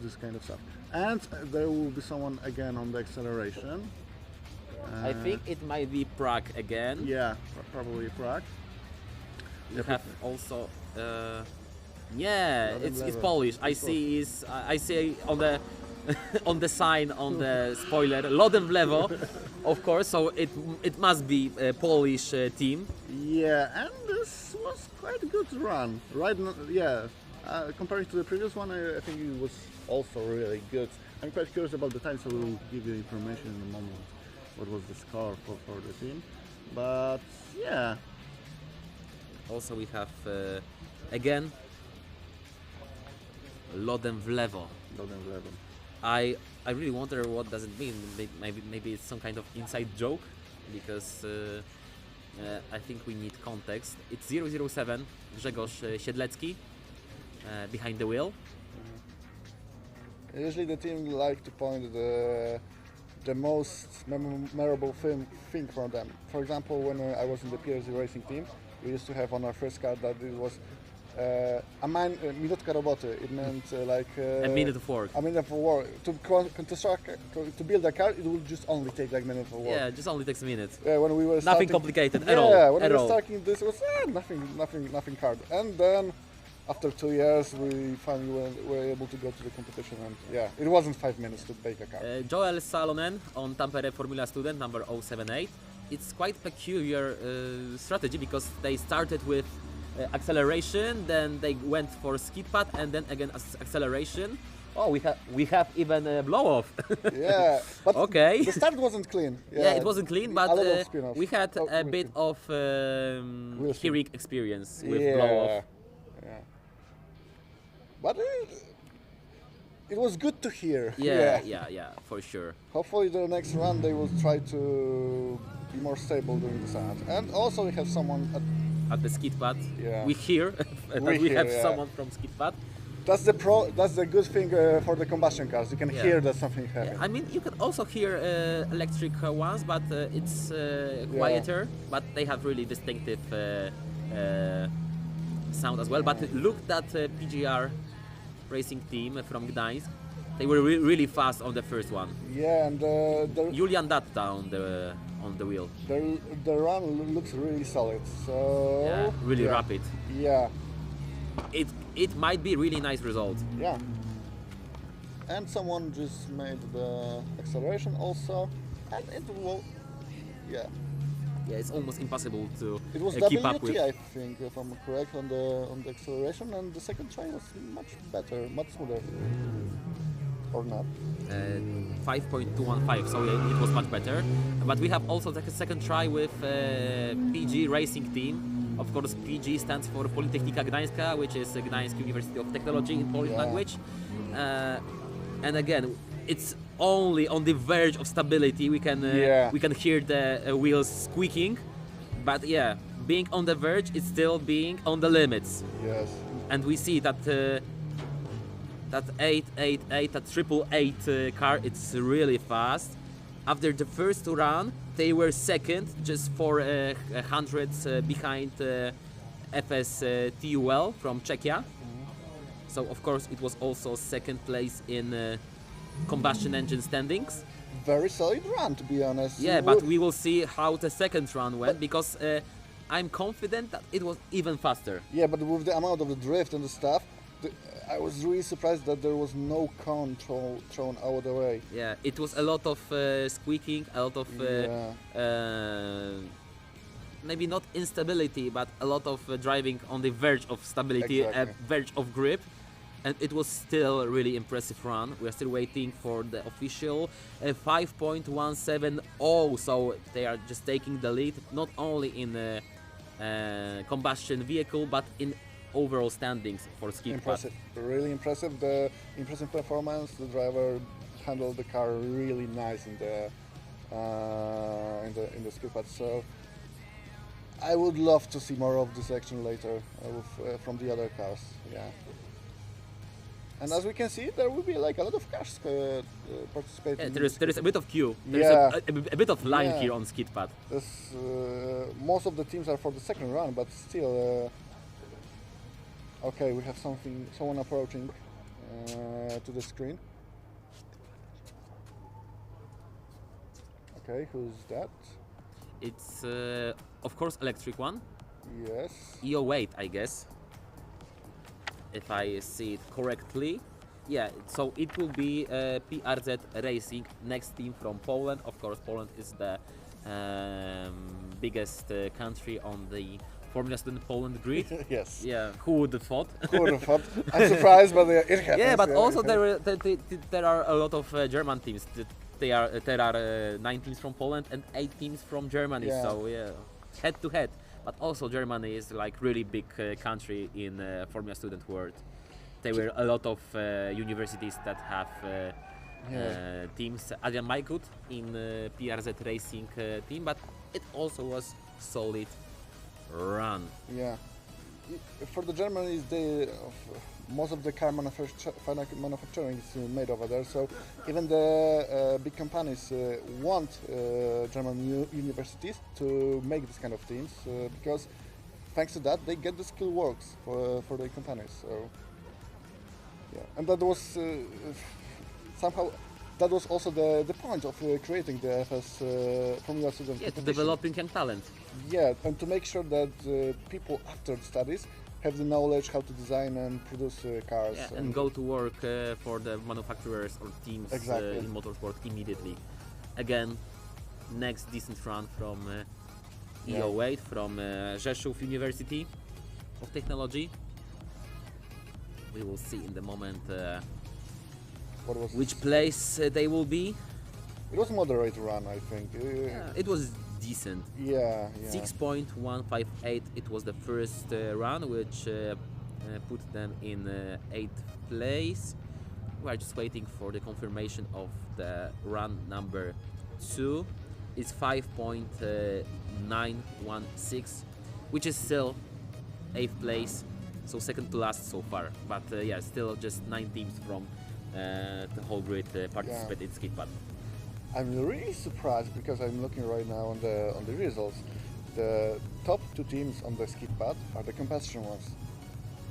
this kind of stuff. And there will be someone again on the acceleration. I think it might be Prague again. Yeah, probably Prague. You have also, it's Polish. I see on the on the sign on the spoiler, Lodem w lewo, of course. So it must be a Polish team. Yeah, and this was quite a good run, right? Comparing to the previous one, I think it was also really good. I'm quite curious about the time, so we'll give you information in a moment. What was the score for the team? But yeah. Also, we have again Lodem w lewo. Lodem w lewo. I really wonder what does it mean. Maybe it's some kind of inside joke, because I think we need context. It's 007 Grzegorz Siedlecki behind the wheel. Usually the team like to point the most memorable thing from them. For example, when I was in the PRZ racing team, we used to have on our first car that it was minutka roboty. It meant a minute of work. A minute of work. To build a car, it would just only take like a minute of work. Yeah, it just only takes a minute. Yeah, when we were nothing complicated at all. Yeah, when we were starting this, it was nothing hard. And then after 2 years, we finally were able to go to the competition, and it wasn't 5 minutes to make a car. Joel Salonen on Tampere Formula student number 078. It's quite peculiar strategy because they started with acceleration, then they went for skid pad, and then again acceleration. Oh, we have even a blow off. Yeah, but okay. The start wasn't clean. Yeah, it wasn't clean, but we had a bit of hearing experience with blow off. Yeah. But it was good to hear. Yeah, for sure. Hopefully the next run they will try to be more stable during the start. And also we have someone at the skid pad. Yeah. We hear that we have someone from skid pad. That's the good thing for the combustion cars. You can hear that something happened. I mean, you can also hear electric ones, but it's quieter. But they have really distinctive sound as well. But look at PGR racing team from Gdańsk. They were really fast on the first one. Yeah, and Julian Datta on the wheel. The run looks really solid. So yeah, really rapid. Yeah. It might be really nice result. Yeah. And someone just made the acceleration also, and it will. Yeah. Yeah, it's almost impossible to it was keep up with. I think, if I'm correct, on the acceleration, and the second try was much better, much smoother. Or not? 5.215, so it was much better. But we have also the second try with PG Racing Team. Of course, PG stands for Politechnika Gdańska, which is Gdańsk University of Technology in Polish language. And again, it's only on the verge of stability. We can hear the wheels squeaking, but yeah, being on the verge is still being on the limits. Yes. And we see that that 888, that 888 car, it's really fast. After the first run, they were second, just 4 hundredths behind FSTUL from Czechia. So of course it was also second place in combustion engine standings. Very solid run, to be honest. Yeah, but we will see how the second run went, because I'm confident that it was even faster. Yeah, but with the amount of the drift and the stuff, I was really surprised that there was no cone thrown out the way. Yeah, it was a lot of squeaking, a lot of maybe not instability, but a lot of driving on the verge of stability, verge of grip. And it was still a really impressive run. We are still waiting for the official 5.170, so they are just taking the lead, not only in the combustion vehicle, but in overall standings for skid pad? Impressive, really impressive. The impressive performance. The driver handled the car really nice in the skid pad. So I would love to see more of this action later from the other cars. Yeah. And as we can see, there will be like a lot of cars participating. Yeah, there is a bit of queue. There Yeah. is a bit of line Yeah. here on skid pad. Most of the teams are for the second run, but still. Okay, we have someone approaching to the screen. Okay, who's that? It's of course electric one. Yes. ŁYWO, I guess, if I see it correctly. Yeah, so it will be PRZ Racing, next team from Poland. Of course, Poland is the biggest country on the Formula Student Poland grid. Yes. Yeah, who would have thought? Who would have thought? I'm surprised, but it happens. Yeah, but also it there are a lot of German teams. There are 9 teams from Poland and 8 teams from Germany. Yeah. So yeah, head to head. But also Germany is like really big country in Formula Student world. There were a lot of universities that have teams. Adrian Majkut in PRZ Racing team, but it also was solid run. Yeah. For the Germans, most of the car manufacturing is made over there. So even the big companies want German universities to make this kind of teams because thanks to that they get the skill works for the companies. So yeah, and that was somehow. That was also the point of creating the FS Formula Student Yeah, to competition. developing young talent. Yeah, and to make sure that people after the studies have the knowledge how to design and produce cars. Yeah, and go to work for the manufacturers or teams Exactly. in motorsport immediately. Again, next decent run from ŁYWO, from Rzeszów University of Technology. We will see in the moment What was which place they will be. It was a moderate run, I think. It was decent. Yeah. 6.158. It was the first run, which put them in 8th place. We are just waiting for the confirmation of the run number 2. It's 5.916, which is still 8th place, so second to last so far. But yeah, still just 9 teams from the whole grid participate in skid pad. I'm really surprised because I'm looking right now on the results. The top 2 teams on the skid pad are the competition ones.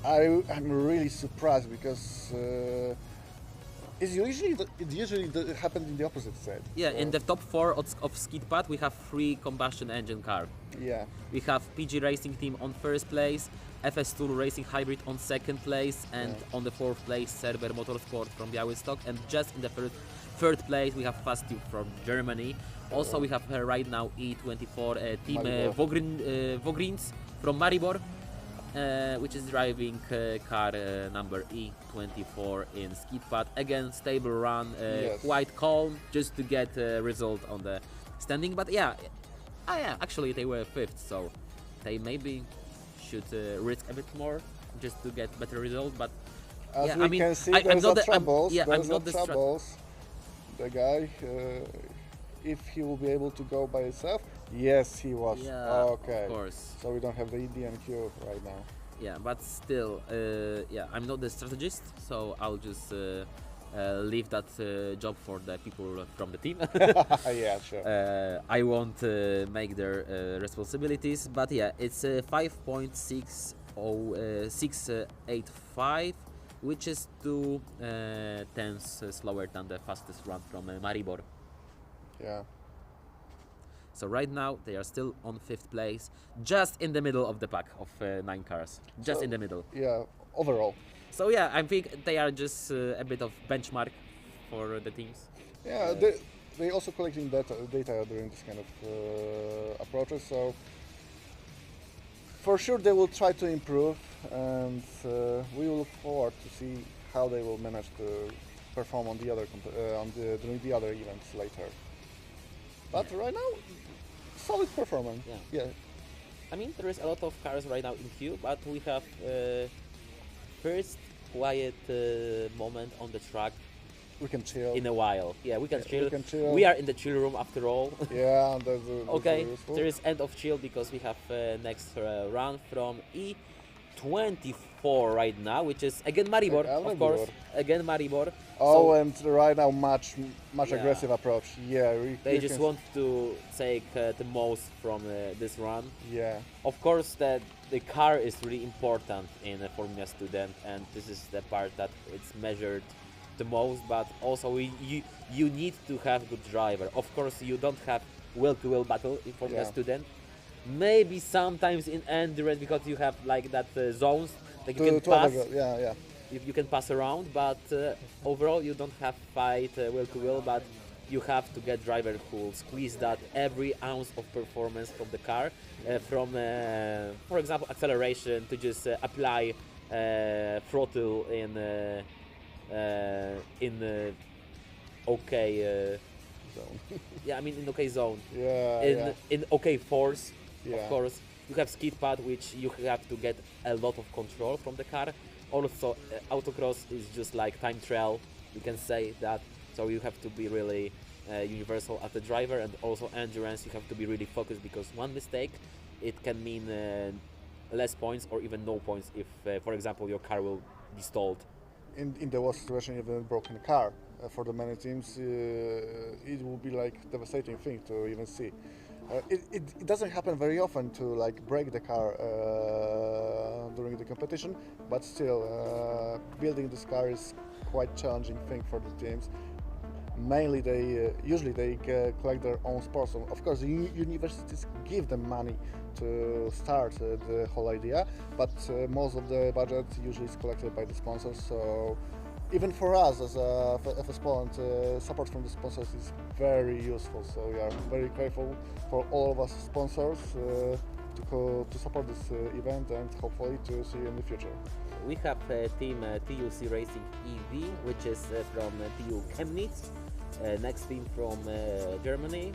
I'm really surprised because it usually happens in the opposite side. Yeah, So, in the top 4 of skid pad we have 3 combustion engine car. yeah. We have PG Racing Team on first place, FS2 Racing Hybrid on second place, and on the 4th place Cerber Motorsport from Białystok, and just in the third place we have Fast Tube from Germany. Also we have right now E24 team Vogrins from Maribor, which is driving car number E24 in skid pad. Again, stable run, Yes. quite calm, just to get a result on the standing. But yeah, actually they were 5th, so they maybe should risk a bit more just to get better result. But As yeah, we I mean, can see, I'm there's not no the- I'm- troubles. yeah, there's I'm no not the troubles. The guy, if he will be able to go by himself, yes, he was. Yeah, Okay. of course. So we don't have the EDNQ right now. Yeah, but still, yeah, I'm not the strategist, so I'll just leave that job for the people from the team. Yeah, sure. I won't make their responsibilities, but yeah, it's 5.685, which is 2 tenths slower than the fastest run from Maribor. Yeah. So right now they are still on 5th place, just in the middle of the pack of 9 cars, just So- in the middle. Yeah. Overall. So yeah, I think they are just a bit of benchmark for the teams. Yeah. They also collecting data during this kind of approaches. So for sure they will try to improve, and we will look forward to see how they will manage to perform on the other during the other events later. But right now, solid performance. Yeah. Yeah. I mean, there is a lot of cars right now in queue, but we have first quiet moment on the track We can chill. in a while. Yeah, we can chill. We can chill. We are in the chill room after all. Yeah, and that's Okay, very useful. there is end of chill because we have next run from E24 right now, which is again Maribor, Maribor. of course. Again Maribor. Oh, So and right now much Yeah. aggressive approach. Yeah, they you just can- want to take the most from this run. Yeah, Of course, the car is really important in a Formula Student, and this is the part that it's measured the most. But also, you need to have good driver. Of course, you don't have will-to-will battle in Formula Yeah. Student. Maybe sometimes in endurance because you have like that zones that you can to pass. yeah. You can pass around, but overall you don't have fight will-to-will, but you have to get driver who will squeeze that every ounce of performance from the car, from, for example, acceleration to just apply throttle in okay, yeah, I mean in okay zone, in okay force, Yeah. of course. You have skid pad, which you have to get a lot of control from the car. Also, autocross is just like time trial, you can say that. So you have to be really universal as a driver, and also endurance. You have to be really focused because one mistake, it can mean less points or even no points if, for example, your car will be stalled. In the worst situation, even a broken car for the many teams, it will be like devastating thing to even see. It doesn't happen very often to like break the car during the competition, but still building this car is quite challenging thing for the teams. Mainly they usually they collect their own sponsors. Of course, the universities give them money to start the whole idea, but most of the budget usually is collected by the sponsors. So even for us as a FS Poland, support from the sponsors is very useful. So we are very grateful for all of us sponsors to support this event, and hopefully to see you in the future. We have team TUC Racing EV, which is from TU Chemnitz. Next team from Germany.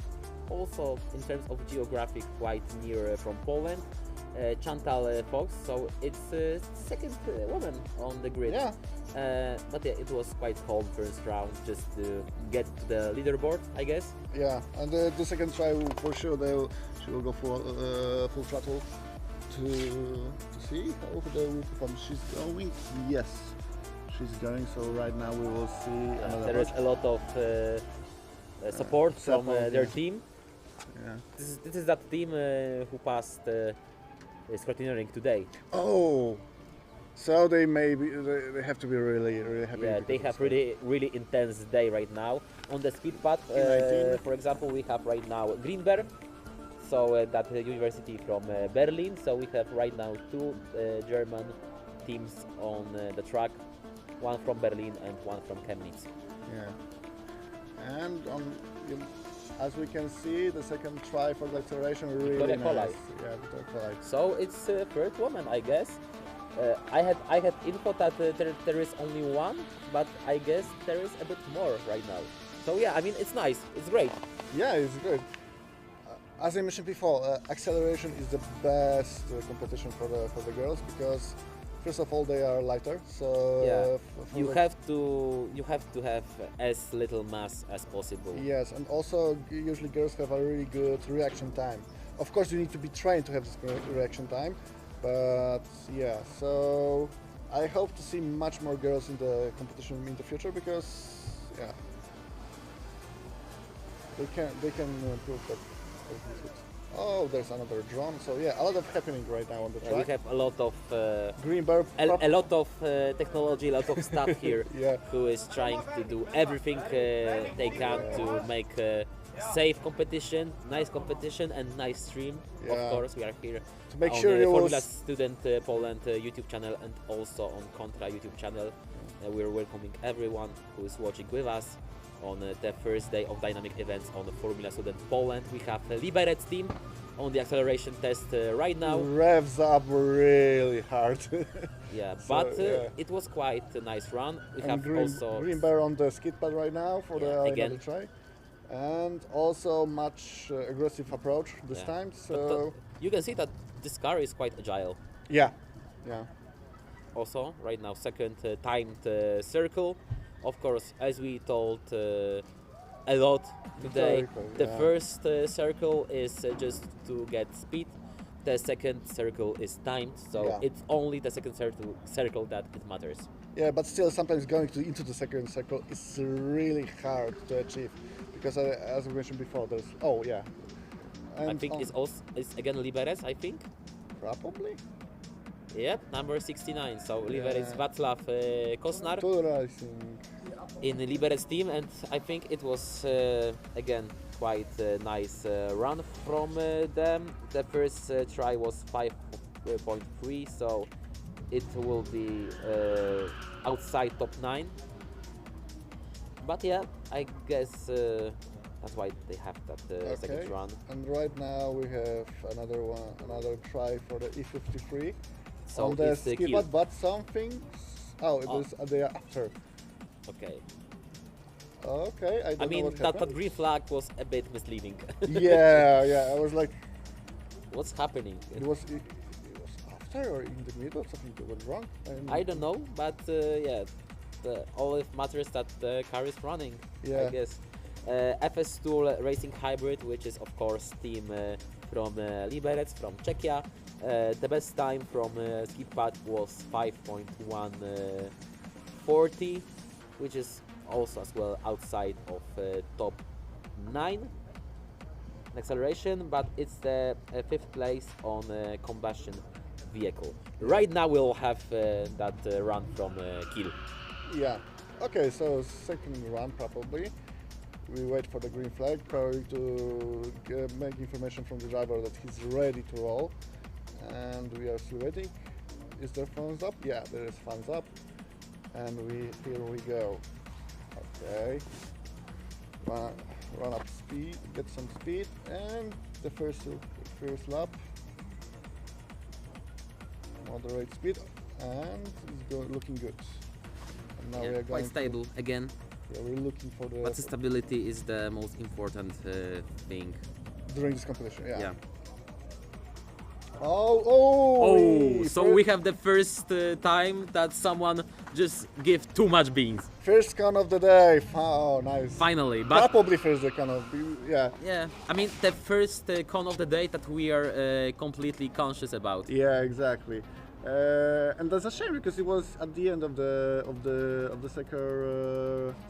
Also, in terms of geographic, quite near from Poland. Chantal Fox, so it's second woman on the grid. Yeah. But yeah, it was quite hard first round just to get to the leaderboard, I guess. Yeah, and the second try for sure she will go full throttle to see how they will perform. She's going. Yes, she's going. So right now we will see another. There is a lot of support from support, their yeah. team. Yeah. This is that team who passed scrutineering today. Oh, so they have to be really happy. Yeah, they have really intense day right now. On the speed path, for example, we have right now Greenberg, so that university from Berlin. So we have right now two German teams on the track, one from Berlin and one from Chemnitz. Yeah, and as we can see, the second try for the acceleration really Victoria nice. Kolaj. Yeah, Victoria Kolaj. So it's third woman, I guess. I had info that there is only one, but I guess there is a bit more right now. So yeah, I mean it's nice, it's great. Yeah, it's good. As I mentioned before, acceleration is the best competition for the girls because first of all they are lighter. So Yeah, you have to have as little mass as possible. Yes, and also usually girls have a really good reaction time. Of course, you need to be trained to have this reaction time, but yeah. So I hope to see much more girls in the competition in the future because yeah, they can prove that. everything's good. Oh, there's another drone. So yeah, a lot of happening right now on the track. We have a lot of Greenberg. a lot of technology, a lot of stuff here. Yeah. Who is trying to do everything they can to make safe competition, nice competition, and nice stream. Yeah. Of course, we are here To make on sure the you will Formula Student Poland YouTube channel and also on Contra YouTube channel. We're welcoming everyone who is watching with us on the first day of dynamic events on the Formula Student Poland. We have Liberec team on the acceleration test right now. revs up really hard. Yeah, So, but yeah. it was quite a nice run. We And have also Greenberg on the skid pad right now for Yeah, the again. another try, and also much aggressive approach this Yeah. time. But So you can see that this car is quite agile. Yeah, yeah. Also, right now, second timed circle. Of course, as we told a lot today, Circle, the yeah. first circle is just to get speed. The second circle is timed, so Yeah. it's only the second circle that it matters. Yeah, but still, sometimes going into the second circle is really hard to achieve because, as we mentioned before, there's I think it's again Liberec, I think. probably Yep, number 69. So Liberec Václav Kosnar two racing. in the Liberec team, and I think it was again quite a nice run from them. The first try was 5.3, so it will be outside top 9. But yeah, I guess that's why they have that second run. And right now we have another try for the E53 So on the it's the ski kill. pad, but something. Oh, it is they are after. Okay. Okay, I don't I know mean what that happened. green flag was a bit misleading. yeah, I was like, What's happening? it was after or in the middle, something went wrong. I don't know, but all it matters that the car is running. Yeah. I guess. FS Tool Racing Hybrid, which is of course team from Liberec, from Czechia. The best time from ski pad was 5.140, which is also as well outside of top 9 in acceleration, but it's the 5th place on combustion vehicle. Right now we'll have that run from Kiel. Yeah. Okay, so second run probably. We wait for the green flag, probably to make information from the driver that he's ready to roll. And we are still waiting. Is there thumbs up? Yeah, there is thumbs up. And here we go. Okay. Run up speed, get some speed, and the first lap. Moderate speed, and it's looking good. And now we are going quite stable again. we're looking for the But stability is the most important thing. during this competition. Yeah. Yeah. Oh! So we have the first time that someone just give too much beans. First con of the day. Oh, nice. Finally, but Probably first con of yeah. yeah, I mean the first con of the day that we are completely conscious about. Yeah, exactly. And that's a shame because it was at the end of the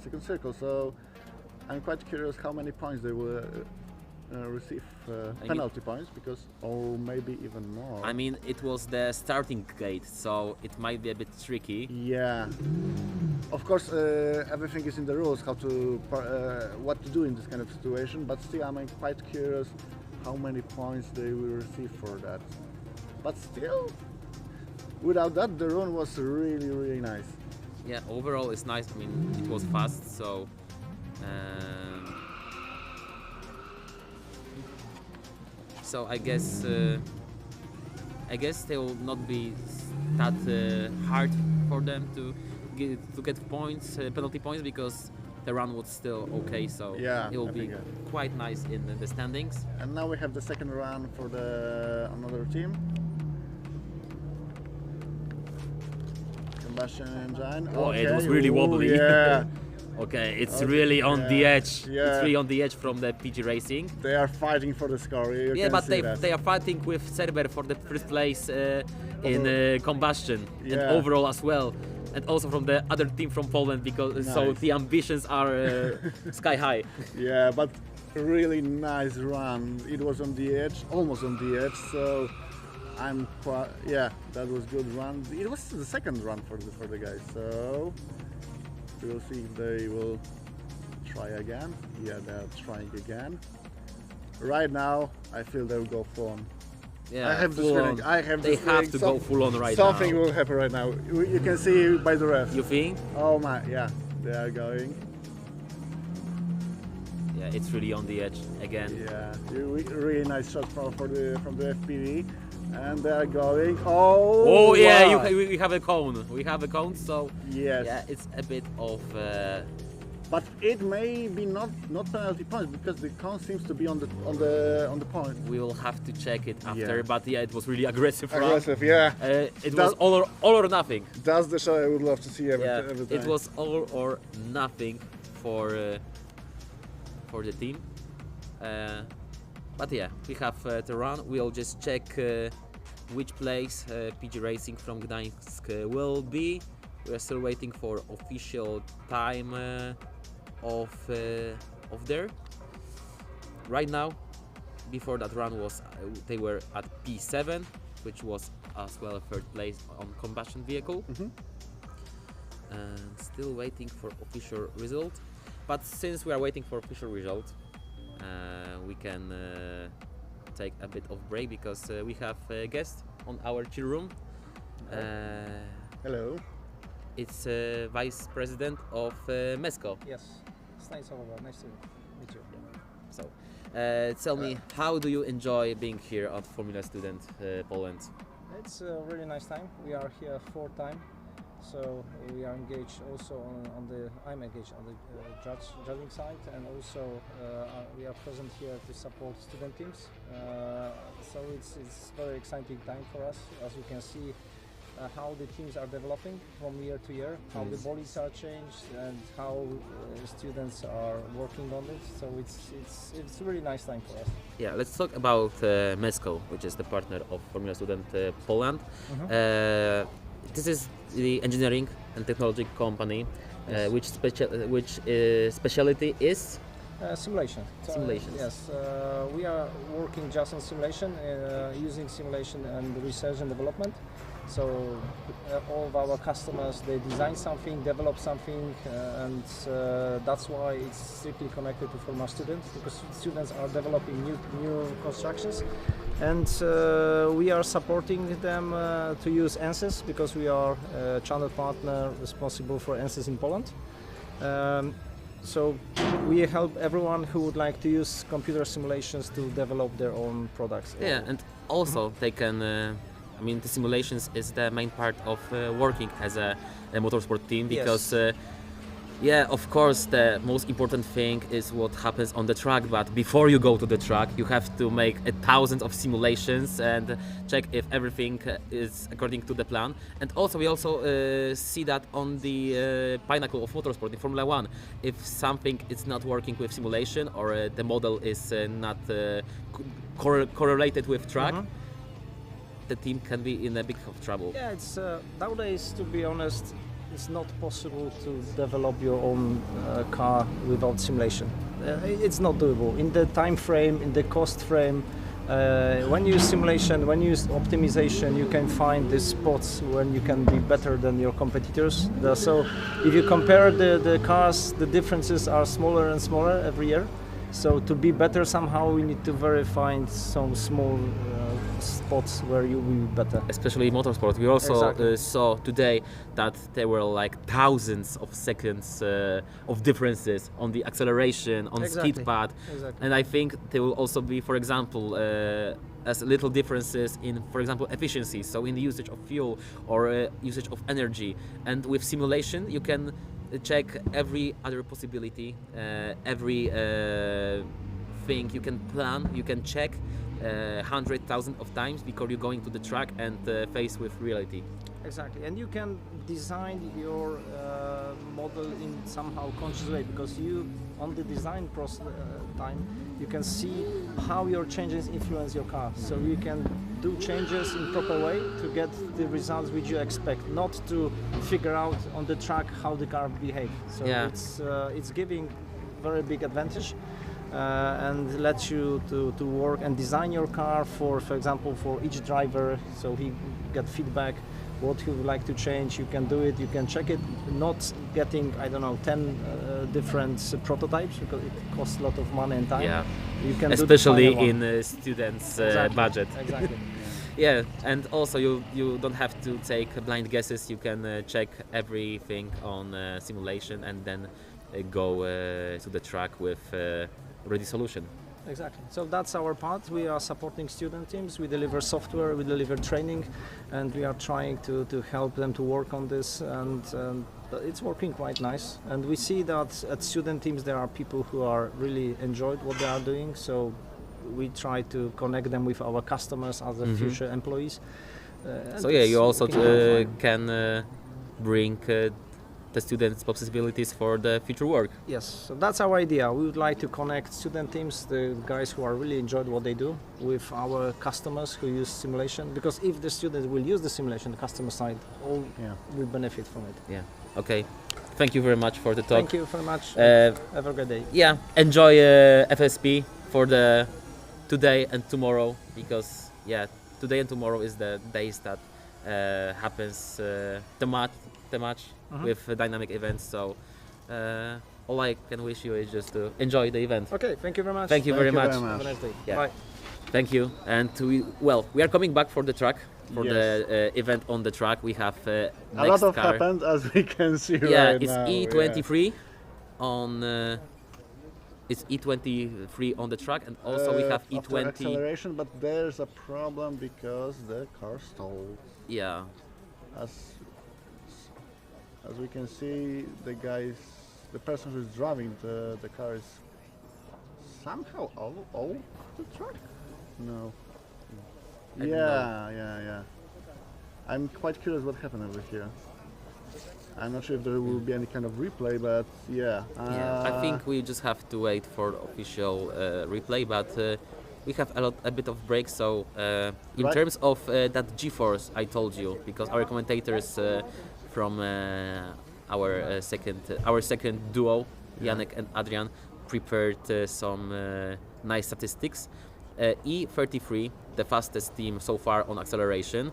second circle. So I'm quite curious how many points they will receive penalty points or maybe even more. I mean, it was the starting gate, so it might be a bit tricky. Yeah. Of course, everything is in the rules how to what to do in this kind of situation. But still, I'm quite curious how many points they will receive for that. But still. Without that, the run was really, really nice. Yeah, overall it's nice. I mean, it was fast, so I guess they will not be that hard for them to get points, penalty points, because the run was still okay. So Yeah, it will I be think, quite nice in the standings. And now we have the second run for another team. Combustion engine. Oh, okay. it was really Ooh, wobbly. Yeah. Okay, it's Okay, really on the yeah, edge. yeah. It's really on the edge from the PG Racing. They are fighting for the score. You Yeah, can but see that. they are fighting with Cerber for the first place in combustion and Yeah. overall as well, and also from the other team from Poland, because so Nice. the ambitions are sky high. Yeah, but really nice run. It was on the edge, almost on the edge. So I'm quite that was good run. It was the second run for the guys. So we'll see if they will try again. Yeah, they're trying again. Right now, I feel they'll go full on. Yeah, I have this full feeling. on. I have They this have feeling. to go full on right Something now. will happen right now. You can see by the ref. You think? Oh my, yeah, they are going. Yeah, it's really on the edge again. Yeah, really nice shot from the FPV, and they are going. Oh, Oh yeah, wow. we have a cone. We have a cone, so Yes. yeah, it's a bit of But it may be not penalty points because the cone seems to be on the point. We will have to check it after, Yeah. but yeah, it was really aggressive run. Aggressive, yeah. It was all or nothing. That's the shot I would love to see every time. It was all or nothing for the team. But yeah, we have the run. We'll just check which place PG Racing from Gdańsk will be. We are still waiting for official time of there. Right now, before that run was, they were at P7, which was as well a third place on combustion vehicle. And still waiting for official result. But since we are waiting for official result, we can take a bit of break because we have a guest on our chill room. Hello. It's Vice President of MESCO. Yes, ța*YWO, nice to meet you. So, tell me, how do you enjoy being here at Formula Student Poland? It's a really nice time. We are here 4th time, so we are engaged also I'm engaged on the judging side, and also we are present here to support student teams. So it's very exciting time for us, as you can see. How the teams are developing from year to year, how the bodies are changed, and how students are working on it. So it's a really nice time for us. Yeah, let's talk about MESCO, which is the partner of Formula Student Poland. This is the engineering and technology company, Yes. which specialty is Simulation. Simulations. Yes, we are working just on simulation, using simulation and research and development. So all of our customers, they design something, develop something, and that's why it's strictly connected to Formula Students, because students are developing new constructions, and we are supporting them to use ANSYS, because we are a channel partner responsible for ANSYS in Poland. So we help everyone who would like to use computer simulations to develop their own products. yeah, and also they can. I mean, the simulations is the main part of working as a motorsport team, because yeah, of course, the most important thing is what happens on the track, but before you go to the track, you have to make thousands of simulations and check if everything is according to the plan. And also, we also see that on the pinnacle of motorsport in Formula 1, if something is not working with simulation, or the model is not correlated with track, the team can be in a big of trouble. Yeah, it's nowadays, to be honest, it's not possible to develop your own car without simulation. It's not doable in the time frame, in the cost frame. When you use simulation, when you use optimization, you can find the spots when you can be better than your competitors. So if you compare the cars, the differences are smaller and smaller every year. So to be better somehow, we need to find some small spots where you will be better. Especially in motorsport, we also Exactly. saw today that there were like thousands of seconds of differences on the acceleration, on Exactly. skid pad, Exactly. and I think there will also be, for example, as little differences in, for example, efficiency, so in the usage of fuel or usage of energy. And with simulation, you can check every other possibility, every thing you can plan, you can check 100,000 of times before you're going to the track and face with reality. Exactly, and you can design your model in somehow conscious way, because you, on the design time, you can see how your changes influence your car. So you can do changes in proper way to get the results which you expect, not to figure out on the track how the car behaves. So Yeah. it's giving very big advantage. And lets you to work and design your car for example, for each driver, so he get feedback what he would like to change. You can do it, you can check it, not getting, I don't know, 10 different prototypes, because it costs a lot of money and time. Yeah, You can especially do the final one. in students' Exactly. budget. Exactly. Yeah, and also you don't have to take blind guesses. You can check everything on simulation and then go to the track with ready solution. Exactly. So that's our part. We are supporting student teams. We deliver software, we deliver training, and we are trying to help them to work on this. And it's working quite nice. And we see that at student teams there are people who are really enjoyed what they are doing. So we try to connect them with our customers as the future employees. And So yeah, it's you also working out fine. can bring the students' possibilities for the future work. Yes, so that's our idea. We would like to connect student teams, the guys who are really enjoyed what they do, with our customers who use simulation. Because if the students will use the simulation, the customer side, all will benefit from it. Yeah. Okay. Thank you very much for the talk. Thank you very much. Have a good day. Yeah. Enjoy FSP for the today and tomorrow, because today and tomorrow is the days that happens the match with dynamic events. So all I can wish you is just to enjoy the event. Okay, thank you very much. Thank you very much. Have a nice day. Yeah. Bye. Thank you. And we are coming back for the track, for the event on the track. We have A next lot of car. happened, as we can see Yeah, right it's now. E23 on. It's E23 on the track, and also we have after E20. acceleration, but there's a problem because the car stalled. Yeah. As we can see, the person who's driving the car is somehow off the track. No. I don't Yeah. I'm quite curious what happened over here. I'm not sure if there will be any kind of replay, but yeah. I think we just have to wait for the official replay, but we have a bit of break. So in Right. terms of that G-force, I told you, because our commentators from our second duo, Janek and Adrian, prepared some nice statistics. E33, the fastest team so far on acceleration,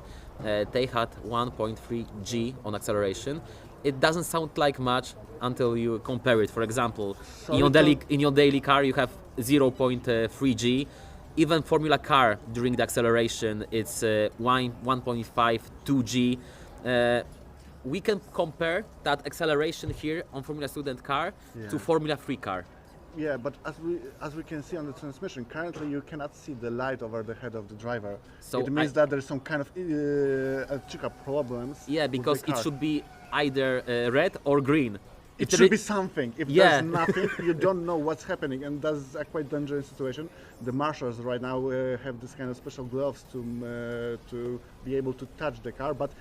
they had 1.3 G on acceleration. It doesn't sound like much until you compare it. For example, So in your daily car you have 0.3 G. Even Formula car during the acceleration it's 1.5, 2 G. We can compare that acceleration here on Formula Student car to Formula 3 car. Yeah, but as we can see on the transmission, currently you cannot see the light over the head of the driver. So it means that there's some kind of electrical problems. Yeah, with because the it car. should be either red or green. It If should there be something. If Yeah. there's nothing, you don't know what's happening, and that's a quite dangerous situation. The marshals right now have this kind of special gloves to be able to touch the car, but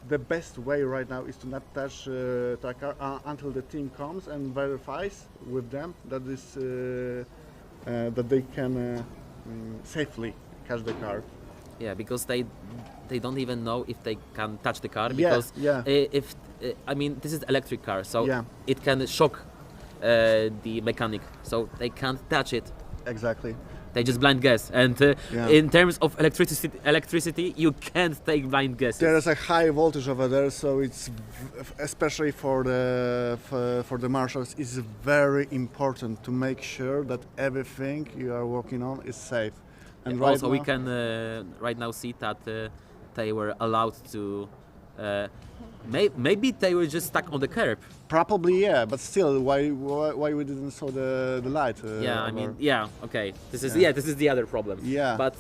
the best way right now is to not touch the car until the team comes and verifies with them that that they can safely catch the car. Yeah, because they don't even know if they can touch the car, Yeah, because yeah. if I mean this is electric car, so Yeah. it can shock the mechanic, so they can't touch it. Exactly. They just blind guess, and in terms of electricity, you can't take blind guesses. There is a high voltage over there, so it's especially for the marshals, it's very important to make sure that everything you are working on is safe. And right also, we now- can right now see that they were allowed to. Maybe they were just stuck on the curb. Probably, yeah, but still, why we didn't saw the light? Yeah, I mean, okay. This is Yeah. this is the other problem. Yeah. But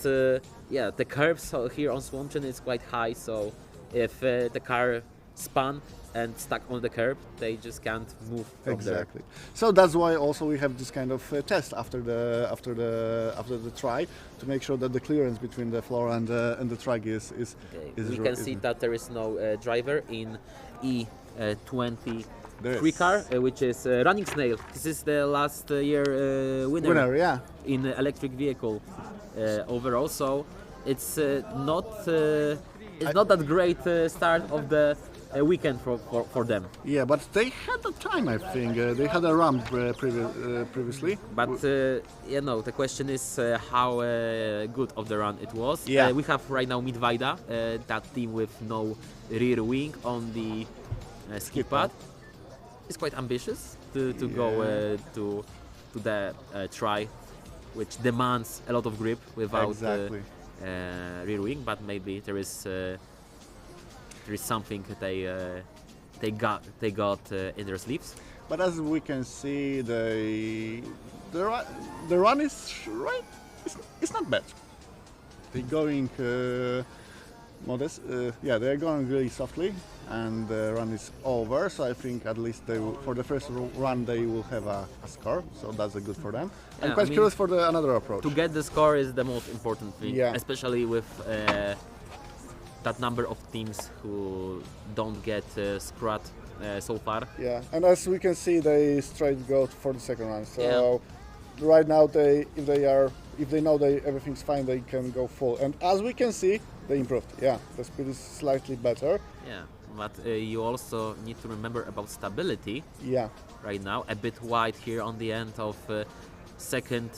the curbs here on Słomczyn is quite high, so if the car spun and stuck on the curb, they just can't move from Exactly. So that's why also we have this kind of test after the try to make sure that the clearance between the floor and the track is there. is We can see that there is no driver in E23 There is. car, which is Running Snail. This is the last year winner. winner. Yeah. In electric vehicle overall, so it's not that great start of the weekend for them. Yeah, but they had a time, I think. They had a run previously. But the question is how good of the run it was. Yeah. We have right now Midvajda, that team with no rear wing on the skid pad. It's quite ambitious to go to the try, which demands a lot of grip without Exactly. rear wing. But maybe there is something they got in their sleeves. But as we can see, the run is right. It's not bad. They're going modest. Yeah, they're going really softly. and the run is over. So I think at least for the first run they will have a score. So that's a good for them. I'm Yeah, quite I mean, curious for another approach. To get the score is the most important thing, Yeah. especially with that number of teams who don't get screwed so far. Yeah, and as we can see, they straight go for the second run. So right now, if they know everything's fine, they can go full. And as we can see, they improved. Yeah, the speed is slightly better. Yeah, but you also need to remember about stability. Yeah, Right now, a bit wide here on the end of second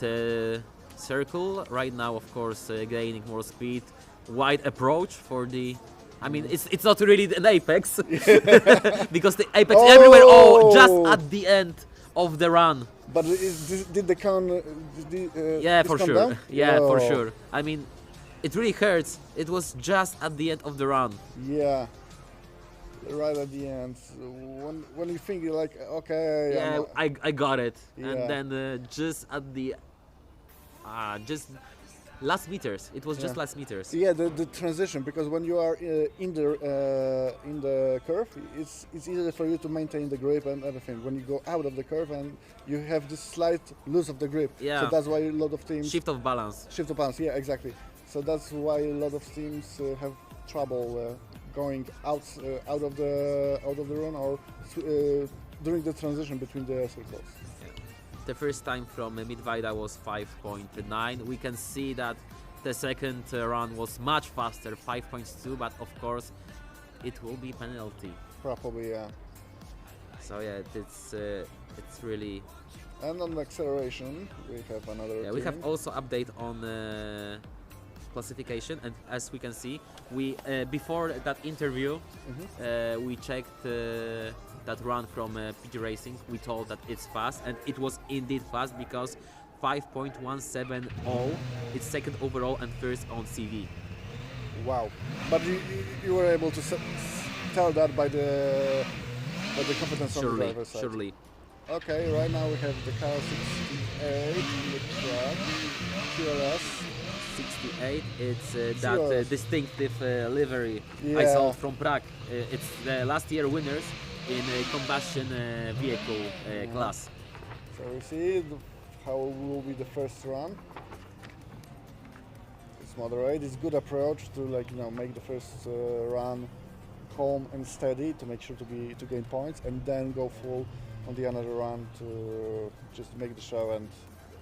circle. Right now, of course, gaining more speed. Wide approach for the. I mean, it's not really an apex because the apex everywhere. Oh, just at the end of the run. but did the con? Yeah, for sure. Down? Yeah, for Oh. sure. I mean, it really hurts. It was just at the end of the run. Yeah, right at the end. When you think you're like, okay, Yeah, I got it. Yeah. And then just at the just last meters. It was just Yeah. last meters. yeah, the transition, because when you are in the curve, it's easier for you to maintain the grip and everything. When you go out of the curve and you have this slight loss of the grip, Yeah. so that's why a lot of teams Shift of balance. shift of balance. Yeah, exactly. So that's why a lot of teams have trouble going out of the run or during the transition between the circles. The first time from Midweida was 5.9. We can see that the second run was much faster, 5.2, but of course it will be penalty. Probably, yeah. So yeah, it's really. And on acceleration, we have another. Yeah, we have team. also update on classification, and as we can see, we before that interview, we checked that run from PG Racing. We told that it's fast, and it was indeed fast because 5.170. It's second overall and first on CV. Wow. But you were able to tell that by the confidence on the Surely, driver's side. surely. Okay, right now we have the car 68 in the track, QRS. 68. It's QRS. that distinctive livery I Yeah. saw from Prague. It's the last year winners in combustion vehicle class. So we see how will be the first run. It's moderate. It's good approach to make the first run calm and steady to make sure to gain points, and then go full on the another run to just make the show and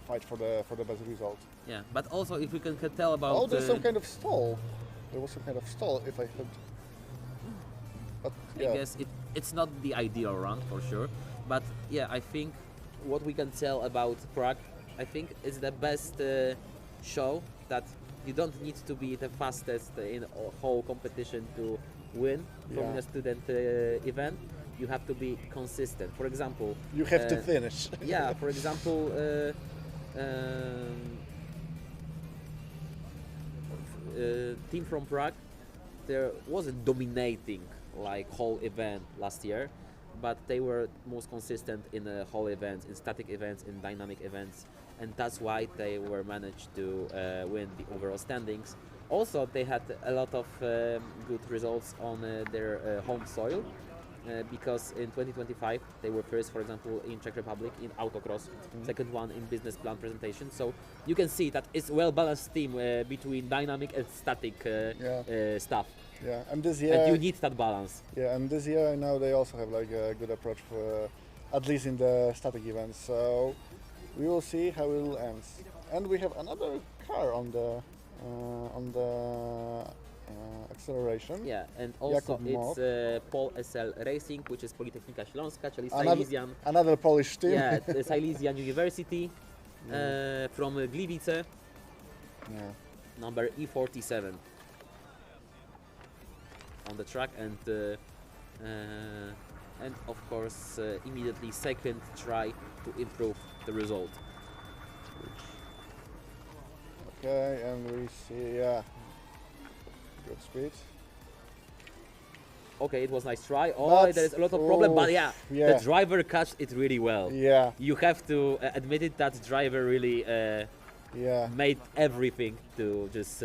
fight for the best result. Yeah, but also if we can tell about. Oh, there's some kind of stall. There was some kind of stall, if I heard. But yeah. I guess it's not the ideal run for sure, but yeah, I think what we can tell about Prague, I think it's the best show that you don't need to be the fastest in a whole competition to win from Yeah. a student event. You have to be consistent. For example, You have to finish. yeah, for example, team from Prague, there wasn't dominating like whole event last year, but they were most consistent in the whole events, in static events, in dynamic events, and that's why they were managed to win the overall standings. Also, they had a lot of good results on their home soil. Because in 2025 they were first, for example, in Czech Republic in Autocross, second one in business plan presentation. So you can see that it's a well-balanced team between dynamic and static stuff. Yeah, and this year. And you need that balance. Yeah, and this year I know they also have like a good approach for at least in the static events. So we will see how it will end. And we have another car on the acceleration. Yeah, and also Jakub Mock. it's Pol SL Racing, which is Politechnika Śląska, czyli Another, Silesian. another Polish team. Yeah, the Silesian University from Gliwice, Yeah. number E47 on the track, and of course immediately second try to improve the result. Okay, and we see, yeah, good speed. Okay, it was nice try. Oh, But- there is a lot of problem, but yeah, yeah. the driver catched it really well. Yeah, You have to admit it that driver really yeah. made everything to just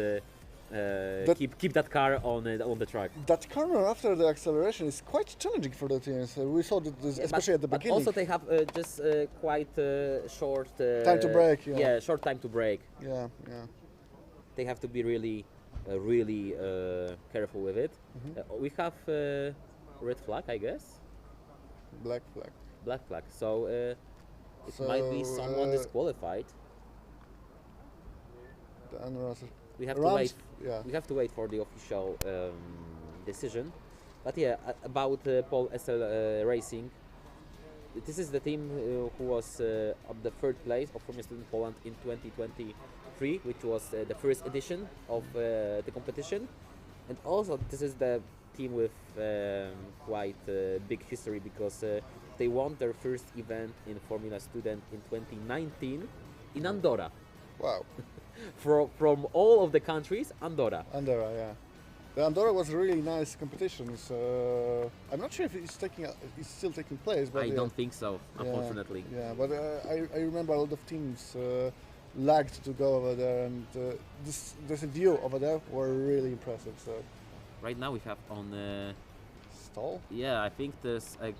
keep that car on the track. That corner after the acceleration is quite challenging for the teams. We saw that this, especially at the beginning. But also they have just quite short Time to brake, yeah. Yeah, short time to brake. Yeah. They have to be really careful with it. We have red flag, I guess. Black flag. Black flag. So it might be someone disqualified. We have to wait. Yeah. We have to wait for the official decision. But yeah, about Pole SL Racing. This is the team who was at the third place of Formula Student Poland in 2023, which was the first edition of the competition. And also this is the team with quite big history because they won their first event in Formula Student in 2019 in Andorra. Wow. From all of the countries, Andorra. Andorra, yeah. The Andorra was a really nice competition. So I'm not sure if it's still taking place. But I don't think so, unfortunately. Yeah, but I remember a lot of teams lagged to go over there, and this view over there were really impressive. So right now we have on stall. Yeah, I think there's a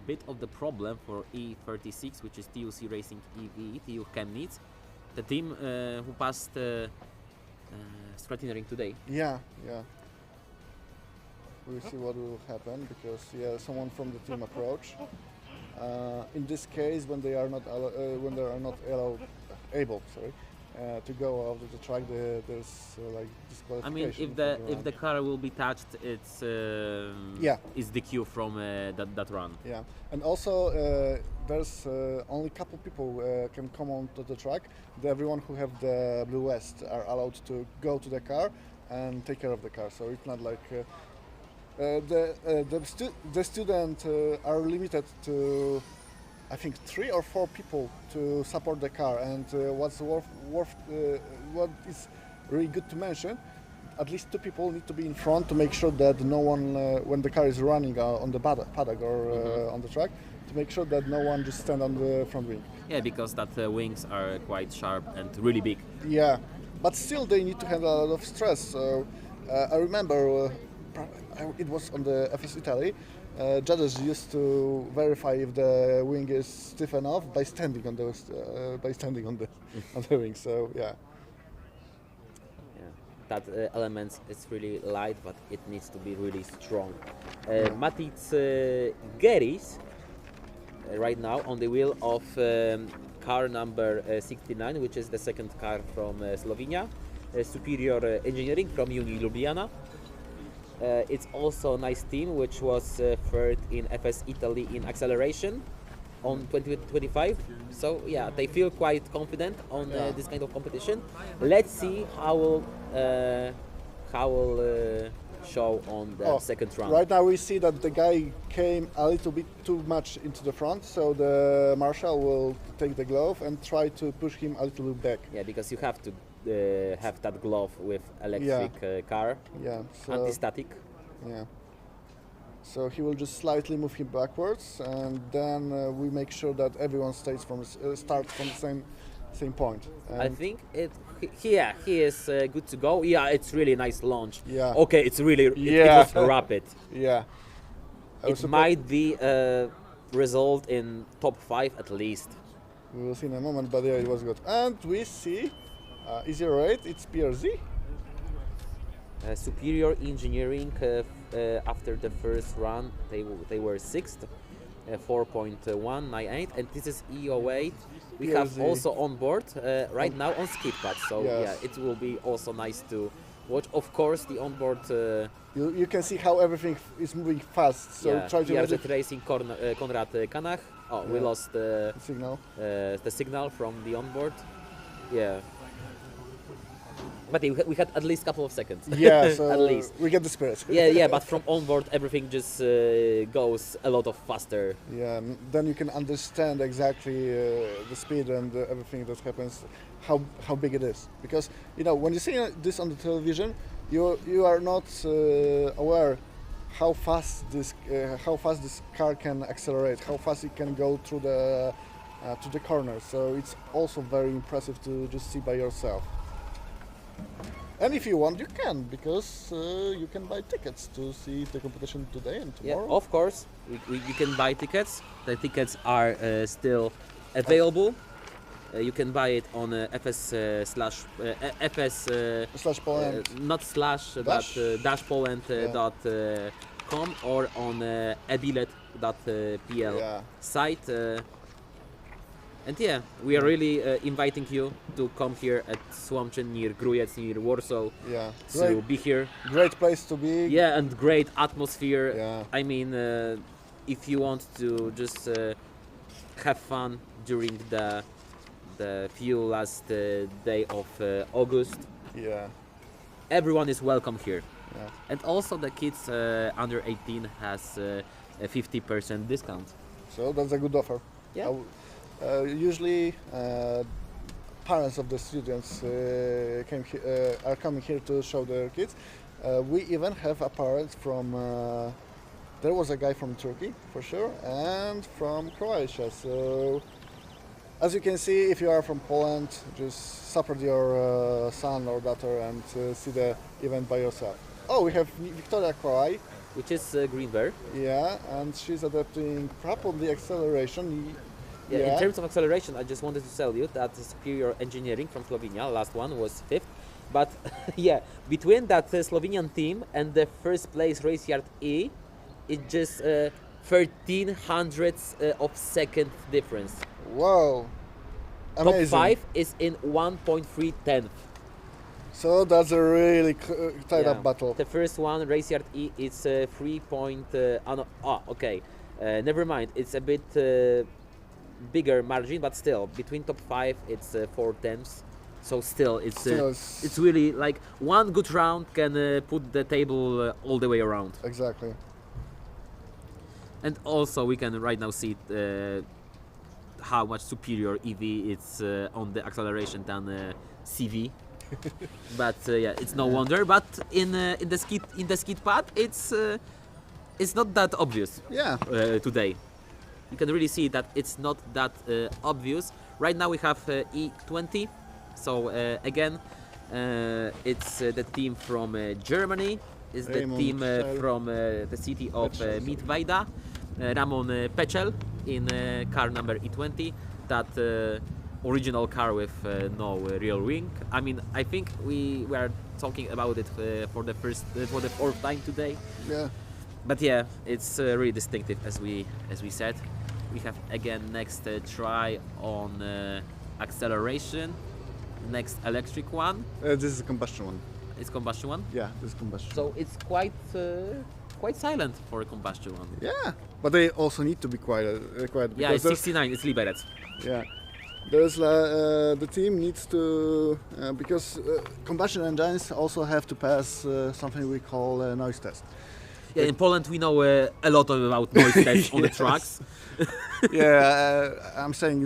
bit of the problem for E36, which is TUC Racing EV, TU Chemnitz, the team who passed scrutineering today. Yeah. We'll see what will happen because someone from the team approached. In this case, when they are not able to go out of the track, there's like disqualification. I mean, if the car will be touched, it's DQ from that run. Yeah, and also there's only a couple people can come onto the track. Everyone who have the blue vest are allowed to go to the car and take care of the car. So it's not like the students are limited to, I think, 3 or 4 people to support the car. And what is really good to mention, at least 2 people need to be in front to make sure that no one, when the car is running on the paddock or on the track, to make sure that no one just stand on the front wing. Yeah, because that wings are quite sharp and really big. Yeah, but still they need to handle a lot of stress. So I remember it was on the FS Italy. Judges used to verify if the wing is stiff enough by standing on the wing. So yeah. That element is really light, but it needs to be really strong. Matic Geris right now on the wheel of car number 69, which is the second car from Slovenia. Superior Engineering from Uni Ljubljana. It's also a nice team, which was third in FS Italy in acceleration on 2025. So yeah, they feel quite confident on this kind of competition. Let's see how will show on the second round. Right now we see that the guy came a little bit too much into the front, so the marshal will take the glove and try to push him a little bit back. Yeah, because you have to have that glove with electric car. Yeah. So, anti-static. Yeah. So he will just slightly move him backwards, and then we make sure that everyone starts from the same point. And I think he is good to go. Yeah, it's really a nice launch. Yeah. Okay, it's really it was rapid. Yeah. It might be result in top 5 at least. We will see in a moment, but yeah, it was good. And we see easier rate. It's PRZ. Superior Engineering after the first run they were 6th, 4.198, and this is EO8. We have also on board right now on skid pad, so yeah, it will be also nice to watch. Of course, the onboard. You can see how everything is moving fast. So try to imagine. Racing Konrad Kanach. Oh, we lost the signal from the onboard. Yeah. But we had at least a couple of seconds. Yeah, so at least. We get the spirit. Yeah, but from onboard everything just goes a lot of faster. Yeah, then you can understand exactly the speed and everything that happens, how big it is. Because when you see this on the television, you are not aware how fast this car can accelerate, how fast it can go through to the corner. So it's also very impressive to just see by yourself. And if you want, you can, because you can buy tickets to see the competition today and tomorrow. Yeah, of course. You can buy tickets. The tickets are still available. You can buy it on FS FS Slash Poland. not slash Dash? but dashpoland.com or on ebilet.pl Yeah. site. And yeah, we are really inviting you to come here at Słomczyn near Grójec, near Warsaw, Yeah. to be here. Great place to be. Yeah, and great atmosphere. Yeah. I mean, if you want to just have fun during the few last day of August, Yeah. everyone is welcome here. Yeah. And also the kids under 18 has a 50% discount. So that's a good offer. Yeah. Usually, parents of the students are coming here to show their kids. We even have a parent from. There was a guy from Turkey for sure, and from Croatia. So, as you can see, if you are from Poland, just support your son or daughter and see the event by yourself. Oh, we have Victoria Kawai. Which is Green Bear. Yeah, and she's adapting properly acceleration. Yeah, in terms of acceleration, I just wanted to tell you that Superior Engineering from Slovenia, last one, was 5th. But yeah, between that Slovenian team and the first place race yard E, it's just 13 hundredths of second difference. Wow, amazing. Top 5 is in 1.3 tenth. So that's a really tight up battle. The first one, race yard E, is 3 point. Okay, never mind. It's a bit bigger margin, but still between top 5, it's 4 tenths. So still, it's really like one good round can put the table all the way around. Exactly. And also we can right now see how much superior EV it's on the acceleration than CV. But yeah, it's no wonder. But in the skid pad, it's not that obvious. Yeah. Today, you can really see that it's not that obvious. Right now we have E20. So again, it's the team from Germany. Is the team from the city of Mittweida. Ramon Pecel in car number E20. That original car with no real wing. I mean, I think we were talking about it for the 4th time today. Yeah. But yeah, it's really distinctive, as we said. We have again next try on acceleration. Next electric one. This is a combustion one. It's combustion one. Yeah, this is combustion. So it's quite silent for a combustion one. Yeah, but they also need to be quiet. Yeah, it's 69. It's Liberec. Yeah, there's the team needs to because combustion engines also have to pass something we call a noise test. Yeah, in Poland we know a lot about noise tests on the tracks. Yeah, I'm saying,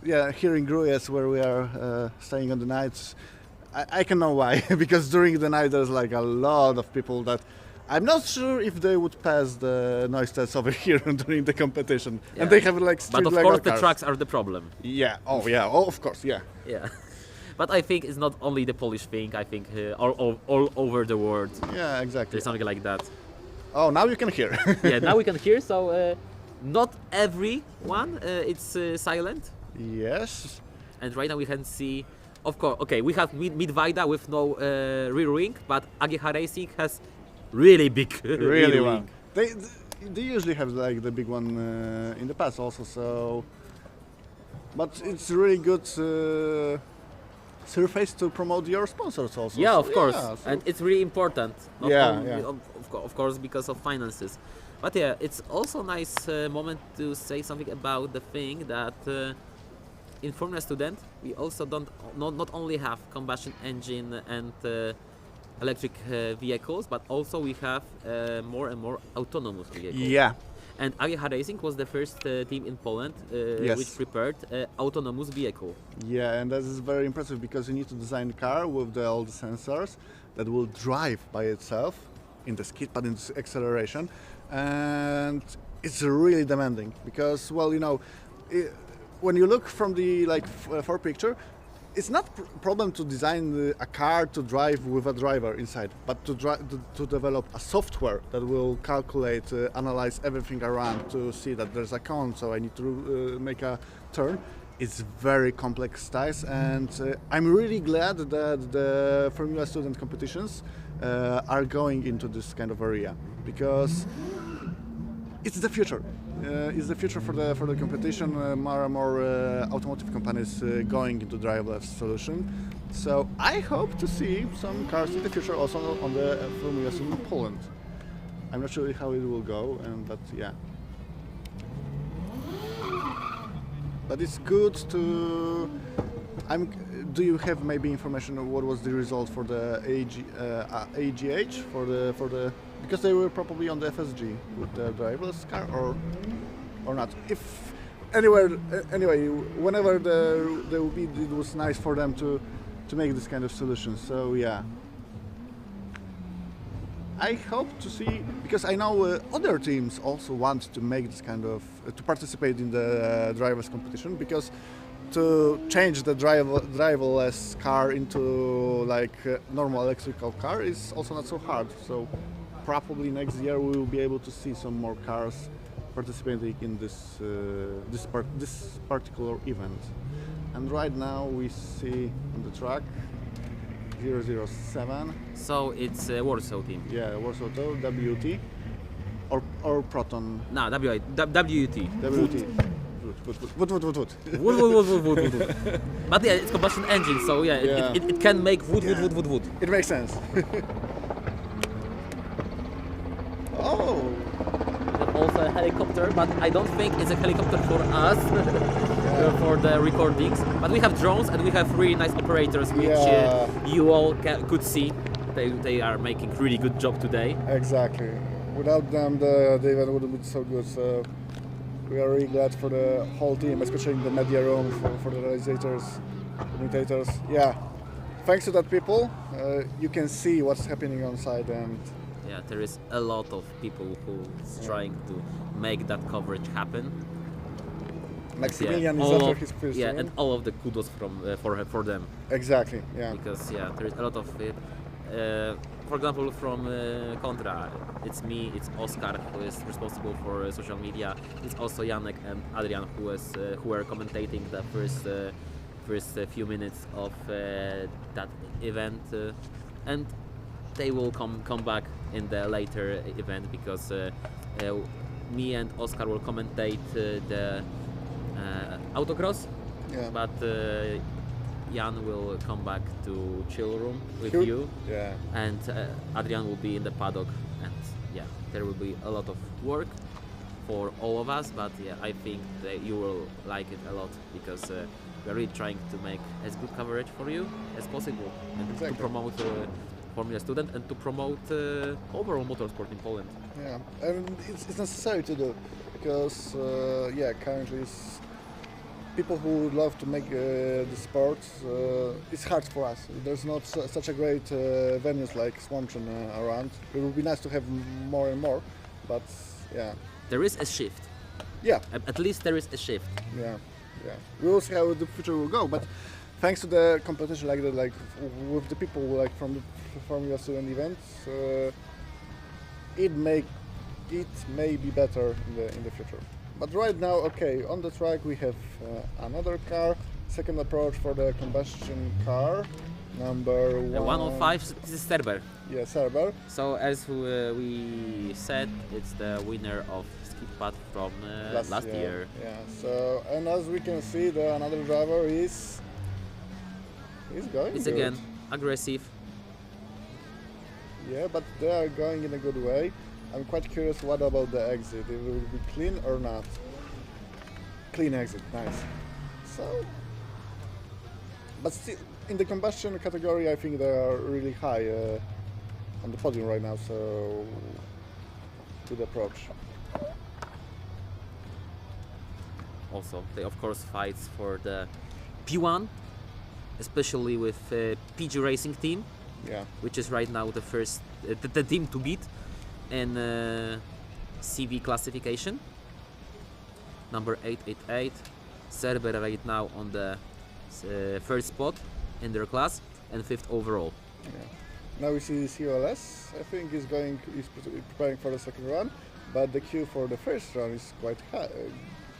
here in Grójec, where we are staying on the nights, I can know why. Because during the night there's like a lot of people that I'm not sure if they would pass the noise tests over here during the competition. Yeah. And they have like street But of course the tracks are the problem. Yeah, oh, of course, yeah. Yeah. But I think it's not only the Polish thing, I think all over the world. Yeah, exactly. There's something like that. Oh, now you can hear. Yeah, now we can hear, so not every one it's silent. Yes. And right now we can see, of course, okay, we have Mittweida with no rear wing, but AGH Racing has really big rear wing. They usually have like the big one in the past also, so... But it's really good surface to promote your sponsors also. Yeah, of course, so and it's really important. Of course, because of finances. But yeah, it's also a nice moment to say something about the thing that in Formula Student we also not only have combustion engine and electric vehicles, but also we have more and more autonomous vehicles. Yeah. And AGH Racing was the first team in Poland which prepared autonomous vehicle. Yeah, and that is very impressive because you need to design a car with all the sensors that will drive by itself in the skid pad, in the acceleration, and it's really demanding because, well, you know, when you look from the fore picture, it's not problem to design a car to drive with a driver inside, but to develop a software that will calculate, analyze everything around to see that there's a cone, so I need to make a turn. It's very complex task, and I'm really glad that the Formula Student competitions are going into this kind of area, because it's the future. It's the future for the competition. More and more automotive companies going into driverless solution. So I hope to see some cars in the future also on the Formula in Poland. I'm not sure how it will go, but yeah. But it's good to. Do you have maybe information on what was the result for the AGH for the because they were probably on the FSG with the driverless car or not? If anyway, whenever there will be, it was nice for them to make this kind of solution. So yeah. I hope to see, because I know other teams also want to make this kind of, to participate in the drivers competition, because to change the driverless car into like a normal electrical car is also not so hard. So probably next year we will be able to see some more cars participating in this particular event. And right now we see on the track 007. So it's Warsaw team. Yeah, Warsaw team, WT or Proton. No, WT. WT. Wood. Wood. But yeah, it's combustion engine, so yeah, it can make wood. It makes sense. Oh. Also a helicopter, but I don't think it's a helicopter for us, for the recordings. But we have drones and we have really nice operators, which you all could see. They are making really good job today. Exactly. Without them, the event wouldn't be so good. So we are really glad for the whole team, especially in the media room, for the realizers, commentators. Yeah. Thanks to that people, you can see what's happening on site, and yeah, there is a lot of people who's trying to make that coverage happen. Maximilian is after his first win. and all of the kudos for them. Exactly, yeah. Because there is a lot of it. For example, from Contra, it's me, it's Oscar who is responsible for social media. It's also Janek and Adrian who were commentating the first few minutes of that event, and they will come back in the later event, because me and Oscar will commentate the Autocross, but Jan will come back to chill room with you, and Adrian will be in the paddock, and yeah, there will be a lot of work for all of us, but yeah, I think that you will like it a lot, because we're really trying to make as good coverage for you as possible, and to promote Formula Student and to promote overall motorsport in Poland. Yeah, and it's necessary to do, because currently people who love to make the sport, it's hard for us. There's not such a great venues like Słomczyn around. It would be nice to have more and more, but yeah. There is a shift. Yeah. At least there is a shift. Yeah. We will see how the future will go, but thanks to the competition like that, like with the people like from the Formula Student events, it may be better in the future. But right now, okay, on the track we have another car, second approach for the combustion car, number 105. This is Cerber. Yeah, Cerber. So as we said, it's the winner of Skidpad from last year. Yeah. So, and as we can see, another driver is going. It's good. Again aggressive. Yeah, but they are going in a good way. I'm quite curious what about the exit. It will be clean or not? Clean exit, nice. So, but still, in the combustion category, I think they are really high on the podium right now. So, good approach. Also, they of course fights for the P1, especially with PG Racing team, which is right now the first the team to beat in CV classification. Number 888, Cerber right now on the first spot in their class and 5th overall. Yeah. Now we see COLS. I think he's preparing for the second run, but the queue for the first run is quite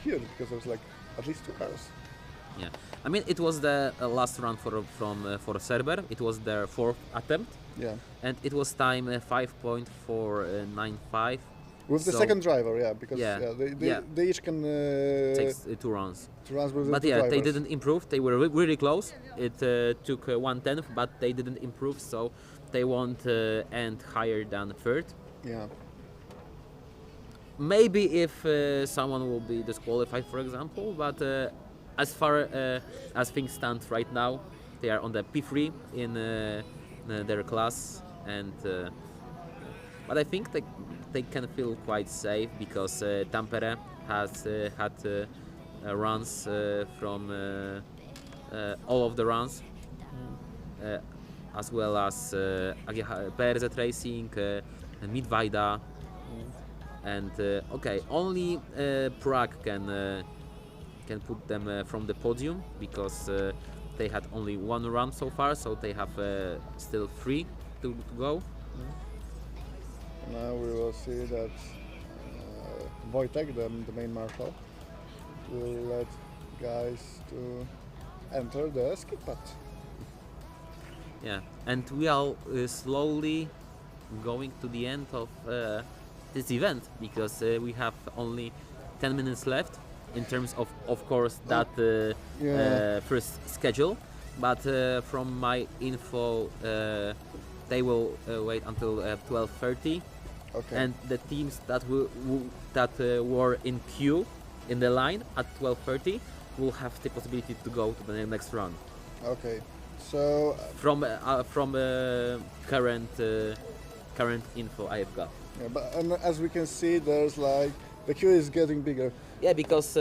huge because there's like at least 2 cars. Yeah, I mean it was the last run for Serber. It was their 4th attempt. Yeah. And it was time 5.495. With the second driver, yeah, because they each can takes 2 runs. 2 runs with but the yeah, drivers. they didn't improve. They were really close. It took 1/10, but they didn't improve, so they won't end higher than 3rd. Yeah. Maybe if someone will be disqualified, for example, but as far as things stand right now, they are on the P3 in their class, and but I think they can feel quite safe because Tampere has had runs from all of the runs, as well as PRZ Racing, Midweida, and okay, only Prague can put them from the podium because they had only 1 run so far, so they have still 3 to go. Now we will see that Wojtek, the main marshal, will let guys to enter the skid pad. Yeah, and we are slowly going to the end of this event because we have only 10 minutes left in terms of course that first schedule, but from my info they will wait until 12:30. Okay. And the teams that were in queue in the line at 12:30 will have the possibility to go to the next run. Okay, so from current info I have got. Yeah, but and as we can see, there's like the queue is getting bigger. Yeah, because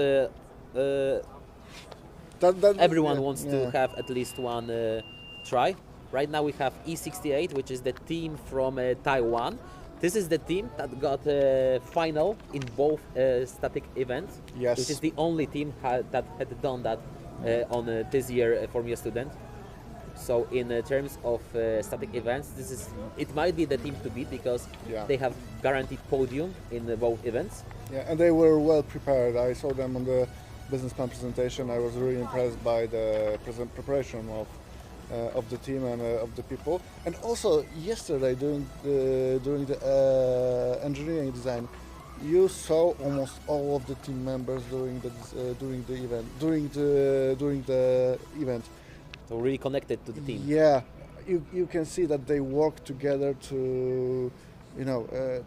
everyone wants to have at least one try. Right now we have E68, which is the team from Taiwan. This is the team that got final in both static events. Yes. Which is the only team that had done that on this year Formula Student. So in terms of static events, it might be the team to beat because they have guaranteed podium in both events. Yeah, and they were well prepared. I saw them on the business plan presentation. I was really impressed by the preparation of the team and of the people. And also yesterday during the engineering design, you saw almost all of the team members during the event. So really connected to the team. Yeah, you can see that they work together to,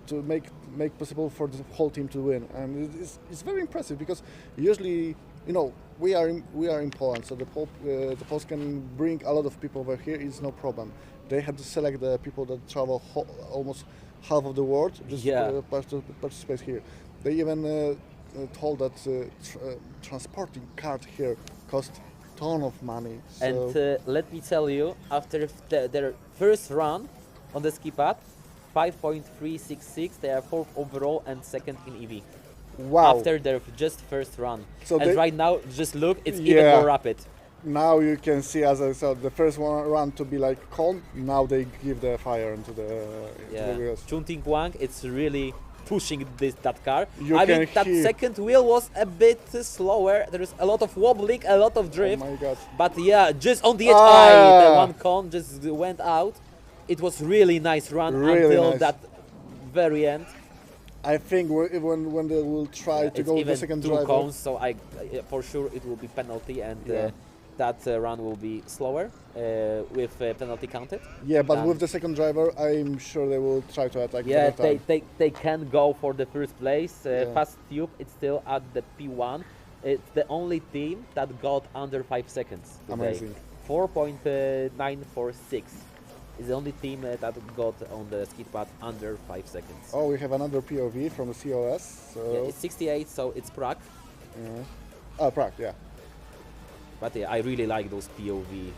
to make possible for the whole team to win, and it's very impressive because usually, we are in Poland, so the Poles can bring a lot of people over here. It's no problem. They have to select the people that travel almost half of the world just to participate here. They even told that transporting cart here cost ton of money. So and let me tell you, after their first run on the ski pad, 5.366, they are 4th overall and 2nd in EV. Wow! After their just first run. So and right now, just look, it's even more rapid. Now you can see, as I said, the first run to be like calm. Now they give the fire into the wheels. Chunting Wang, it's really pushing that car. That second wheel was a bit slower. There is a lot of wobbling, a lot of drift. Oh my God. But yeah, just on the edge, the one cone just went out. It was really nice run until that very end. I think when they will try to go with the second driver. Cones, so for sure it will be penalty, and that run will be slower with penalty counted. Yeah, but with the second driver, I'm sure they will try to attack. Yeah, they can go for the first place. Fast Tube, it's still at the P1. It's the only team that got under 5 seconds today. Amazing. 4.946 is the only team that got on the skid pad under 5 seconds. Oh, we have another POV from the COS. So yeah, it's 68, so it's Prague. Oh, Prague, yeah. But yeah, I really like those POV,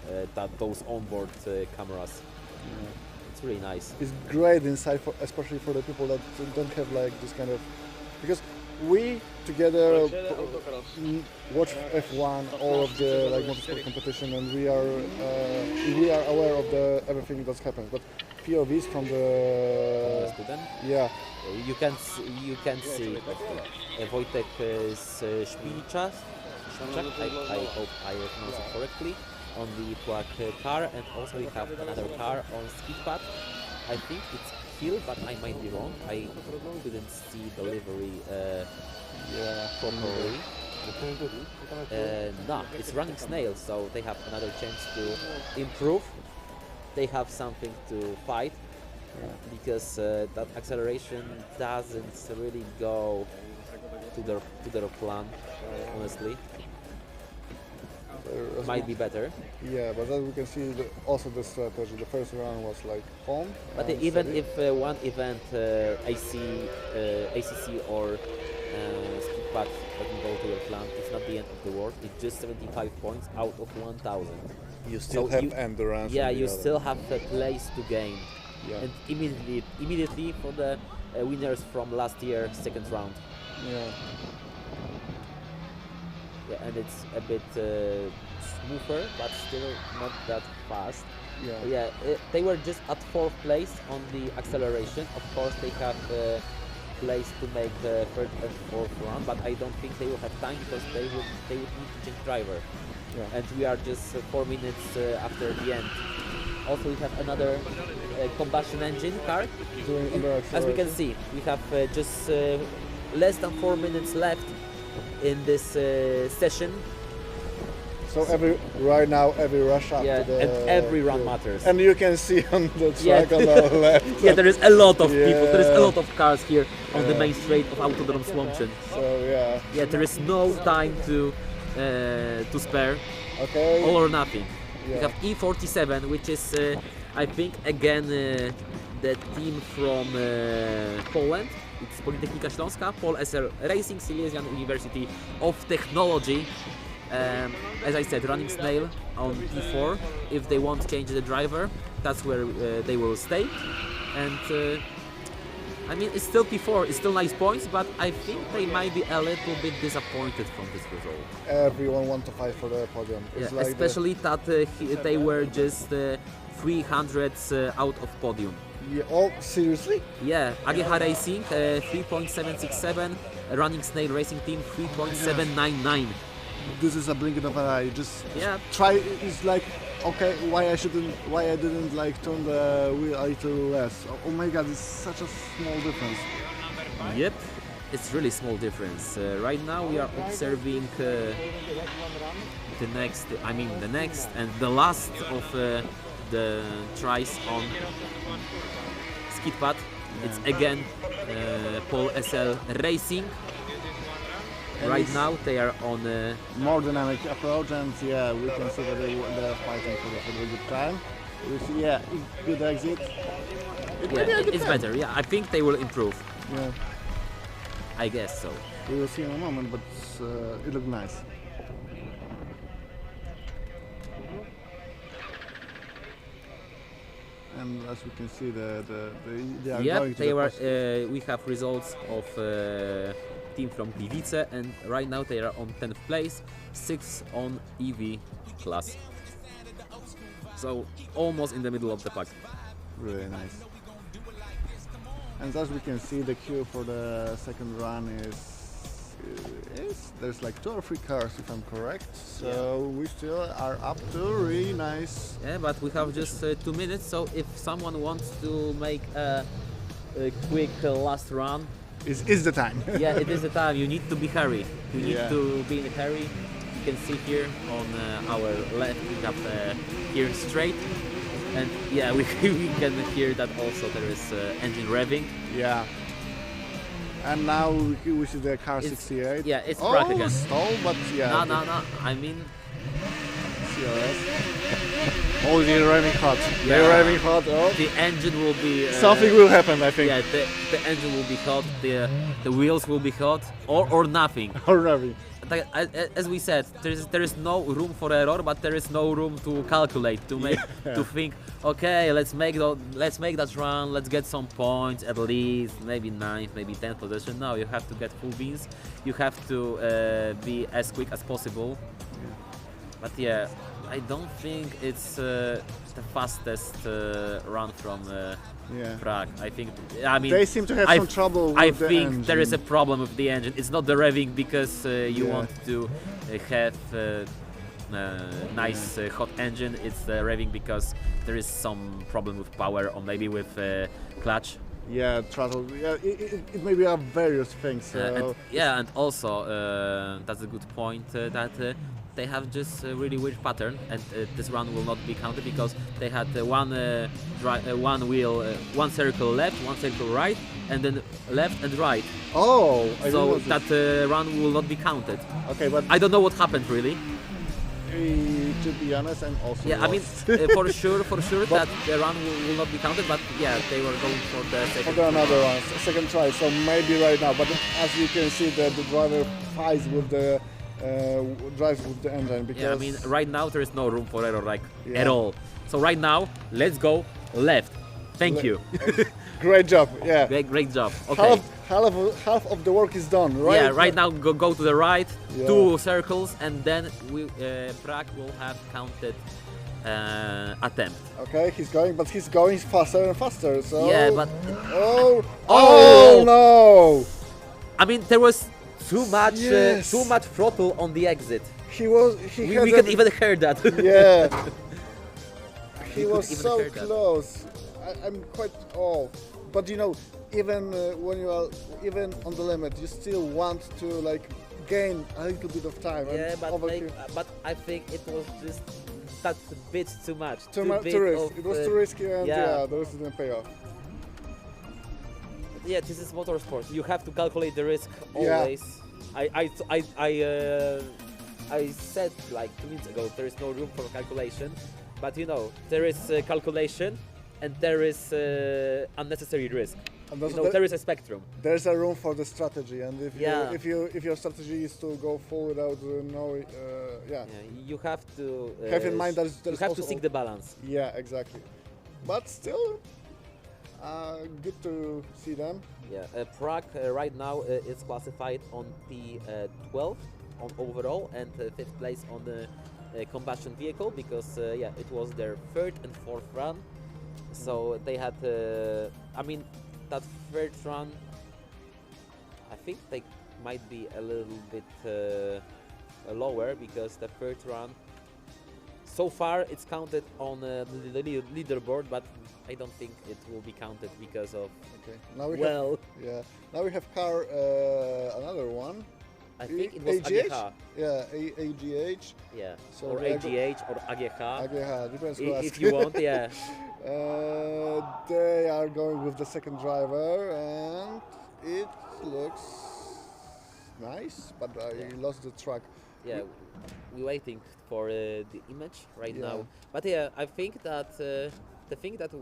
those onboard cameras. It's really nice. It's great inside, especially for the people that don't have like this kind of, because we together watch F1, all of the like motorsport competition, and we are aware of everything that's happened. But POVs from the student. yeah, You can see Wojtek Szpilczak, I hope I pronounce it correctly, on the black car, and also we have another car on skid pad. I think it's Hill, but I might be wrong. I couldn't see the livery properly. No, it's running snail, so they have another chance to improve. They have something to fight because that acceleration doesn't really go to their plan, honestly. Might be better. Yeah, but as we can see, also the strategy. The first run was like home. But even if one event, ACC or skid pad doesn't go to your plan, it's not the end of the world. It's just 75 points out of 1,000. You still have endurance. Yeah, you still have a place to gain. Yeah. And immediately for the winners from last year, second round. Yeah. Yeah, and it's a bit smoother, but still not that fast. Yeah. Yeah, they were just at 4th place on the acceleration. Of course, they have place to make the 3rd and 4th run, but I don't think they will have time because they would need to change driver. Yeah. And we are just 4 minutes after the end. Also, we have another combustion engine car. As we can see, we have just less than 4 minutes left in this session. So right now every rush up to the and every run matters. And you can see on the track on the left. Yeah, there is a lot of people. There is a lot of cars here on the main straight of Autodrom Słomczyn. So yeah. Yeah, there is no time to spare. Okay. All or nothing. Yeah. We have E47, which is I think again the team from Poland. It's Politechnika Śląska, Pol SL Racing, Silesian University of Technology. As I said, running snail on P4. If they won't change the driver, that's where they will stay. And I mean, it's still P4, it's still nice points, but I think they might be a little bit disappointed from this result. Everyone wants to fight for the podium. It's Yeah, like especially that they were just 300s out of podium. Yeah. Oh, seriously? Yeah, AGH Racing 3.767, Running Snail Racing Team 3.799. This is a blink of an eye. Just Yeah. try. It's like, okay, why I didn't like turn the wheel a little less? Oh my God, it's such a small difference. Yep, it's really small difference. Right now we are observing the next and the last of the tries on skid pad. It's again Pol SL Racing. Right now they are on More dynamic approach, and yeah, we can see that they're fighting for the good time. We see, yeah, good exit. it's better. Yeah, I think they will improve. Yeah, I guess so. we will see in a moment, but it looked nice. And as we can see, they are going to we have results of team from Gliwice, and right now they are on 10th place, 6th on EV class. So almost in the middle of the pack. Really nice. And as we can see, the queue for the second run is there's like 2 or 3 cars, if I'm correct. So we still are up to really nice. Yeah, but we have just 2 minutes, so if someone wants to make a quick last run, Is the time. yeah, it is the time. You need to be hurry. You need Yeah. to be in a hurry. You can see here on our left we have here straight, and yeah, we can hear that also there is engine revving. Yeah. And now we see the car It's- 68. Yeah, it's Prague again. Stall, but yeah. No. I mean, CRS. Oh, they're revving hot. Yeah. They're revving hot. Oh. the engine will be Something will happen, I think. Yeah, the engine will be hot. The wheels will be hot, or nothing. Or revving. as we said, there is no room for error, but there is no room to calculate, to make, to think. Okay, let's make that run. Let's get some points at least, maybe 9th, maybe 10th position. No, you have to get full beans. You have to be as quick as possible. But yeah, I don't think it's the fastest run from Prague. I think, I mean, They seem to have some trouble with I the think engine. there is a problem with the engine. It's not the revving because you want to have nice hot engine. It's the revving because there is some problem with power or maybe with clutch. Yeah, throttle. Yeah, it may be various things. And also that's a good point that they have just a really weird pattern, and this run will not be counted because they had one wheel, one circle left, one circle right, and then left and right. Oh, so that run will not be counted. Okay, but I don't know what happened really. To be honest, I'm also Yeah, lost. I mean, for sure that the run will not be counted, but yeah, they were going for the second. For another one, second try. So maybe right now, but as you can see, the driver fights with the drives with the engine because. Yeah, I mean, right now there is no room for error, like at all. So right now, let's go left. Thank you. Great job. Yeah. Great job. Okay. Half of the work is done, right? Yeah, right now go to the right, 2 circles, and then Prague will have counted attempt. Okay, he's going faster and faster. So yeah, but oh no! I mean, there was too much throttle on the exit. We could even hear that. Yeah. He was so close. I'm quite but you know, even when you are even on the limit, you still want to like gain a little bit of time. Yeah, but I think it was just that bit too much. Too risky. It was too risky, and the rest didn't pay off. Yeah, this is motorsport. You have to calculate the risk always. I said like 2 minutes ago there is no room for calculation, but you know there is calculation. And there is unnecessary risk. And you know, there is a spectrum. There's a room for the strategy, and if your strategy is to go full without you have to have in mind that you have to seek the balance. Yeah, exactly. But still, good to see them. Yeah, Prague right now is classified on P12 on overall and 5th place on the combustion vehicle because it was their 3rd and 4th run. So they had, I mean, that 3rd run, I think they might be a little bit lower because the 3rd run, so far it's counted on the leaderboard, but I don't think it will be counted because of, now we have car, another one. I think it was AGH. Yeah, AGH. Yeah, so or AGH or AGH. AGH, depends who if you want, yeah. They are going with the second driver, and it looks nice, but I lost the track. Yeah, we're waiting for the image right now. But yeah, I think that the thing that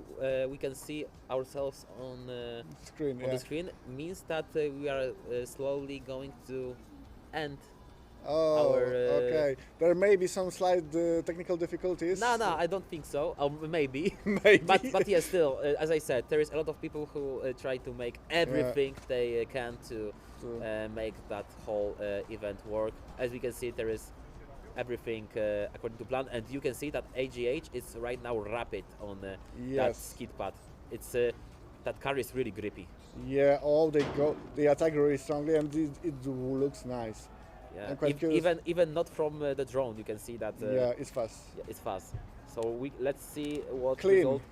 we can see ourselves on the screen means that we are slowly going to end. Okay. There may be some slight technical difficulties. No, I don't think so. Maybe. Maybe. But yeah, still, as I said, there is a lot of people who try to make everything they can to make that whole event work. As we can see, there is everything according to plan, and you can see that AGH is right now rapid on that skid pad. It's that car is really grippy. Yeah, they attack really strongly, and it looks nice. Yeah, even not from the drone, you can see that. It's fast. Yeah, it's fast. So let's see what Clean. result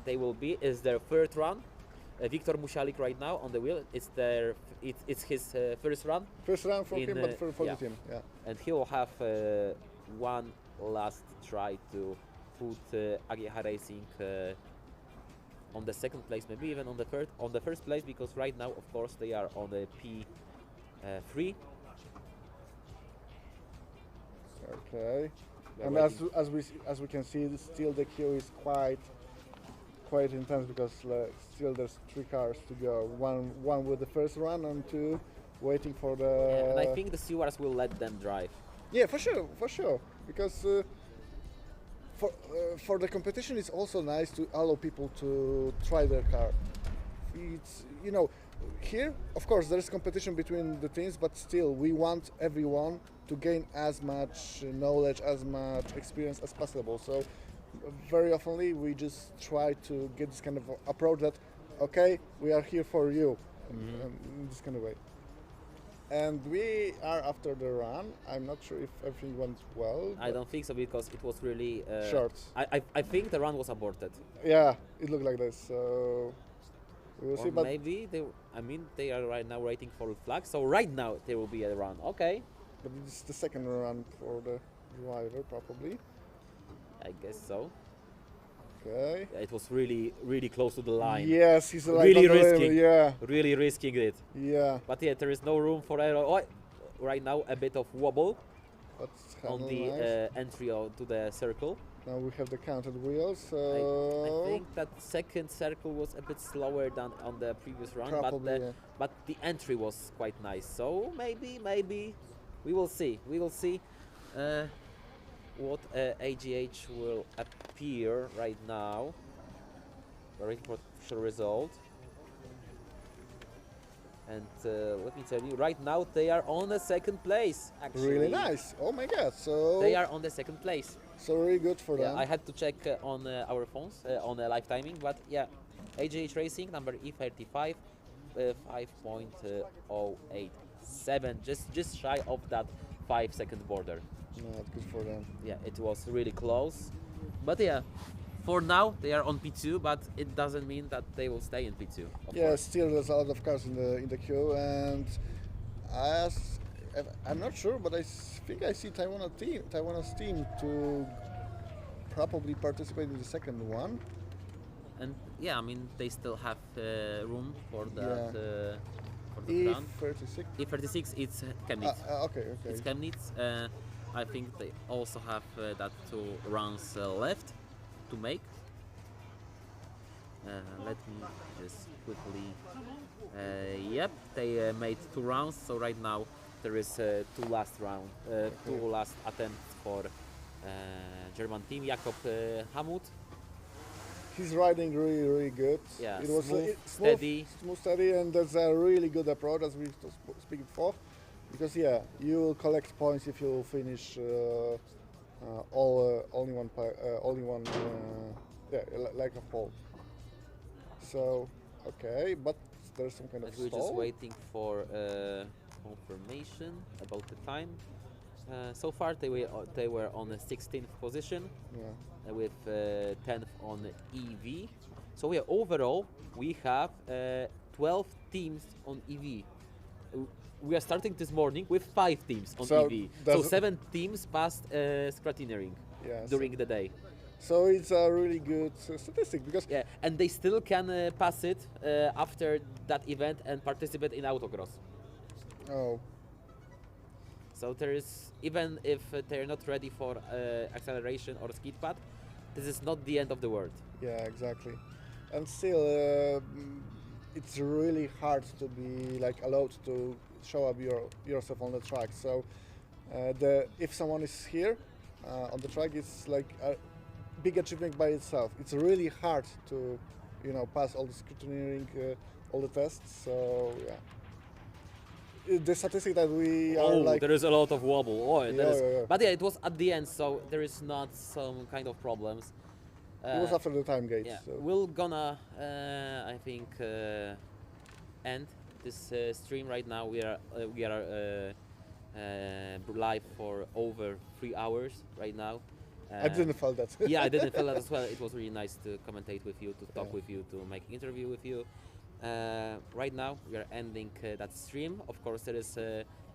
they will be. Is their 3rd run. Viktor Musialik right now on the wheel. It's his first run. First run for him, but for the team. Yeah. And he will have one last try to put AGH Racing on the 2nd place, maybe even on the 1st place, because right now, of course, they are on the P3. Okay. And as we can see, still the queue is quite intense because still there's 3 cars to go. One with the first run and 2 waiting for the. Yeah, and I think the stewards will let them drive. Yeah, for sure. Because for the competition, it's also nice to allow people to try their car. It's here, of course, there is competition between the teams, but still, we want everyone to gain as much knowledge, as much experience as possible. So, very oftenly, we just try to get this kind of approach that, okay, we are here for you, in this kind of way. And we are after the run. I'm not sure if everything went well. I don't think so because it was really short. I think the run was aborted. Yeah, it looked like this. So we will Or see. But maybe they are right now waiting for a flag. So right now there will be a run. Okay. But it's the second run for the driver, probably. I guess so. Okay. Yeah, it was really close to the line. Yes, he's like really on the risking. level, yeah. Really risking it. Yeah. But yeah, there is no room for error. Oh, right now a bit of wobble That's on the nice. entry to the circle. Now we have the counted wheels. So I think that second circle was a bit slower than on the previous run, Probably, but the entry was quite nice. So maybe we will see. We will see what AGH will appear right now. We're waiting for official result. And let me tell you, right now they are on the second place. Actually, really nice. Oh my God! So they are on the second place. So really good for Yeah, them. I had to check on our phones on live timing, but yeah, AGH Racing number E35, 5.087, just shy of that 5-second border. No, good for them. Yeah, it was really close, but yeah, for now they are on P2, but it doesn't mean that they will stay in P2. Yeah, still there's a lot of cars in the queue, and I'm not sure, but I think I see Taiwan's team to probably participate in the second one. And yeah, I mean they still have room for that. For the ground. E36. E36, it's Chemnitz. Okay. It's Chemnitz. I think they also have that 2 runs left to make. Let me just quickly. Yep, they made 2 rounds. So right now there is 2 last attempts for German team. Jakob Hamut. He's riding really good. Yeah, it was smooth, steady, and that's a really good approach as we speak before. Because yeah, you will collect points if you finish only one like a pole. So okay, but there's some kind of We're stall. just waiting for confirmation about the time. So far they were on the 16th position, with 10th on EV. So yeah, overall we have 12 teams on EV. We are starting this morning with 5 teams on EV. So 7 teams passed scrutineering during the day. So it's a really good statistic because and they still can pass it after that event and participate in Autocross. Oh. So there is, even if they're not ready for acceleration or skid pad, this is not the end of the world. Yeah, exactly. And still, it's really hard to be like allowed to show up yourself on the track. So if someone is here on the track, it's like a big achievement by itself. It's really hard to, pass all the scrutineering, all the tests. So yeah. The statistic that we are like... there is a lot of wobble. Yeah. But yeah, it was at the end, so there is not some kind of problems. It was after the time gate. Yeah, so. we're gonna, I think, end this stream right now. We are live for over 3 hours right now. I didn't feel that. Yeah, I didn't feel that as well. It was really nice to commentate with you, to talk with you, to make interview with you. Right now we are ending that stream. Of course, there is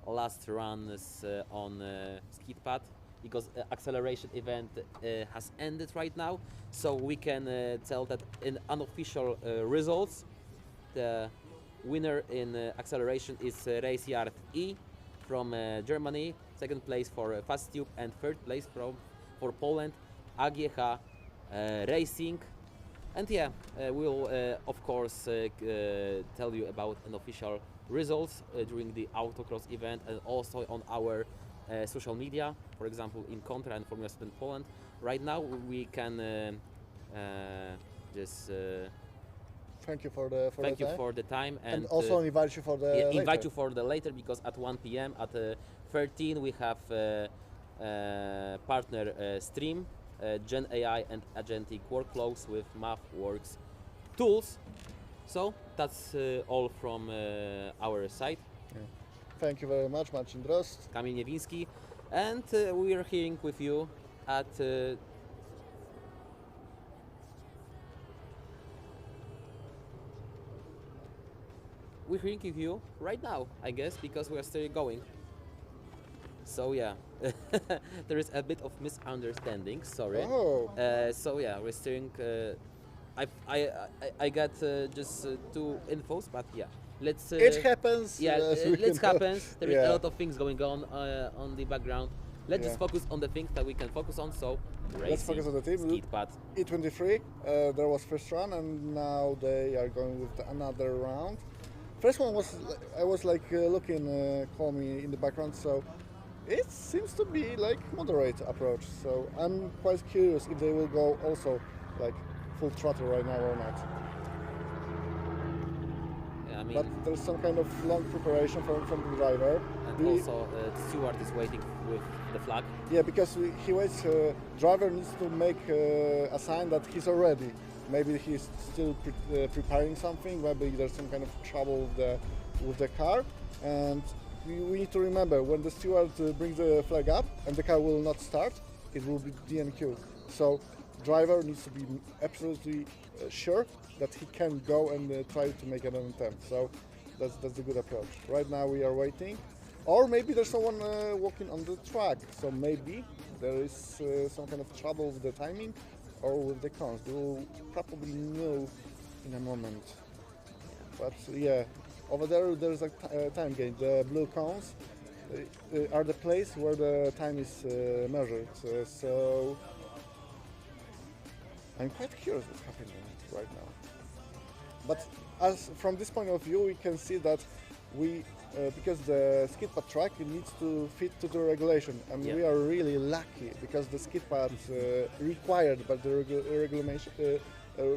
last runs on skid pad because acceleration event has ended right now. So we can tell that in unofficial results, the winner in acceleration is Race Yard E from Germany. Second place for Fast Tube and third place for Poland, AGH Racing. And yeah, we'll of course tell you about an official results during the Autocross event and also on our social media, for example in Contra and Formula Student Poland. Right now we can just Thank you for the time and also invite you for the invite you for the later, because at 1 p.m. at 13 we have partner stream Gen AI and agentic workflows with MathWorks tools. So that's all from our side. Yeah. Thank you very much, Marcin Drost. Kamil Niewiński, and we are hearing with you at we're hearing with you right now, I guess, because we are still going. So yeah, there is a bit of misunderstanding. Sorry. Oh. So yeah, we're steering. I got just two infos, but yeah, let's. It happens. Yeah, let's happens. There is Yeah. a lot of things going on the background. Let's just focus on the things that we can focus on. So racing, Let's focus on the team. skid pad. E23. There was first run, and now they are going with another round. First one was I was like looking calmly in the background, so it seems to be like moderate approach. So I'm quite curious if they will go also like full throttle right now or not. Yeah, I mean, But there's some kind of long preparation from the driver. and also Stewart is waiting with the flag. Yeah, because he waits. Driver needs to make a sign that he's already. Maybe he's still preparing something. Maybe there's some kind of trouble with the car, and we need to remember when the steward brings the flag up and the car will not start, it will be DNQ. So driver needs to be absolutely sure that he can go and try to make an attempt. So that's a good approach. Right now we are waiting, or maybe there's someone walking on the track. So maybe there is some kind of trouble with the timing or with the cones. We will probably know in a moment. But yeah, over there's a time gain. The blue cones are the place where the time is measured. So I'm quite curious what's happening right now. But as from this point of view, we can see that we, because the skid pad track needs to fit to the regulation, and we are really lucky because the skid pad required by the regulation,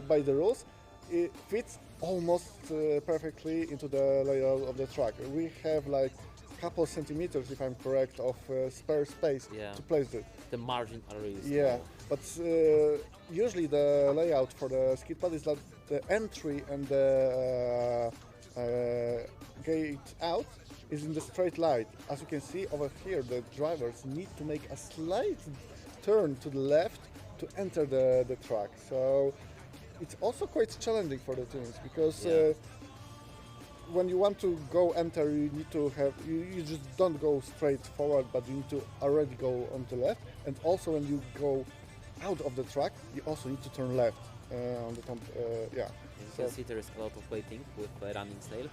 by the rules, it fits almost perfectly into the layout of the track. We have like couple centimeters, if I'm correct, of spare space to place it. The margin are really small. Yeah, but usually the layout for the skid pad is like the entry and the gate out is in the straight line. As you can see over here, the drivers need to make a slight turn to the left to enter the track. So it's also quite challenging for the teams because when you want to go enter, you need to have, you just don't go straight forward, but you need to already go on the left. And also when you go out of the track, you also need to turn left on the top, You can see there is a lot of waiting with running snail.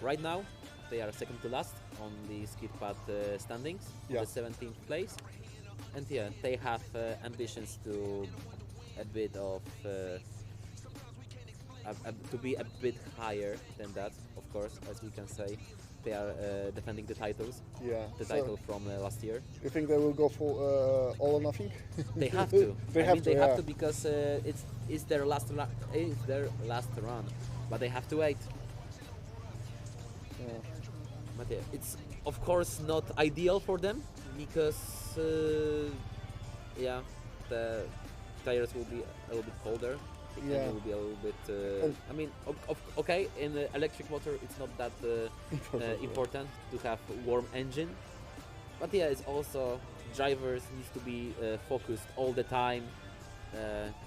Right now, they are second to last on the skid pad standings, the 17th place. And yeah, they have ambitions to a bit of to be a bit higher than that, of course, as we can say. They are defending the titles. Yeah. The title from last year. You think they will go for all or nothing? They have to. They have to because it's their last run, but they have to wait. Yeah. But yeah, it's of course not ideal for them because the tires will be a little bit colder. The engine will be a little bit. I mean, okay, in the electric motor, it's not that important to have warm engine. But yeah, it's also drivers needs to be focused all the time.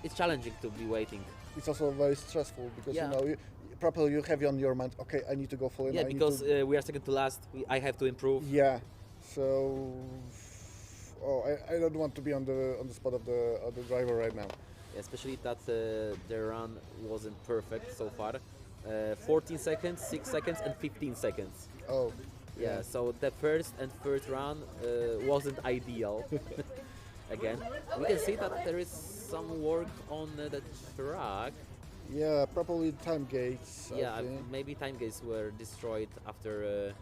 It's challenging to be waiting. It's also very stressful because you know, probably you have on your mind, okay, I need to go full in. Yeah, because we are second to last. I have to improve. Yeah, so I don't want to be on the spot of the driver right now. Especially that their run wasn't perfect so far. 14 seconds, 6 seconds, and 15 seconds. Oh. Yeah, so the first and third run wasn't ideal. Again, we can see that there is some work on the track. Yeah, probably time gates. Yeah, I think. maybe time gates were destroyed after.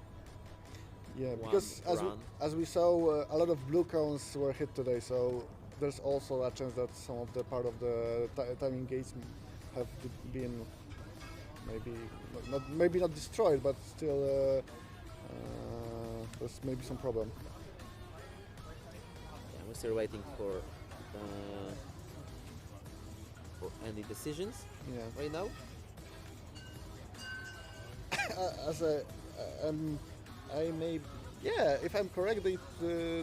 Yeah, one because run. as we saw, a lot of blue cones were hit today, so there's also a chance that some of the part of the timing gates have been maybe not destroyed, but still there's maybe some problem. Yeah, we're still waiting for any decisions Yeah. right now. As a, I may, yeah, if I'm correct, they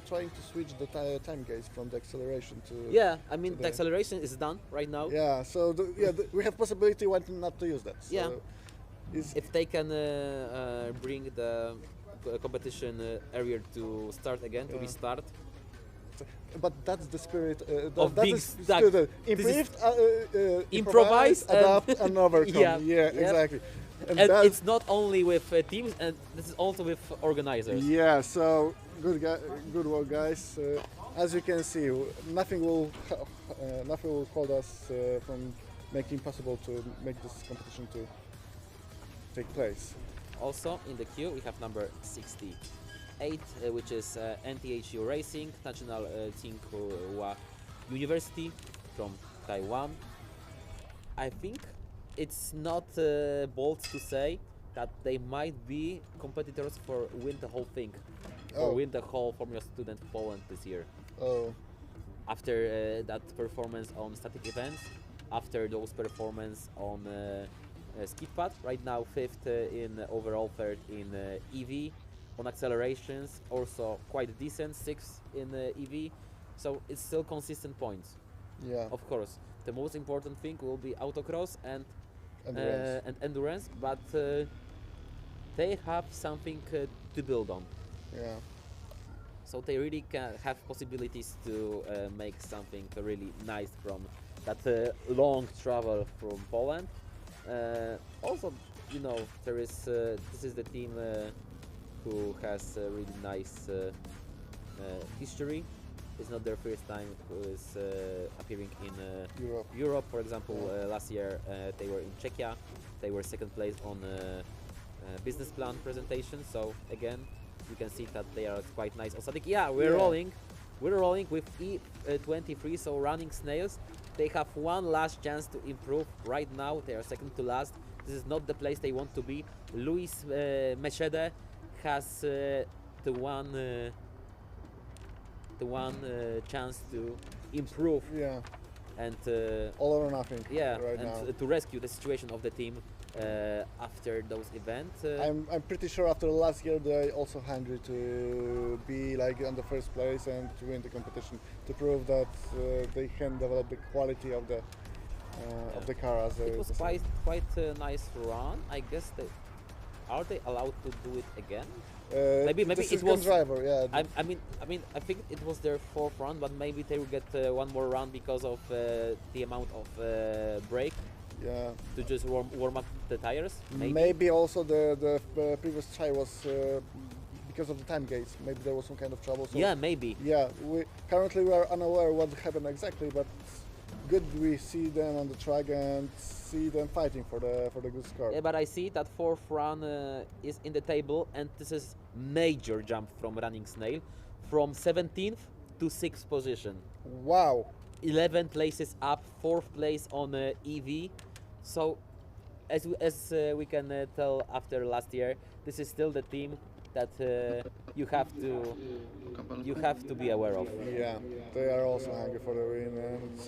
trying to switch the time gates from the acceleration to. Yeah, I mean to the acceleration is done right now. Yeah, so we have possibility when not to use that. So Yeah. If they can bring the competition earlier to start again, to restart. But that's the spirit Of that being is stuck. spirit. Improvise, adapt, and overcome. Yeah, Yeah, yeah. exactly. And that's- it's not only with teams, and this is also with organizers. Yeah, so good work, guys. As you can see, nothing will hold us from making possible to make this competition to take place. Also in the queue we have number 68, which is NTHU Racing, National Tsinghua University from Taiwan. I think it's not bold to say that they might be competitors for win the whole thing, or win the whole Formula Student Poland this year. Oh. After that performance on static events, after those performance on skid pad, right now 5th in overall, 3rd in EV, on accelerations also quite decent, 6th in EV, so it's still consistent points. Yeah. Of course, the most important thing will be autocross and endurance, but they have something to build on. Yeah. So they really can have possibilities to make something really nice from that long travel from Poland. Also, you know, there is this is the team who has a really nice history. It's not their first time who is appearing in Europe. For example, last year they were in Czechia. They were second place on business plan presentation. So again, you can see that they are quite nice. Also, yeah, we're rolling with E23. So running snails, they have one last chance to improve. Right now, they are second to last. This is not the place they want to be. Luis Mechede has the one chance to improve. Yeah. And all or nothing. Yeah, right and now. to rescue the situation of the team after those events. I'm pretty sure after last year they also hungry to be like on the first place and to win the competition, to prove that they can develop the quality of the car as it was quite a nice run. I guess are they allowed to do it again? Maybe it was driver. Yeah. I mean I think it was their 4th run, but maybe they will get one more run because of the amount of brake. Yeah. To just warm up the tires. Maybe also the previous try was because of the time gates. Maybe there was some kind of trouble. So yeah, maybe. Yeah. Currently we are unaware what happened exactly, but good we see them on the track and see them fighting for the good score. Yeah, but I see that 4th run is in the table, and this is major jump from running snail, from 17th to 6th position. Wow. 11 places up, 4th place on EV. So as we can tell after last year, this is still the team that you have to be aware of. Yeah, they are also hungry for the win, and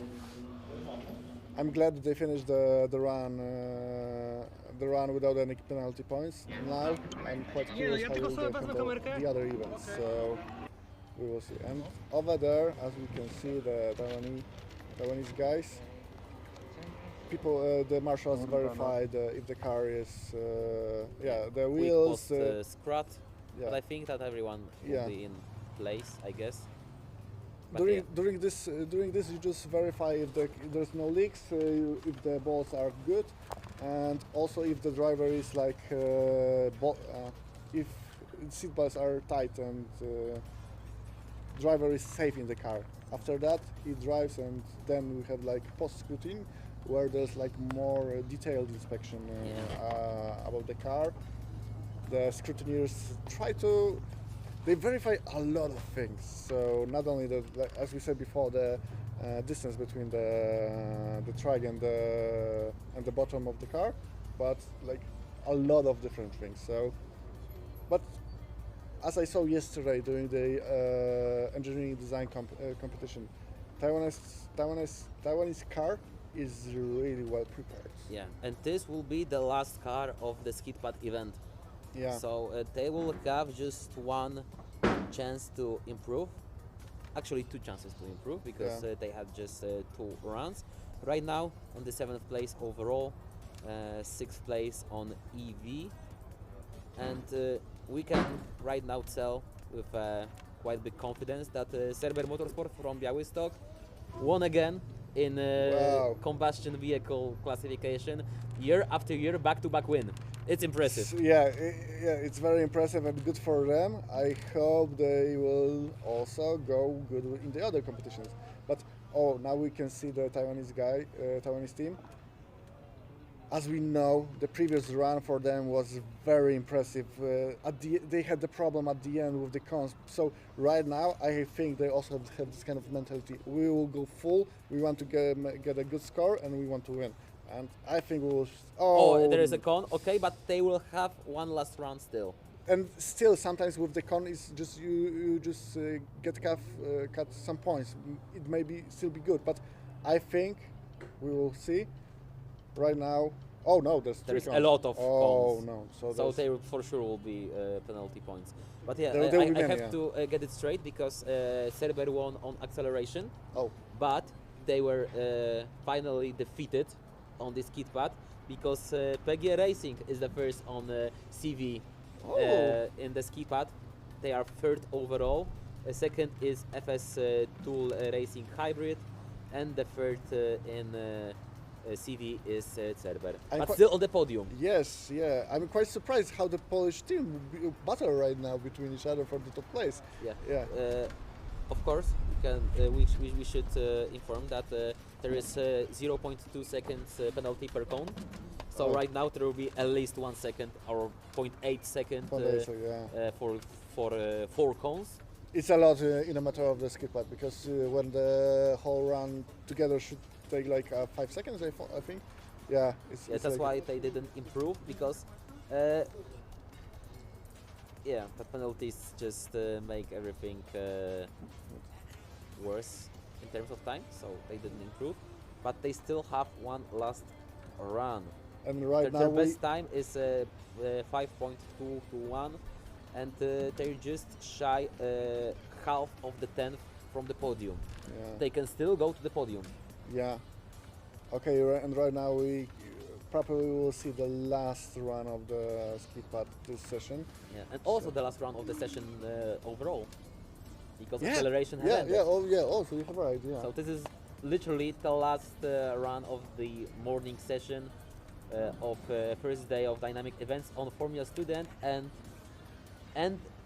I'm glad that they finished the run without any penalty points. Now I'm quite curious how will they handle the other events. So we will see. And over there, as we can see, the Taiwanese guys, the marshals verified if the car is the wheels. Scrat. Yeah. But I think that everyone will be in place, I guess. During this, you just verify if there's no leaks, if the balls are good, and also if the driver is like if seat belts are tight and driver is safe in the car. After that, he drives, and then we have like post scrutiny, where there's like more detailed inspection about the car. The scrutineers they verify a lot of things. So not only as we said before, the distance between the track and the bottom of the car, but like a lot of different things. So, but as I saw yesterday during the engineering design competition, Taiwanese car is really well prepared. Yeah, and this will be the last car of the skid pad event. Yeah. So they will have just one chance to improve. Actually, two chances to improve because they had just 2 runs. Right now, on the 7th place overall, 6th place on EV, and we can right now tell with quite big confidence that Cerber Motorsport from Białystok won again in combustion vehicle classification, year after year, back-to-back win. It's impressive. Yeah, it's very impressive and good for them. I hope they will also go good in the other competitions. But now we can see the Taiwanese team. As we know, the previous run for them was very impressive. They had the problem at the end with the cons. So right now, I think they also have this kind of mentality. We will go full. We want to get a good score and we want to win. And I think we will. There is a con. Okay, but they will have one last round still. And still, sometimes with the con, it's just you just get cut some points. It may still be good, but I think we will see. Right now, there's a lot of cons. No, so there for sure will be penalty points. But yeah, I have to get it straight because Cerber won on acceleration. Oh. But they were finally defeated on this skid pad because PG Racing is the first on CV in the skid pad. They are 3rd overall. Second is FS Tool Racing Hybrid, and the 3rd in CV is Cerber, but still on the podium. Yes, yeah. I'm quite surprised how the Polish team battle right now between each other for the top place. Yeah. Of course, we should inform that there is 0.2 seconds penalty per cone. So right now there will be at least 1 second or 0.8 second for 4 cones. It's a lot in a matter of the skid pad because when the whole run together should take like 5 seconds, I think. Yeah, that's like why they didn't improve because the penalties just make everything worse in terms of time, so they didn't improve. But they still have one last run. And right now their best time is 5.221, and they're just shy half of the 10th from the podium. Yeah. They can still go to the podium. Yeah. Okay, and right now we probably will see the last run of the skid pad this session. Yeah, and also the last run of the session overall, because acceleration has ended. Also you have right. Yeah. So this is literally the last run of the morning session of first day of dynamic events on Formula Student, and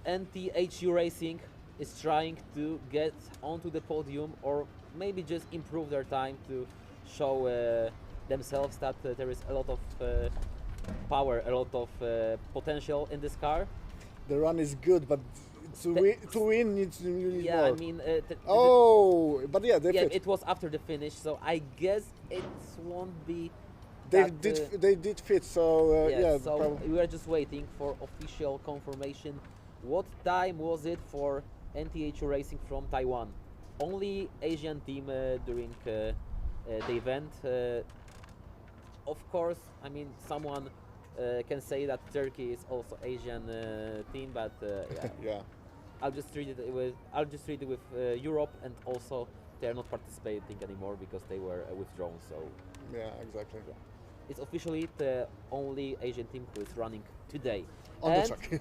NTHU Racing is trying to get onto the podium or maybe just improve their time to show themselves that there is a lot of power, a lot of potential in this car. The run is good, but to win needs really more. I mean, but yeah, it was after the finish, so I guess it won't be. They did fit, so so we are just waiting for official confirmation. What time was it for NTHU Racing from Taiwan? Only Asian team during the event. Of course, I mean someone can say that Turkey is also Asian team, but yeah. I'll just treat it with Europe, and also they are not participating anymore because they were withdrawn. So yeah, exactly. Yeah. It's officially the only Asian team who is running today. On the track.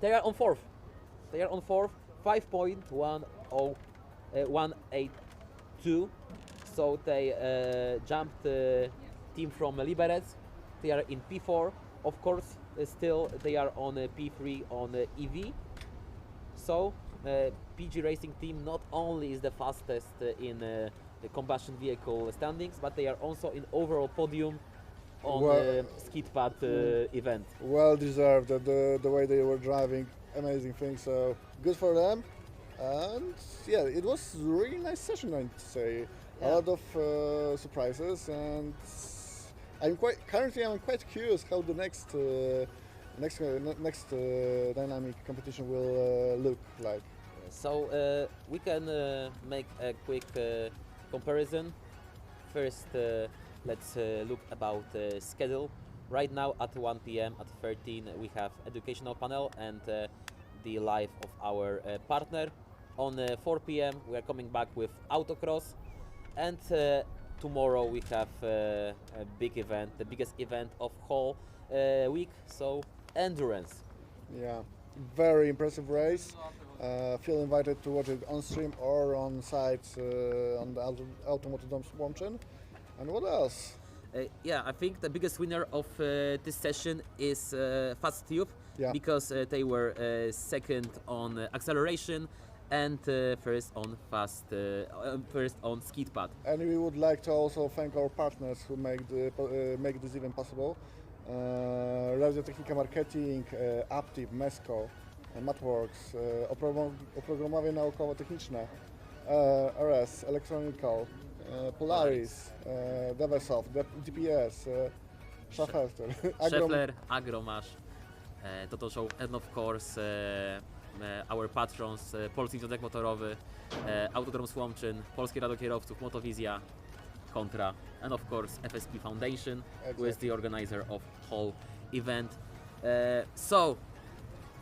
They are on 4th. 5.182. So they jumped the team from Liberec. They are in P4. Of course, still they are on P3 on EV. So PG Racing team not only is the fastest in the combustion vehicle standings, but they are also in overall podium on Well- skid pad event. Well deserved. The way they were driving, amazing thing. So good for them. And yeah, it was a really nice session, I'd say. A Yeah. lot of surprises, and I'm quite curious how the next dynamic competition will look like. So we can make a quick comparison. First, let's look about schedule. Right now at 1 p.m. at 13 we have educational panel and the live of our partner. On 4 p.m. we are coming back with Autocross, and tomorrow we have a big event, the biggest event of whole week. So endurance. Yeah, very impressive race. Feel invited to watch it on stream or on site on the Automotive Dome Łomczyn. And what else? Yeah, I think the biggest winner of this session is Fast Tube, Yeah. because they were second on acceleration and first on first on skid pad. And we would like to also thank our partners who make this event possible. Radiotechnika Marketing, Aptip, Mesco, Matworks, Oprogramowanie Naukowo-Techniczne, RS, Electronical, Polaris, Devesoft, DPS, Schaffhauser, Scheffler, Agromasz, Toto Show, and of course our patrons, Polski Związek Motorowy, Autodrom Łomczyn, Polskie Rado Kierowców, Motowizja, Kontra, and of course FSP Foundation, who is the organizer of whole event. So,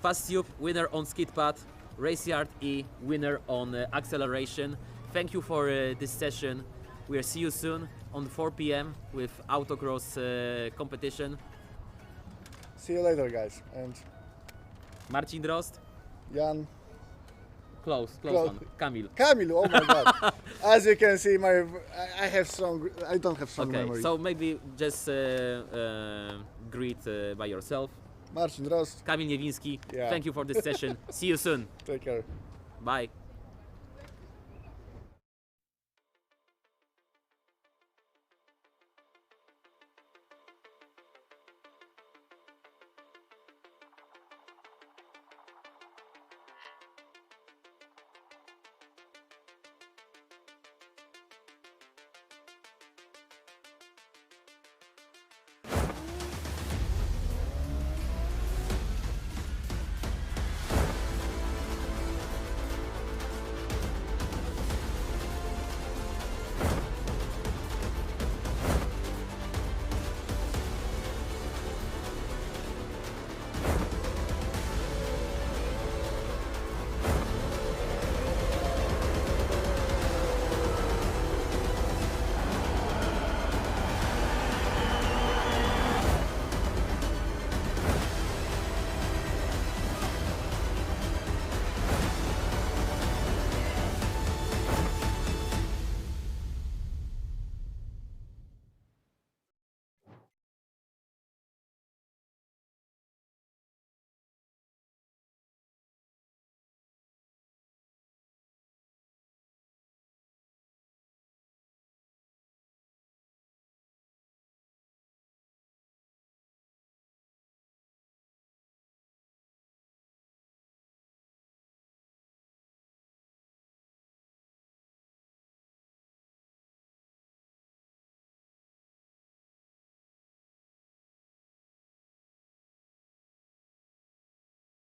Fast Tube winner on skid pad, Raceyard E winner on acceleration. Thank you for this session. We'll see you soon on 4 p.m. with Autocross competition. See you later, guys. And Marcin Drost, Jan, close Close. one. Kamil. Kamil, oh my god. As you can see, I don't have strong Okay, memory. so maybe just greet by yourself. Marcin Drost, Kamil Niewiński, Yeah. thank you for this session. See you soon. take care. Bye.